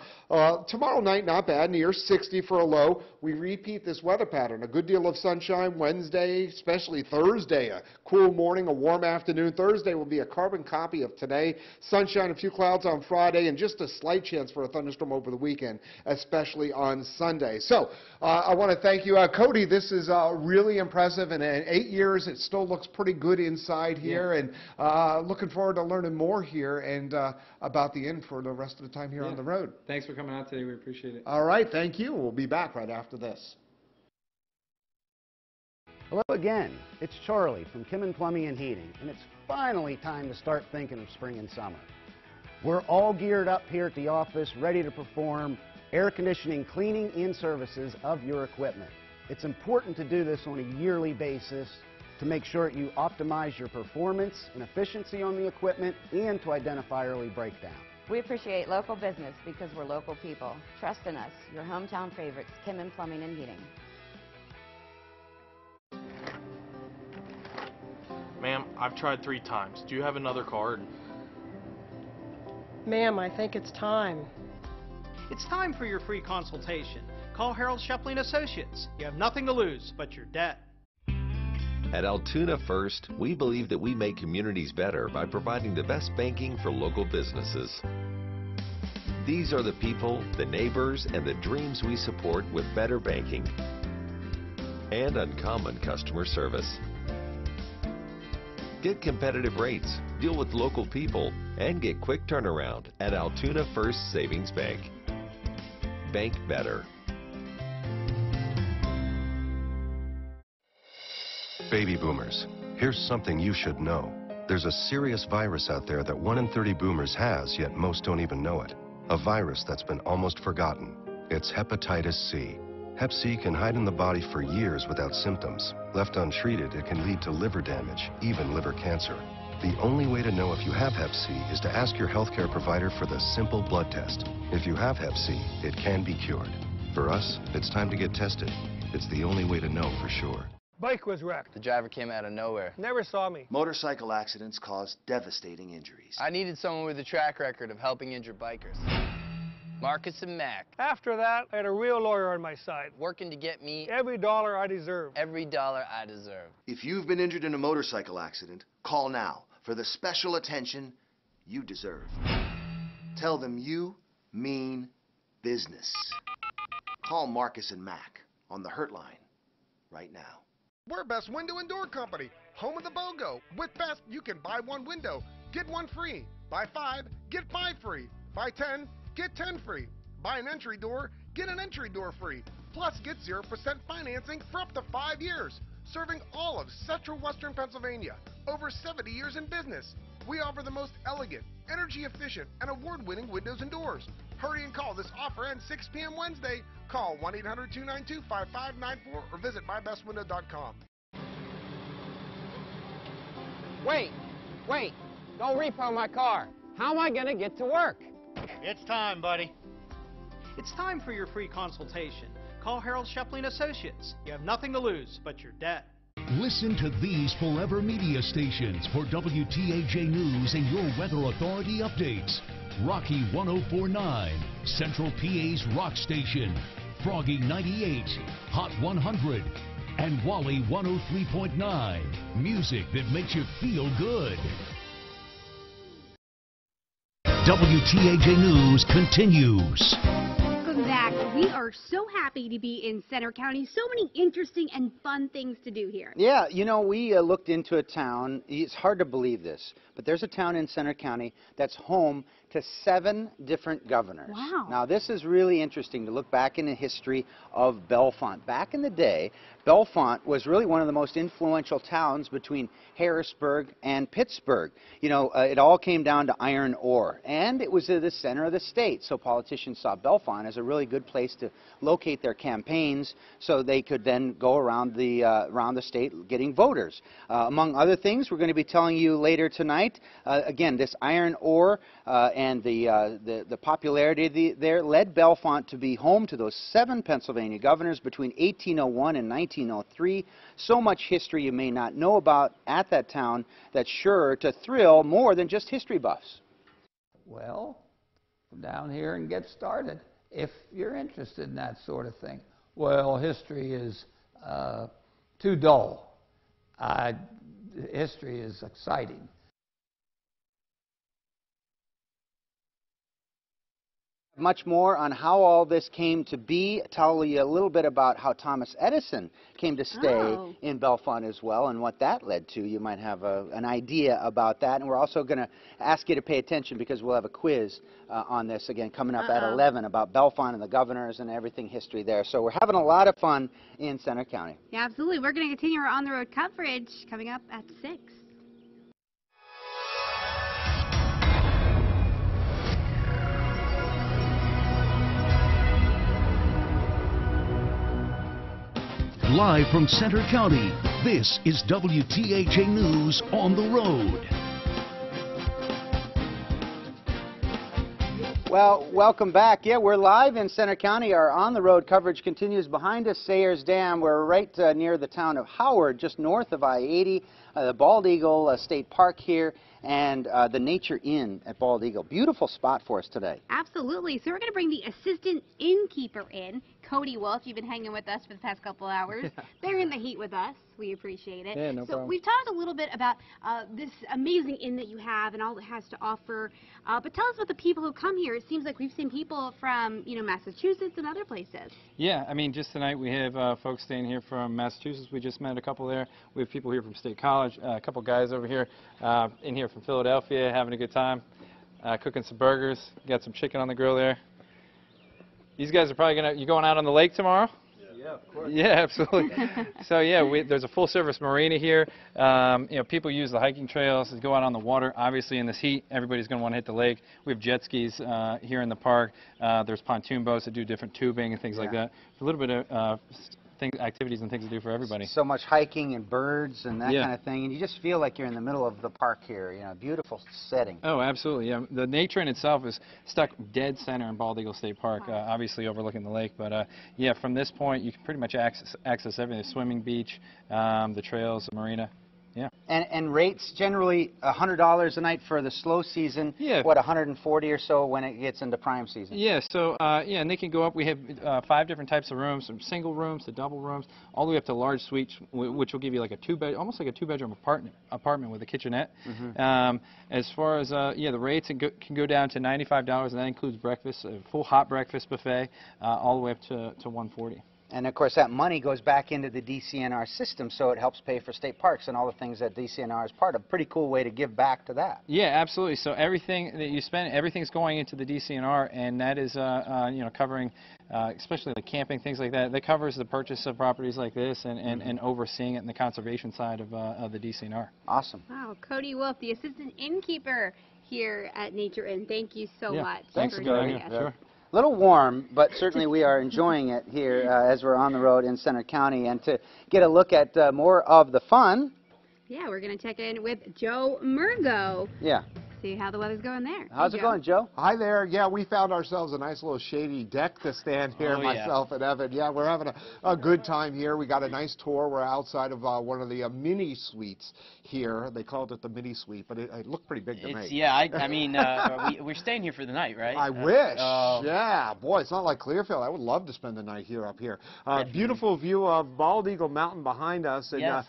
Tomorrow night, not bad, near 60 for a low. We repeat this weather pattern. A good deal of sunshine Wednesday, especially Thursday. A cool morning, a warm afternoon. Thursday will be a carbon copy of today. Sunshine, a few clouds on Friday, and just a slight chance for a thunderstorm over the weekend, especially on Sunday. So I want to thank you. Cody, this is really impressive, and in 8 years, it still looks pretty good inside here, and looking forward to learning more here and about the inn for the rest of the time here on the road. Thanks for coming out today. We appreciate it. All right, thank you. We'll be back right after this. Hello again. It's Charlie from Kim & Plumbing and Heating, and it's finally time to start thinking of spring and summer. We're all geared up here at the office, ready to perform air conditioning, cleaning, and services of your equipment. It's important to do this on a yearly basis to make sure you optimize your performance and efficiency on the equipment and to identify early breakdown. We appreciate local business because we're local people. Trust in us. Your hometown favorites, Kim and Plumbing and Heating. Ma'am, I've tried 3 times. Do you have another card? Ma'am, I think it's time. It's time for your free consultation. Call Harold Shepling Associates. You have nothing to lose but your debt. At Altoona First, we believe that we make communities better by providing the best banking for local businesses. These are the people, the neighbors, and the dreams we support with better banking and uncommon customer service. Get competitive rates, deal with local people, and get quick turnaround at Altoona First Savings Bank. Bank better. Baby boomers, here's something you should know. There's a serious virus out there that 1 in 30 boomers has, yet most don't even know it. A virus that's been almost forgotten. It's hepatitis C. Hep C can hide in the body for years without symptoms. Left untreated, it can lead to liver damage, even liver cancer. The only way to know if you have Hep C is to ask your healthcare provider for the simple blood test. If you have Hep C, it can be cured. For us, it's time to get tested. It's the only way to know for sure. Bike was wrecked. The driver came out of nowhere. Never saw me. Motorcycle accidents cause devastating injuries. I needed someone with a track record of helping injured bikers. Marcus and Mac. After that, I had a real lawyer on my side. Working to get me every dollar I deserve. Every dollar I deserve. If you've been injured in a motorcycle accident, call now for the special attention you deserve. Tell them you mean business. Call Marcus and Mac on the Hurt Line right now. We're Best Window and Door Company, home of the BOGO. With Best, you can buy 1 window, get 1 free. Buy 5, get 5 free. Buy 10, get 10 free. Buy an entry door, get an entry door free. Plus, get 0% financing for up to 5 years. Serving all of Central Western Pennsylvania. Over 70 years in business. We offer the most elegant, energy efficient, and award-winning windows and doors. Hurry and call. This offer ends 6 p.m. Wednesday. Call 1-800-292-5594 or visit mybestwindow.com. Wait! Don't repo my car. How am I going to get to work? It's time, buddy. It's time for your free consultation. Call Harold Shepling Associates. You have nothing to lose but your debt. Listen to these Forever Media stations for WTAJ News and your Weather Authority updates. Rocky 104.9, Central PA's Rock Station, Froggy 98, Hot 100, and Wally 103.9. Music that makes you feel good. WTAJ News continues. Welcome back. We are so happy to be in Center County. So many interesting and fun things to do here. Yeah, you know, we looked into a town. It's hard to believe this, but there's a town in Center County that's home to 7 different governors. Wow. Now, this is really interesting to look back in the history of Bellefonte. Back in the day, Bellefonte was really one of the most influential towns between Harrisburg and Pittsburgh. You know, it all came down to iron ore, and it was the center of the state, so politicians saw Bellefonte as a really good place to locate their campaigns so they could then go around the state getting voters. Among other things, we're going to be telling you later tonight, again, this iron ore and the popularity there led Bellefonte to be home to those 7 Pennsylvania governors between 1801 and 1903. So much history you may not know about at that town that's sure to thrill more than just history buffs. Well, come down here and get started if you're interested in that sort of thing. Well, history is too dull. History is exciting. Much more on how all this came to be. Tell you a little bit about how Thomas Edison came to stay in Bellefonte as well and what that led to. You might have an idea about that. And we're also going to ask you to pay attention because we'll have a quiz on this again coming up at 11 about Bellefonte and the governors and everything history there. So we're having a lot of fun in Center County. Yeah, absolutely. We're going to continue our on-the-road coverage coming up at 6. Live from Center County, this is WTAJ News on the Road. Well, welcome back. Yeah, we're live in Center County. Our on-the-road coverage continues behind us, Sayers Dam. We're right near the town of Howard, just north of I-80, the Bald Eagle State Park here, and the Nature Inn at Bald Eagle. Beautiful spot for us today. Absolutely. So we're going to bring the assistant innkeeper in, Cody Wolf. You've been hanging with us for the past couple hours. Bearing the heat with us. We appreciate it. Yeah, no problem. We've talked a little bit about this amazing inn that you have and all it has to offer. But tell us about the people who come here. It seems like we've seen people from, Massachusetts and other places. Yeah, I mean, just tonight we have folks staying here from Massachusetts. We just met a couple there. We have people here from State College, a couple guys over here in here from Philadelphia having a good time, cooking some burgers. Got some chicken on the grill there. These guys are probably you going out on the lake tomorrow? Yeah, of course. Yeah, absolutely. So yeah, there's a full-service marina here. People use the hiking trails to go out on the water. Obviously, in this heat, everybody's going to want to hit the lake. We have jet skis here in the park. There's pontoon boats that do different tubing and things like that. A little bit of activities and things to do for everybody. So much hiking and birds and that Yeah. kind of thing, and you just feel like you're in the middle of the park here. Beautiful setting. Oh, absolutely. Yeah, the nature in itself is stuck dead center in Bald Eagle State Park, obviously overlooking the lake. But yeah, from this point, you can pretty much access everything: the swimming beach, the trails, the marina. Yeah. And rates generally $100 a night for the slow season. Yeah. What, 140 or so when it gets into prime season? Yeah. So yeah, and they can go up. We have 5 different types of rooms, from single rooms to double rooms, all the way up to large suites, which will give you like a almost like a 2-bedroom apartment with a kitchenette. As far as the rates can go down to $95, and that includes breakfast, a full hot breakfast buffet, all the way up to $140. And of course that money goes back into the DCNR system, so it helps pay for state parks and all the things that DCNR is part of. Pretty cool way to give back to that. Yeah, absolutely. So everything that you spend, everything's going into the DCNR, and that is covering, especially like camping, things like that. That covers the purchase of properties like this and overseeing it in the conservation side of the DCNR. Awesome. Wow, Cody Wolf, the assistant innkeeper here at Nature Inn. Thank you so much. Thanks, for Cody. joining us. Sure. A little warm, but certainly we are enjoying it here as we're on the road in Center County. And to get a look at more of the fun. Yeah, we're going to check in with Joe Murgo. Yeah. See how the weather's going there. How's it going, Joe? Hi there. Yeah, we found ourselves a nice little shady deck to stand here, myself and Evan. Yeah, we're having a good time here. We got a nice tour. We're outside of one of the mini suites here. They called it the mini suite, but it looked pretty big to me. Yeah, I mean, we're staying here for the night, right? I wish. Yeah, boy, it's not like Clearfield. I would love to spend the night here up here. Beautiful view of Bald Eagle Mountain behind us. And, yes.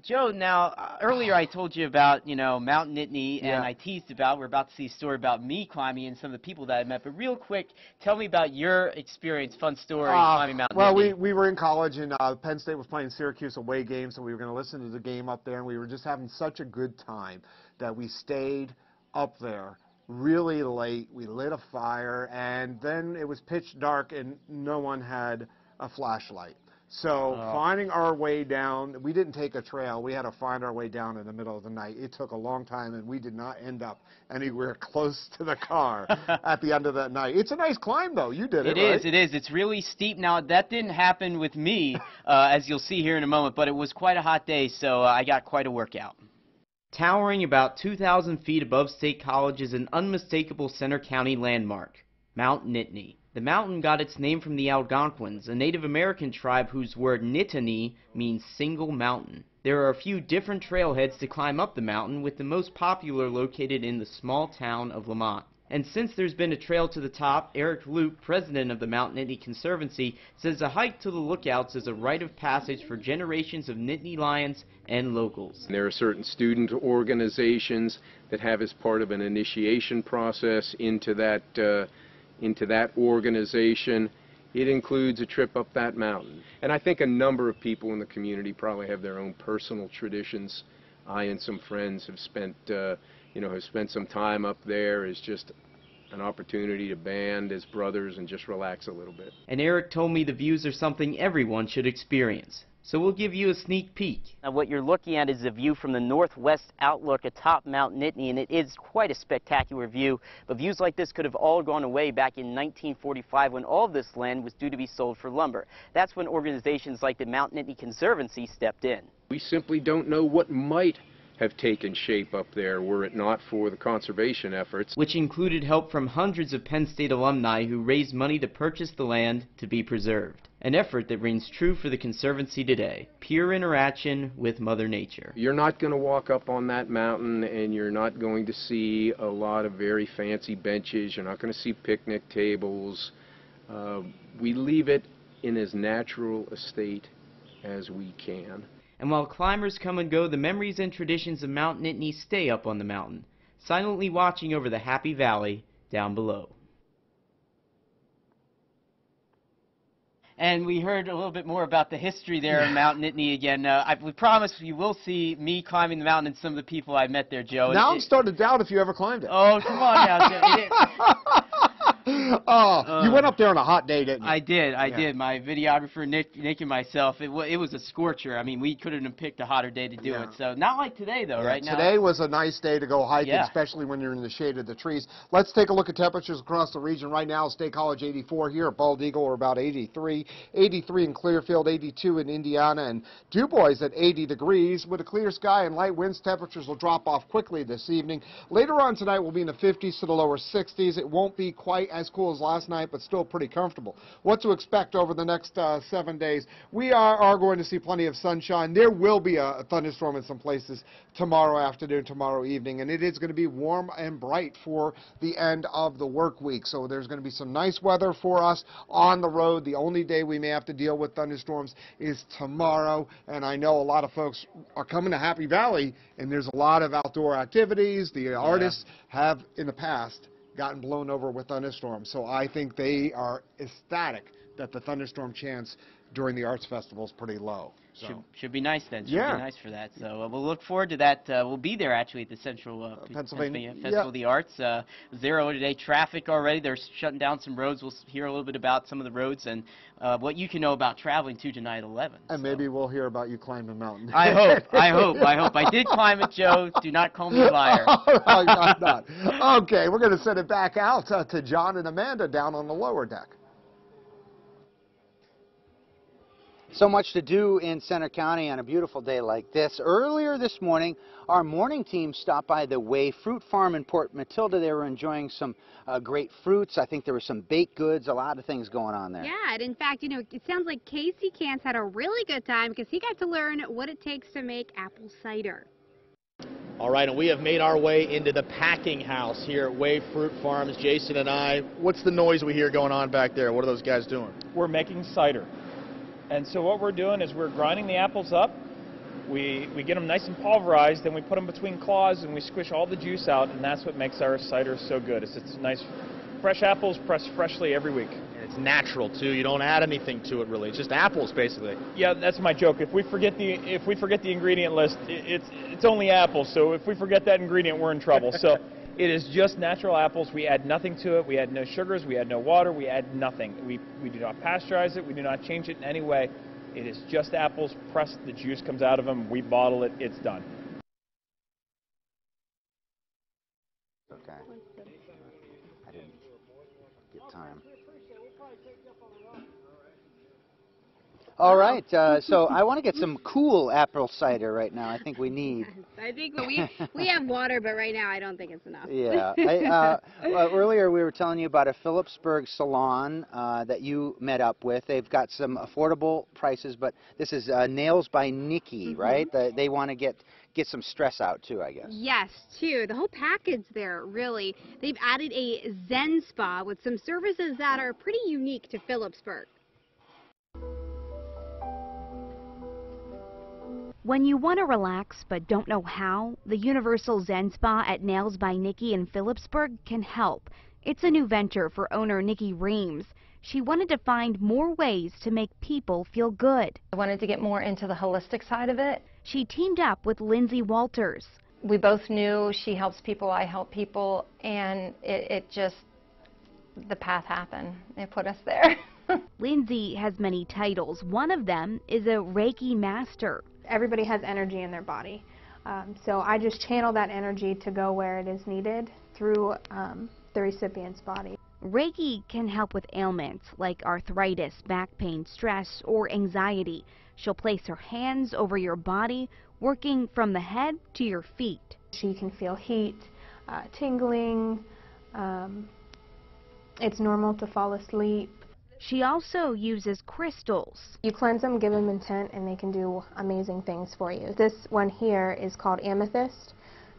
Joe, now, earlier I told you about, Mount Nittany, and I teased we're about to see a story about me climbing and some of the people that I met. But real quick, tell me about your experience, fun story climbing Mount Nittany. Well, we were in college, and Penn State was playing Syracuse away game, so we were going to listen to the game up there, and we were just having such a good time that we stayed up there really late. We lit a fire, and then it was pitch dark, and no one had a flashlight. So finding our way down, we didn't take a trail. We had to find our way down in the middle of the night. It took a long time, and we did not end up anywhere close to the car at the end of that night. It's a nice climb, though. You did it, right? It is. It's really steep. Now, that didn't happen with me, as you'll see here in a moment, but it was quite a hot day, so I got quite a workout. Towering about 2,000 feet above State College is an unmistakable Center County landmark, Mount Nittany. The mountain got its name from the Algonquins, a Native American tribe whose word Nittany means single mountain. There are a few different trailheads to climb up the mountain, with the most popular located in the small town of Lamont. And since there's been a trail to the top, Eric Luke, president of the Mount Nittany Conservancy, says a hike to the lookouts is a rite of passage for generations of Nittany Lions and locals. There are certain student organizations that have as part of an initiation process into that organization. It includes a trip up that mountain. And I think a number of people in the community probably have their own personal traditions. I and some friends have spent some time up there as just an opportunity to band as brothers and just relax a little bit. And Eric told me the views are something everyone should experience. So we'll give you a sneak peek. Now what you're looking at is a view from the northwest outlook atop Mount Nittany, and it is quite a spectacular view. But views like this could have all gone away back in 1945 when all of this land was due to be sold for lumber. That's when organizations like the Mount Nittany Conservancy stepped in. We simply don't know what might have taken shape up there were it not for the conservation efforts. Which included help from hundreds of Penn State alumni who raised money to purchase the land to be preserved. An effort that rings true for the Conservancy today. Pure interaction with Mother Nature. You're not going to walk up on that mountain and you're not going to see a lot of very fancy benches. You're not going to see picnic tables. We leave it in as natural a state as we can. And while climbers come and go, the memories and traditions of Mount Nittany stay up on the mountain, silently watching over the happy valley down below. And we heard a little bit more about the history there of Mount Nittany again. We promise you will see me climbing the mountain and some of the people I met there, Joe. Now I'm starting to doubt if you ever climbed it. Oh, come on now, Joe. You went up there on a hot day, didn't you? I did. My videographer, Nick and myself, it was a scorcher. I mean, we couldn't have picked a hotter day to do it. So not like today, though, right now. Today was a nice day to go hiking, especially when you're in the shade of the trees. Let's take a look at temperatures across the region right now. State College 84 here at Bald Eagle, we're about 83. 83 in Clearfield, 82 in Indiana, and Du Bois at 80 degrees. With a clear sky and light winds, temperatures will drop off quickly this evening. Later on tonight, we'll be in the 50s to the lower 60s. It won't be quite as cool as last night, but still pretty comfortable. What to expect over the next 7 days? We are going to see plenty of sunshine. There will be a thunderstorm in some places tomorrow afternoon, tomorrow evening, and it is going to be warm and bright for the end of the work week. So there's going to be some nice weather for us on the road. The only day we may have to deal with thunderstorms is tomorrow, and I know a lot of folks are coming to Happy Valley, and there's a lot of outdoor activities. The artists have, in the past, gotten blown over with thunderstorms. So I think they are ecstatic that the thunderstorm chance during the Arts Festival is pretty low. So. Should be nice then. Should be nice for that. So we'll look forward to that. We'll be there actually at the Central Pennsylvania Festival of the Arts. Zero today traffic already. They're shutting down some roads. We'll hear a little bit about some of the roads and what you can know about traveling to tonight at 11. And maybe we'll hear about you climbing a mountain. I hope. I did climb it, Joe. Do not call me a liar. I'm not. Okay, we're going to send it back out to John and Amanda down on the lower deck. So much to do in Center County on a beautiful day like this. Earlier this morning, our morning team stopped by the Way Fruit Farm in Port Matilda. They were enjoying some great fruits. I think there were some baked goods, a lot of things going on there. Yeah, and in fact, you know, it sounds like Casey Cantz had a really good time because he got to learn what it takes to make apple cider. All right, and we have made our way into the packing house here at Way Fruit Farms. Jason and I, what's the noise we hear going on back there? What are those guys doing? We're making cider. And so what we're doing is we're grinding the apples up, we get them nice and pulverized, then we put them between claws and we squish all the juice out, and that's what makes our cider so good. It's nice, fresh apples pressed freshly every week. And it's natural too. You don't add anything to it really. It's just apples basically. Yeah, that's my joke. If we forget the ingredient list, it's only apples. So if we forget that ingredient, we're in trouble. So it is just natural apples. We add nothing to it. We add no sugars. We add no water. We add nothing. We do not pasteurize it. We do not change it in any way. It is just apples pressed. The juice comes out of them. We bottle it. It's done. Okay. I didn't get time. All right, so I want to get some cool apple cider right now. I think we need. I think we have water, but right now I don't think it's enough. Yeah. Earlier we were telling you about a Phillipsburg salon that you met up with. They've got some affordable prices, but this is Nails by Nikki, right? They want to get some stress out too, I guess. Yes, too. The whole package there, really. They've added a Zen spa with some services that are pretty unique to Phillipsburg. When you want to relax but don't know how, the Universal Zen Spa at Nails by Nikki in Phillipsburg can help. It's a new venture for owner Nikki Reams. She wanted to find more ways to make people feel good. I wanted to get more into the holistic side of it. She teamed up with Lindsay Walters. We both knew she helps people, I help people, and it just, the path happened. It put us there. Lindsay has many titles. One of them is a Reiki master. Everybody has energy in their body. So I just channel that energy to go where it is needed through the recipient's body. Reiki can help with ailments like arthritis, back pain, stress, or anxiety. She'll place her hands over your body, working from the head to your feet. She can feel heat, tingling. It's normal to fall asleep. She also uses crystals. You cleanse them, give them intent, and they can do amazing things for you. This one here is called amethyst.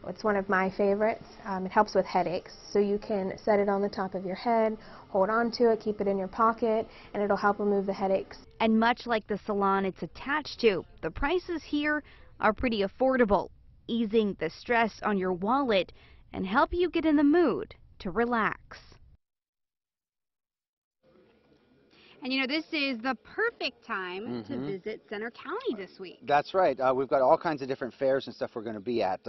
It's one of my favorites. It helps with headaches. So you can set it on the top of your head, hold on to it, keep it in your pocket, and it'll help remove the headaches. And much like the salon it's attached to, the prices here are pretty affordable, easing the stress on your wallet and help you get in the mood to relax. And you know, this is the perfect time to visit Center County this week. That's right. We've got all kinds of different fairs and stuff we're going to be at.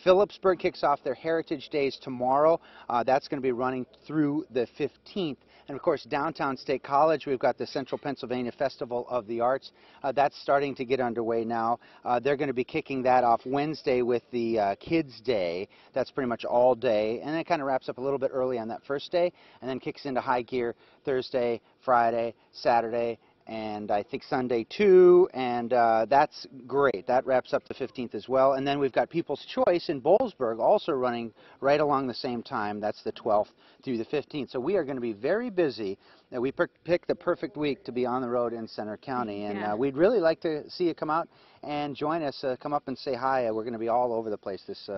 Phillipsburg kicks off their Heritage Days tomorrow. That's going to be running through the 15th. And of course, downtown State College, we've got the Central Pennsylvania Festival of the Arts. That's starting to get underway now. They're going to be kicking that off Wednesday with the Kids Day. That's pretty much all day. And then it kind of wraps up a little bit early on that first day and then kicks into high gear Thursday, Friday, Saturday, and I think Sunday too, and that's great. That wraps up the 15th as well. And then we've got People's Choice in Boalsburg also running right along the same time. That's the 12th through the 15th. So we are going to be very busy. We picked the perfect week to be on the road in Center County, and we'd really like to see you come out and join us. Come up and say hi. We're going to be all over the place this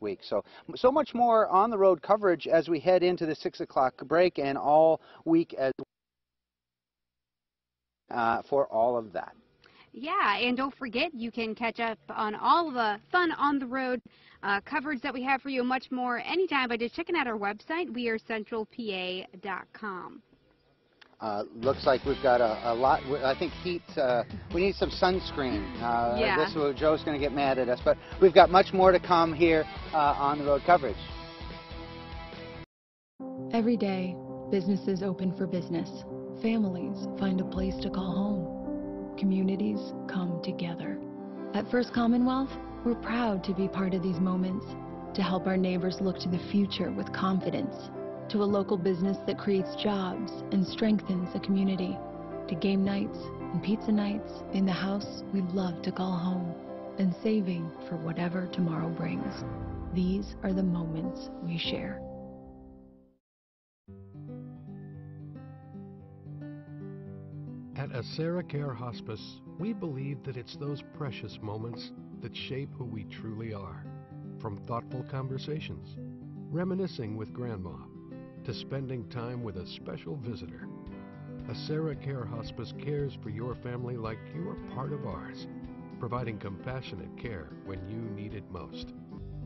week. So much more on the road coverage as we head into the 6 o'clock break and all week as for all of that. Yeah, and don't forget, you can catch up on all the fun on the road coverage that we have for you and much more anytime by just checking out our website, wearecentralpa.com. Looks like we've got a lot. I think heat. We need some sunscreen. Joe's going to get mad at us, but we've got much more to come here on the road coverage. Every day, businesses open for business. Families find a place to call home. Communities come together. At First Commonwealth, we're proud to be part of these moments, to help our neighbors look to the future with confidence, to a local business that creates jobs and strengthens a community, to game nights and pizza nights in the house we love to call home, and saving for whatever tomorrow brings. These are the moments we share. At AseraCare Hospice, we believe that it's those precious moments that shape who we truly are. From thoughtful conversations, reminiscing with Grandma, to spending time with a special visitor. AseraCare Hospice cares for your family like you're part of ours, providing compassionate care when you need it most.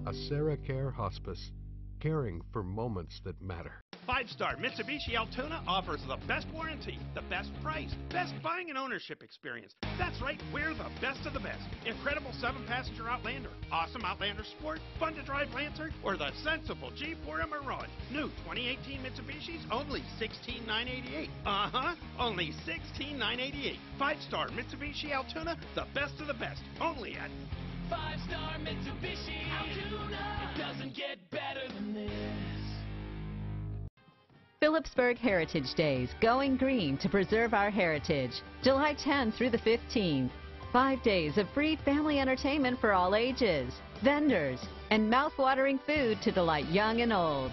AseraCare Hospice, caring for moments that matter. 5-star Mitsubishi Altoona offers the best warranty, the best price, best buying and ownership experience. That's right, we're the best of the best. Incredible 7-passenger Outlander, awesome Outlander Sport, fun to drive Lancer, or the sensible G4 Maraude. New 2018 Mitsubishis, only $16,988. Only $16,988. 5-star Mitsubishi Altoona, the best of the best. Only at 5-star Mitsubishi Altoona. It doesn't get better than this. Phillipsburg Heritage Days, going green to preserve our heritage. July 10 through the 15th. 5 days of free family entertainment for all ages, vendors, and mouth-watering food to delight young and old.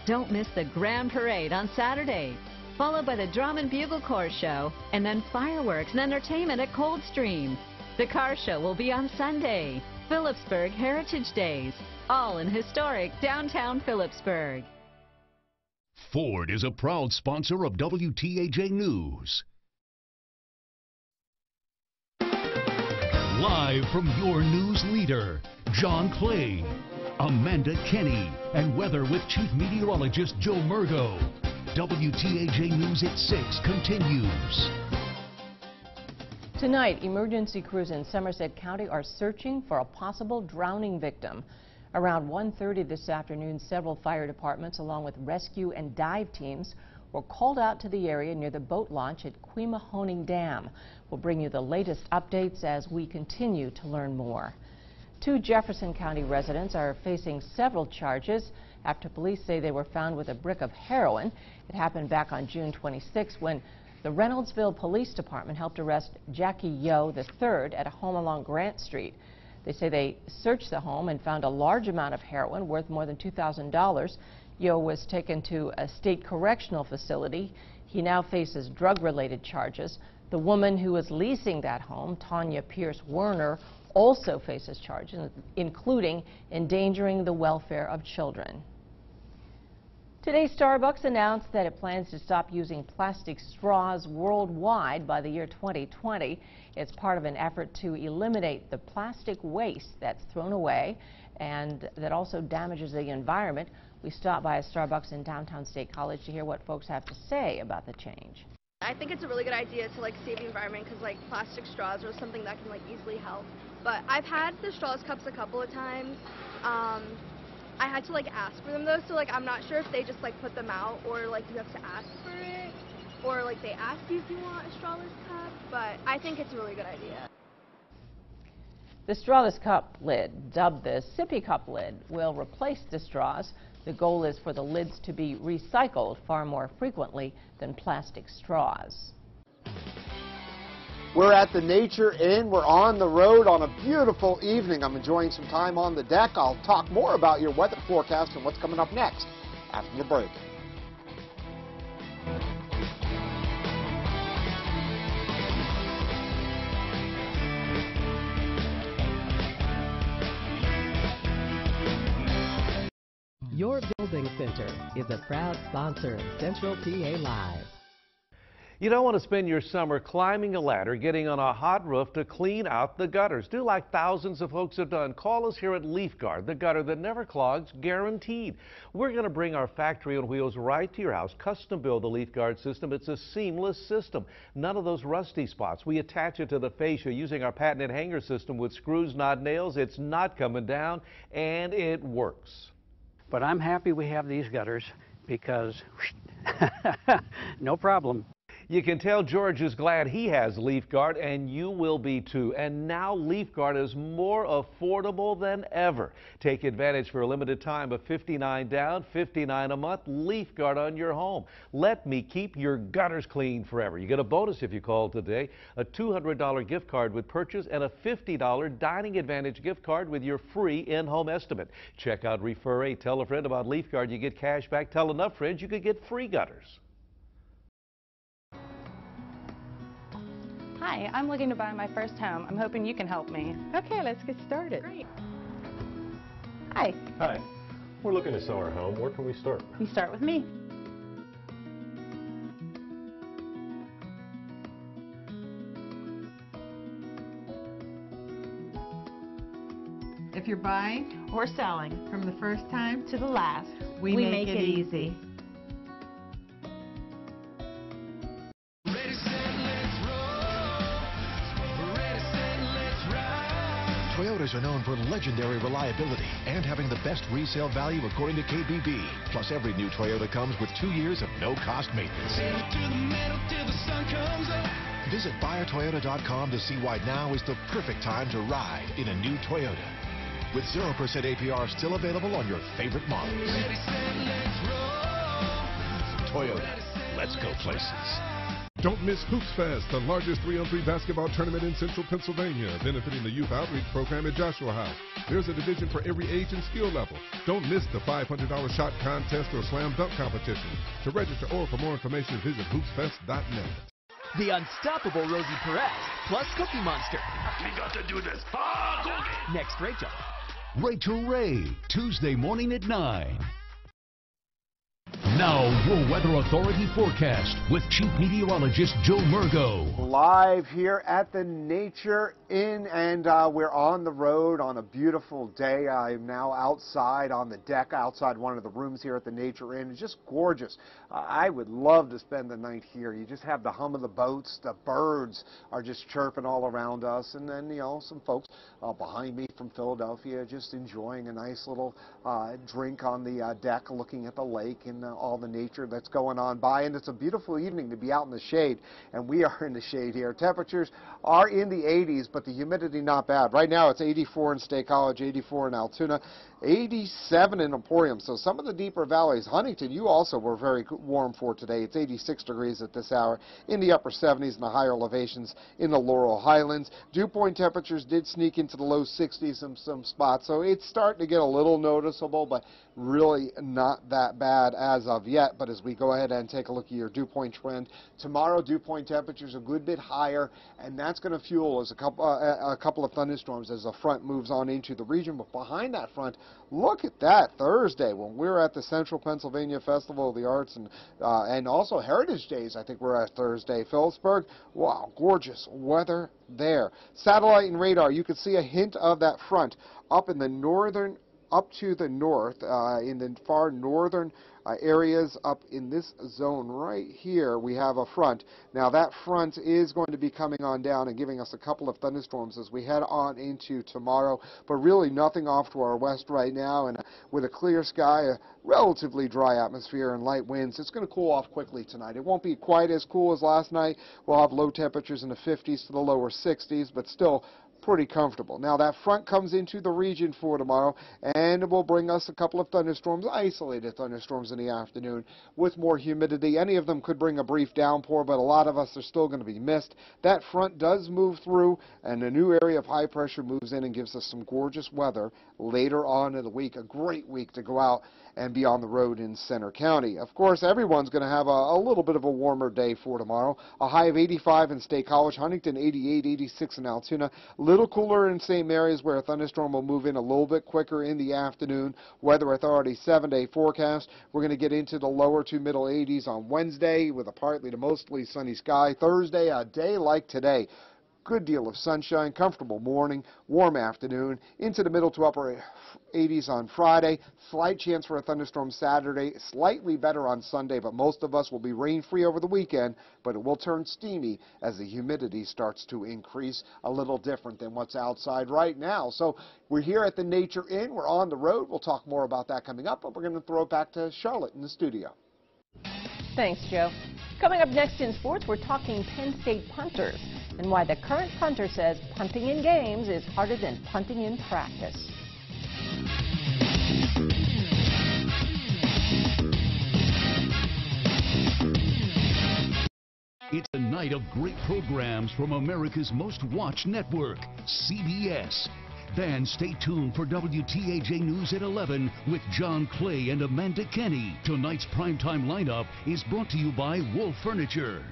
Don't miss the Grand Parade on Saturday, followed by the Drum and Bugle Corps show, and then fireworks and entertainment at Coldstream. The car show will be on Sunday. Phillipsburg Heritage Days, all in historic downtown Phillipsburg. Ford is a proud sponsor of WTAJ News. Live from your news leader, John Clay, Amanda Kenny, and weather with Chief Meteorologist Joe Murgo. WTAJ News at 6 continues. Tonight, emergency crews in Somerset County are searching for a possible drowning victim. Around 1:30 this afternoon, several fire departments along with rescue and dive teams were called out to the area near the boat launch at Quemahoning Dam. We'll bring you the latest updates as we continue to learn more. 2 Jefferson County residents are facing several charges after police say they were found with a brick of heroin. It happened back on June 26 when the Reynoldsville Police Department helped arrest Jackie Yo III at a home along Grant Street. They say they searched the home and found a large amount of heroin worth more than $2,000. Yo was taken to a state correctional facility. He now faces drug-related charges. The woman who was leasing that home, Tanya Pierce Werner, also faces charges, including endangering the welfare of children. Today, Starbucks announced that it plans to stop using plastic straws worldwide by the year 2020. It's part of an effort to eliminate the plastic waste that's thrown away and that also damages the environment. We stopped by a Starbucks in downtown State College to hear what folks have to say about the change. I think it's a really good idea to save the environment because plastic straws are something that can easily help. But I've had the straws cups a couple of times. I had to ask for them though, so I'm not sure if they just put them out or you have to ask for it or they ask you if you want a strawless cup, but I think it's a really good idea. The strawless cup lid, dubbed the sippy cup lid, will replace the straws. The goal is for the lids to be recycled far more frequently than plastic straws. We're at the Nature Inn. We're on the road on a beautiful evening. I'm enjoying some time on the deck. I'll talk more about your weather forecast and what's coming up next after the break. Your Building Center is a proud sponsor of Central PA Live. You don't want to spend your summer climbing a ladder, getting on a hot roof to clean out the gutters. Do like thousands of folks have done. Call us here at Leaf Guard, the gutter that never clogs, guaranteed. We're going to bring our factory on wheels right to your house, custom build the Leaf Guard system. It's a seamless system. None of those rusty spots. We attach it to the fascia using our patented hanger system with screws, not nails. It's not coming down, and it works. But I'm happy we have these gutters because no problem. You can tell George is glad he has Leaf Guard, and you will be too. And now Leaf Guard is more affordable than ever. Take advantage for a limited time of $59 down, $59 a month. Leaf Guard on your home. Let me keep your gutters clean forever. You get a bonus if you call today, a $200 gift card with purchase and a $50 Dining Advantage gift card with your free in-home estimate. Check out Refer A. Tell a friend about Leaf Guard. You get cash back. Tell enough friends you could get free gutters. Hi, I'm looking to buy my first home. I'm hoping you can help me. Okay, let's get started. Great. Hi. Hi. We're looking to sell our home. Where can we start? You start with me. If you're buying or selling from the first time to the last, we make it easy. Toyotas are known for legendary reliability and having the best resale value according to KBB. Plus, every new Toyota comes with 2 years of no-cost maintenance. Visit buyatoyota.com to see why now is the perfect time to ride in a new Toyota. With 0% APR still available on your favorite models. Toyota, let's go places. Don't miss Hoops Fest, the largest 3-on-3 basketball tournament in central Pennsylvania, benefiting the Youth Outreach Program at Joshua House. There's a division for every age and skill level. Don't miss the $500 shot contest or slam dunk competition. To register or for more information, visit hoopsfest.net. The unstoppable Rosie Perez plus Cookie Monster. We got to do this. Next, Rachel. Rachel Ray, Tuesday morning at 9. Now, your Weather Authority forecast with Chief Meteorologist Joe Murgo. Live here at the Nature Inn, and we're on the road on a beautiful day. I'm now outside on the deck, outside one of the rooms here at the Nature Inn. It's just gorgeous. I would love to spend the night here. You just have the hum of the boats. The birds are just chirping all around us. And then, you know, some folks behind me from Philadelphia just enjoying a nice little drink on the deck, looking at the lake and all all the nature that's going on by. And it's a beautiful evening to be out in the shade, and we are in the shade here. Temperatures are in the 80s, but the humidity not bad. Right now it's 84 in State College, 84 in Altoona, 87 in Emporium. So some of the deeper valleys. Huntington, you also were very warm for today. It's 86 degrees at this hour, in the upper 70s in the higher elevations in the Laurel Highlands. Dew point temperatures did sneak into the low 60s in some spots, so it's starting to get a little noticeable, but really not that bad as of yet. But as we go ahead and take a look at your dew point trend, tomorrow dew point temperatures a good bit higher, and that's going to fuel as a couple of thunderstorms as the front moves on into the region. But behind that front, look at that Thursday when we're at the Central Pennsylvania Festival of the Arts and also Heritage Days. I think we're at Thursday. Phillipsburg, wow, gorgeous weather there. Satellite and radar, you can see a hint of that front up in the northern, up to the north, in the far northern areas up in this zone right here. We have a front. Now that front is going to be coming on down and giving us a couple of thunderstorms as we head on into tomorrow, but really nothing off to our west right now, and with a clear sky, a relatively dry atmosphere and light winds, it's going to cool off quickly tonight. It won't be quite as cool as last night. We'll have low temperatures in the 50s to the lower 60s, but still pretty comfortable. Now that front comes into the region for tomorrow, and it will bring us a couple of thunderstorms, isolated thunderstorms in the afternoon with more humidity. Any of them could bring a brief downpour, but a lot of us are still going to be missed. That front does move through, and a new area of high pressure moves in and gives us some gorgeous weather later on in the week. A great week to go out and be on the road in Center County. Of course, everyone's going to have a little bit of a warmer day for tomorrow. A high of 85 in State College, Huntington 88, 86 in Altoona. A little cooler in St. Mary's, where a thunderstorm will move in a little bit quicker in the afternoon. Weather Authority 7-day forecast. We're going to get into the lower to middle 80s on Wednesday with a partly to mostly sunny sky. Thursday, a day like today. Good deal of sunshine, comfortable morning, warm afternoon, into the middle to upper 80s on Friday. Slight chance for a thunderstorm Saturday, slightly better on Sunday, but most of us will be rain-free over the weekend, but it will turn steamy as the humidity starts to increase, a little different than what's outside right now. So we're here at the Nature Inn. We're on the road. We'll talk more about that coming up, but we're going to throw it back to Charlotte in the studio. Thanks, Joe. Coming up next in sports, we're talking Penn State punters and why the current punter says punting in games is harder than punting in practice. It's a night of great programs from America's most watched network, CBS. Then stay tuned for WTAJ News at 11 with John Clay and Amanda Kenny. Tonight's primetime lineup is brought to you by Wolf Furniture.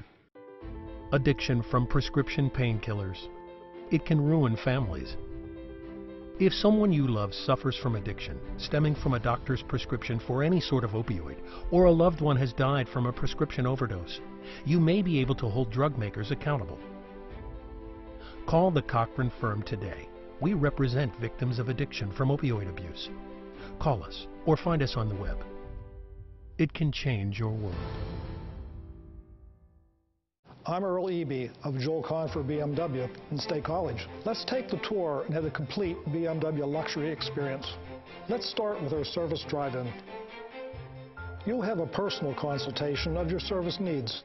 Addiction from prescription painkillers. It can ruin families. If someone you love suffers from addiction stemming from a doctor's prescription for any sort of opioid, or a loved one has died from a prescription overdose, you may be able to hold drug makers accountable. Call the Cochran firm today. We represent victims of addiction from opioid abuse. Call us or find us on the web. It can change your world. I'm Earl Eby of Joel Confer BMW in State College. Let's take the tour and have a complete BMW luxury experience. Let's start with our service drive-in. You'll have a personal consultation of your service needs.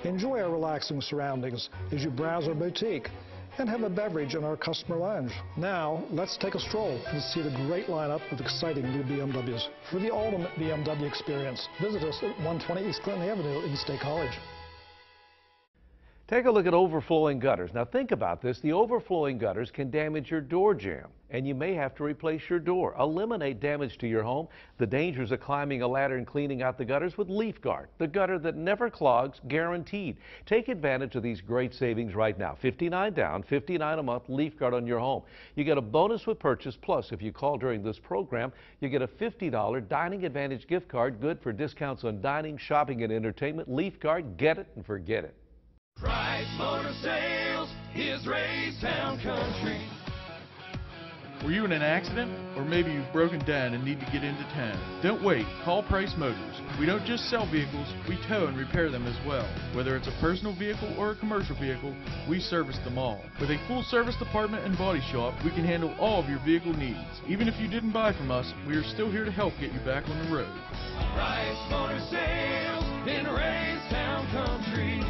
Enjoy our relaxing surroundings as you browse our boutique and have a beverage in our customer lounge. Now, let's take a stroll and see the great lineup of exciting new BMWs. For the ultimate BMW experience, visit us at 120 East Clinton Avenue in State College. Take a look at overflowing gutters. Now think about this. The overflowing gutters can damage your door jamb, and you may have to replace your door. Eliminate damage to your home. The dangers of climbing a ladder and cleaning out the gutters with Leaf Guard, the gutter that never clogs, guaranteed. Take advantage of these great savings right now. $59 down, $59 a month, Leaf Guard on your home. You get a bonus with purchase, plus if you call during this program, you get a $50 Dining Advantage gift card, good for discounts on dining, shopping, and entertainment. Leaf Guard, get it and forget it. Price Motor Sales is Raystown Country. Were you in an accident? Or maybe you've broken down and need to get into town? Don't wait. Call Price Motors. We don't just sell vehicles, we tow and repair them as well. Whether it's a personal vehicle or a commercial vehicle, we service them all. With a full service department and body shop, we can handle all of your vehicle needs. Even if you didn't buy from us, we are still here to help get you back on the road. Price Motor Sales in Raystown Country.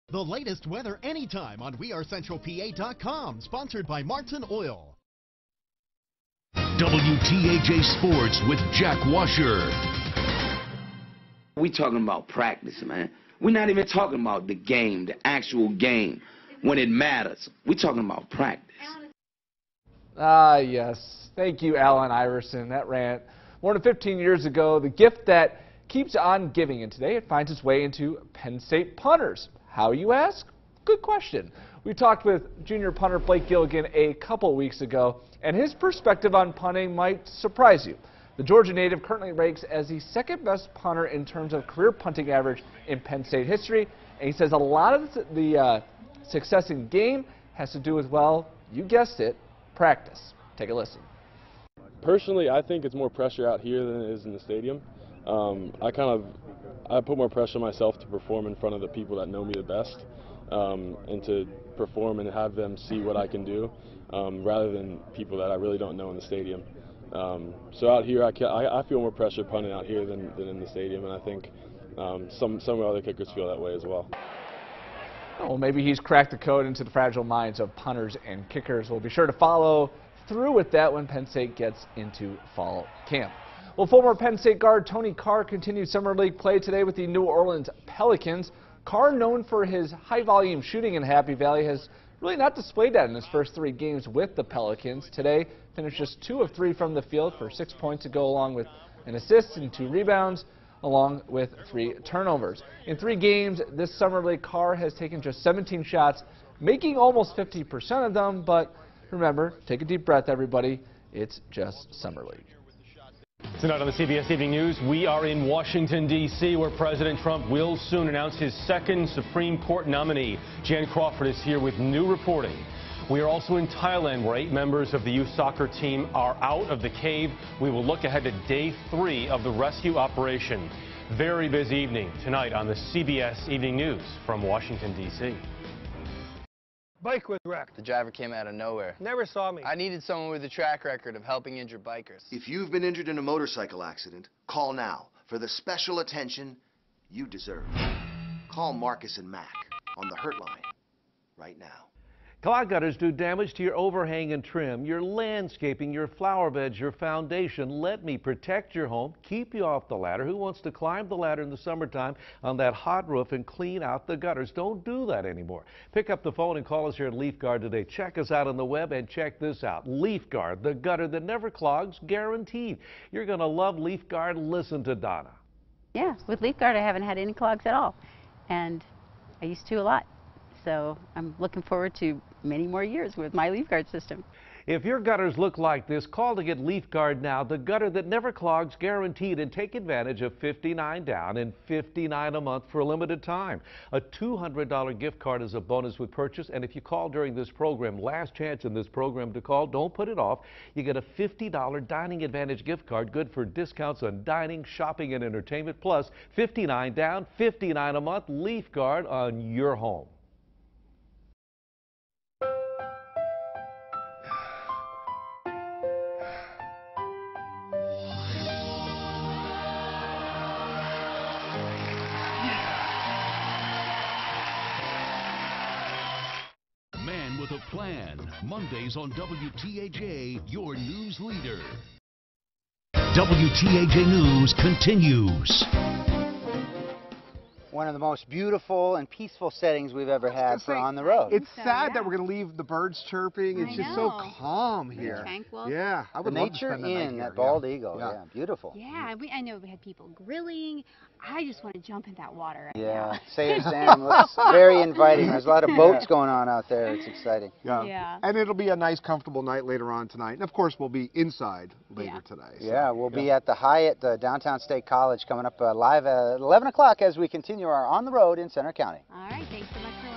The latest weather anytime on WeAreCentralPA.com, sponsored by Martin Oil. WTAJ Sports with Jack Washer. We talking about practice, man. We're not even talking about the game, the actual game, when it matters. We're talking about practice. Ah, yes. Thank you, Alan Iverson. That rant. More than 15 years ago, the gift that keeps on giving, and today it finds its way into Penn State punters. How, you ask? Good question. We talked with junior punter Blake Gilligan a couple weeks ago, and his perspective on punting might surprise you. The Georgia native currently ranks as the second best punter in terms of career punting average in Penn State history, and he says a lot of the success in game has to do with, well, you guessed it, practice. Take a listen. Personally, I think it's more pressure out here than it is in the stadium. I put more pressure on myself to perform in front of the people that know me the best, and to perform and have them see what I can do, rather than people that I really don't know in the stadium. So out here, I feel more pressure punting out here than in the stadium, and I think some other kickers feel that way as well. Well, maybe he's cracked the code into the fragile minds of punters and kickers. We'll be sure to follow through with that when Penn State gets into fall camp. Well, former Penn State guard Tony Carr continued summer league play today with the New Orleans Pelicans. Carr, known for his high-volume shooting in Happy Valley, has really not displayed that in his first 3 games with the Pelicans. Today, finished just 2 of 3 from the field for 6 points to go along with an assist and 2 rebounds, along with 3 turnovers. In 3 games this summer league, Carr has taken just 17 shots, making almost 50% of them. But remember, take a deep breath, everybody. It's just summer league. Tonight on the CBS Evening News, we are in Washington, D.C., where President Trump will soon announce his second Supreme Court nominee. Jan Crawford is here with new reporting. We are also in Thailand, where 8 members of the youth soccer team are out of the cave. We will look ahead to day 3 of the rescue operation. Very busy evening tonight on the CBS Evening News from Washington, D.C. Bike was wrecked. The driver came out of nowhere. Never saw me. I needed someone with a track record of helping injured bikers. If you've been injured in a motorcycle accident, call now for the special attention you deserve. Call Marcus and Mac on the Hurt Line right now. Clog gutters do damage to your overhang and trim, your landscaping, your flower beds, your foundation. Let me protect your home, keep you off the ladder. Who wants to climb the ladder in the summertime on that hot roof and clean out the gutters? Don't do that anymore. Pick up the phone and call us here at Leaf Guard today. Check us out on the web and check this out. Leaf Guard, the gutter that never clogs, guaranteed. You're going to love Leaf Guard. Listen to Donna. Yeah, with Leaf Guard I haven't had any clogs at all, and I used to a lot. So I'm looking forward to many more years with my Leaf Guard system. If your gutters look like this, call to get Leaf Guard now, the gutter that never clogs, guaranteed, and take advantage of $59 down and $59 a month for a limited time. A $200 gift card is a bonus with purchase, and if you call during this program, last chance in this program to call, don't put it off, you get a $50 Dining Advantage gift card, good for discounts on dining, shopping, and entertainment, plus $59 down, $59 a month, Leaf Guard on your home. With a Plan, Mondays on WTAJ, your news leader. WTAJ News continues. One of the most beautiful and peaceful settings we've ever had for On the Road. It's sad that we're going to leave the birds chirping. It's just so calm here. Tranquil. Yeah, I would the love to nature spend the night inn here. at Bald Eagle. Yeah. Yeah, beautiful. Yeah, I know we had people grilling. I just want to jump in that water right Yeah, now. Save Sam looks very inviting. There's a lot of boats going on out there. It's exciting. Yeah. And it'll be a nice, comfortable night later on tonight. And of course, we'll be inside later today. So, yeah, we'll be at the Hyatt downtown State College coming up live at 11 o'clock as we continue our On the Road in Center County. All right, thanks so much for